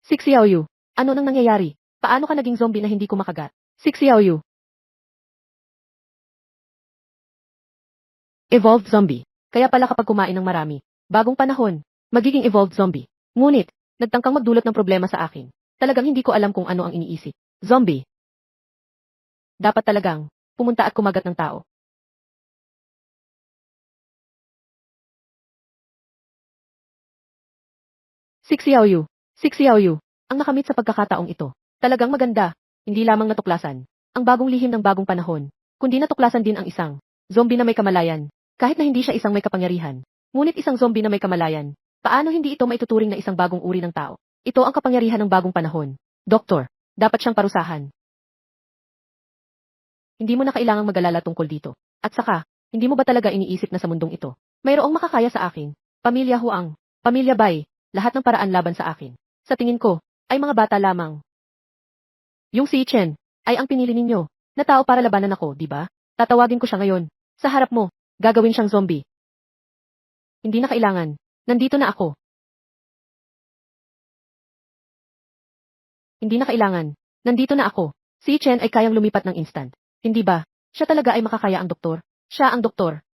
Si Xiaoyu, ano nang nangyayari? Paano ka naging zombie na hindi ko makagat? Si Xiaoyu, evolved zombie. Kaya pala kapag kumain ng marami, bagong panahon, magiging evolved zombie. Ngunit, nagtangkang magdulot ng problema sa akin. Talagang hindi ko alam kung ano ang iniisip. Zombie. Dapat talagang, pumunta at kumagat ng tao. Si Xiaoyu, ang nakamit sa pagkakataong ito. Talagang maganda, hindi lamang natuklasan, ang bagong lihim ng bagong panahon, kundi natuklasan din ang isang zombie na may kamalayan. Kahit na hindi siya isang may kapangyarihan, ngunit isang zombie na may kamalayan. Paano hindi ito maituturing na isang bagong uri ng tao? Ito ang kapangyarihan ng bagong panahon. Doktor, dapat siyang parusahan. Hindi mo na kailangang mag-alala tungkol dito. At saka, hindi mo ba talaga iniisip na sa mundong ito, mayroong makakaya sa akin? Pamilya Huang, Pamilya Bai, lahat ng paraan laban sa akin. Sa tingin ko, ay mga bata lamang. Yung si Chen, ay ang pinili ninyo, na tao para labanan ako, di ba? Tatawagin ko siya ngayon. Sa harap mo, gagawin siyang zombie. Hindi na kailangan. Nandito na ako. Hindi na kailangan. Nandito na ako. Si Chen ay kayang lumipat ng instant. Hindi ba? Siya talaga ay makakaya ang doktor. Siya ang doktor.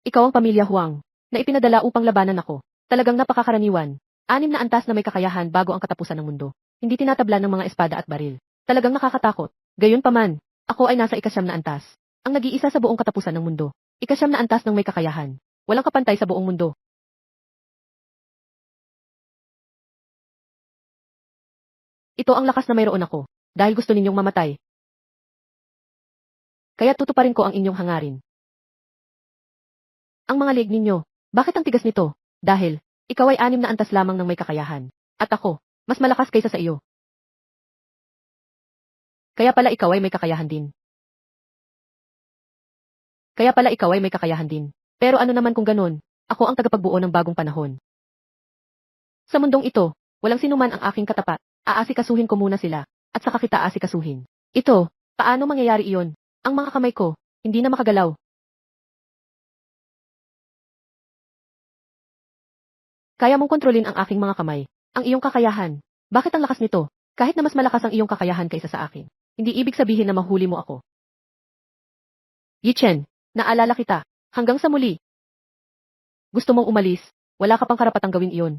Ikaw ang pamilya Huang, na ipinadala upang labanan ako. Talagang napakakaraniwan. 6 na antas na may kakayahan bago ang katapusan ng mundo. Hindi tinatablan ng mga espada at baril. Talagang nakakatakot. Gayunpaman, ako ay nasa ika-9 na antas. Ang nag-iisa sa buong katapusan ng mundo. Ika-9 na antas ng may kakayahan. Walang kapantay sa buong mundo. Ito ang lakas na mayroon ako. Dahil gusto ninyong mamatay. Kaya tutuparin ko ang inyong hangarin. Ang mga leeg ninyo, bakit ang tigas nito? Dahil, ikaw ay 6 na antas lamang ng may kakayahan. At ako, mas malakas kaysa sa iyo. Kaya pala ikaw ay may kakayahan din. Pero ano naman kung ganun, ako ang tagapagbuo ng bagong panahon. Sa mundong ito, walang sinuman ang aking katapat. Aasikasuhin ko muna sila, at saka kita aasikasuhin. Ito, paano mangyayari iyon? Ang mga kamay ko, hindi na makagalaw. Kaya mong kontrolin ang aking mga kamay. Ang iyong kakayahan. Bakit ang lakas nito? Kahit na mas malakas ang iyong kakayahan kaysa sa akin. Hindi ibig sabihin na mahuli mo ako. Yichen, naalala kita. Hanggang sa muli. Gusto mong umalis, wala ka pang karapatang gawin iyon.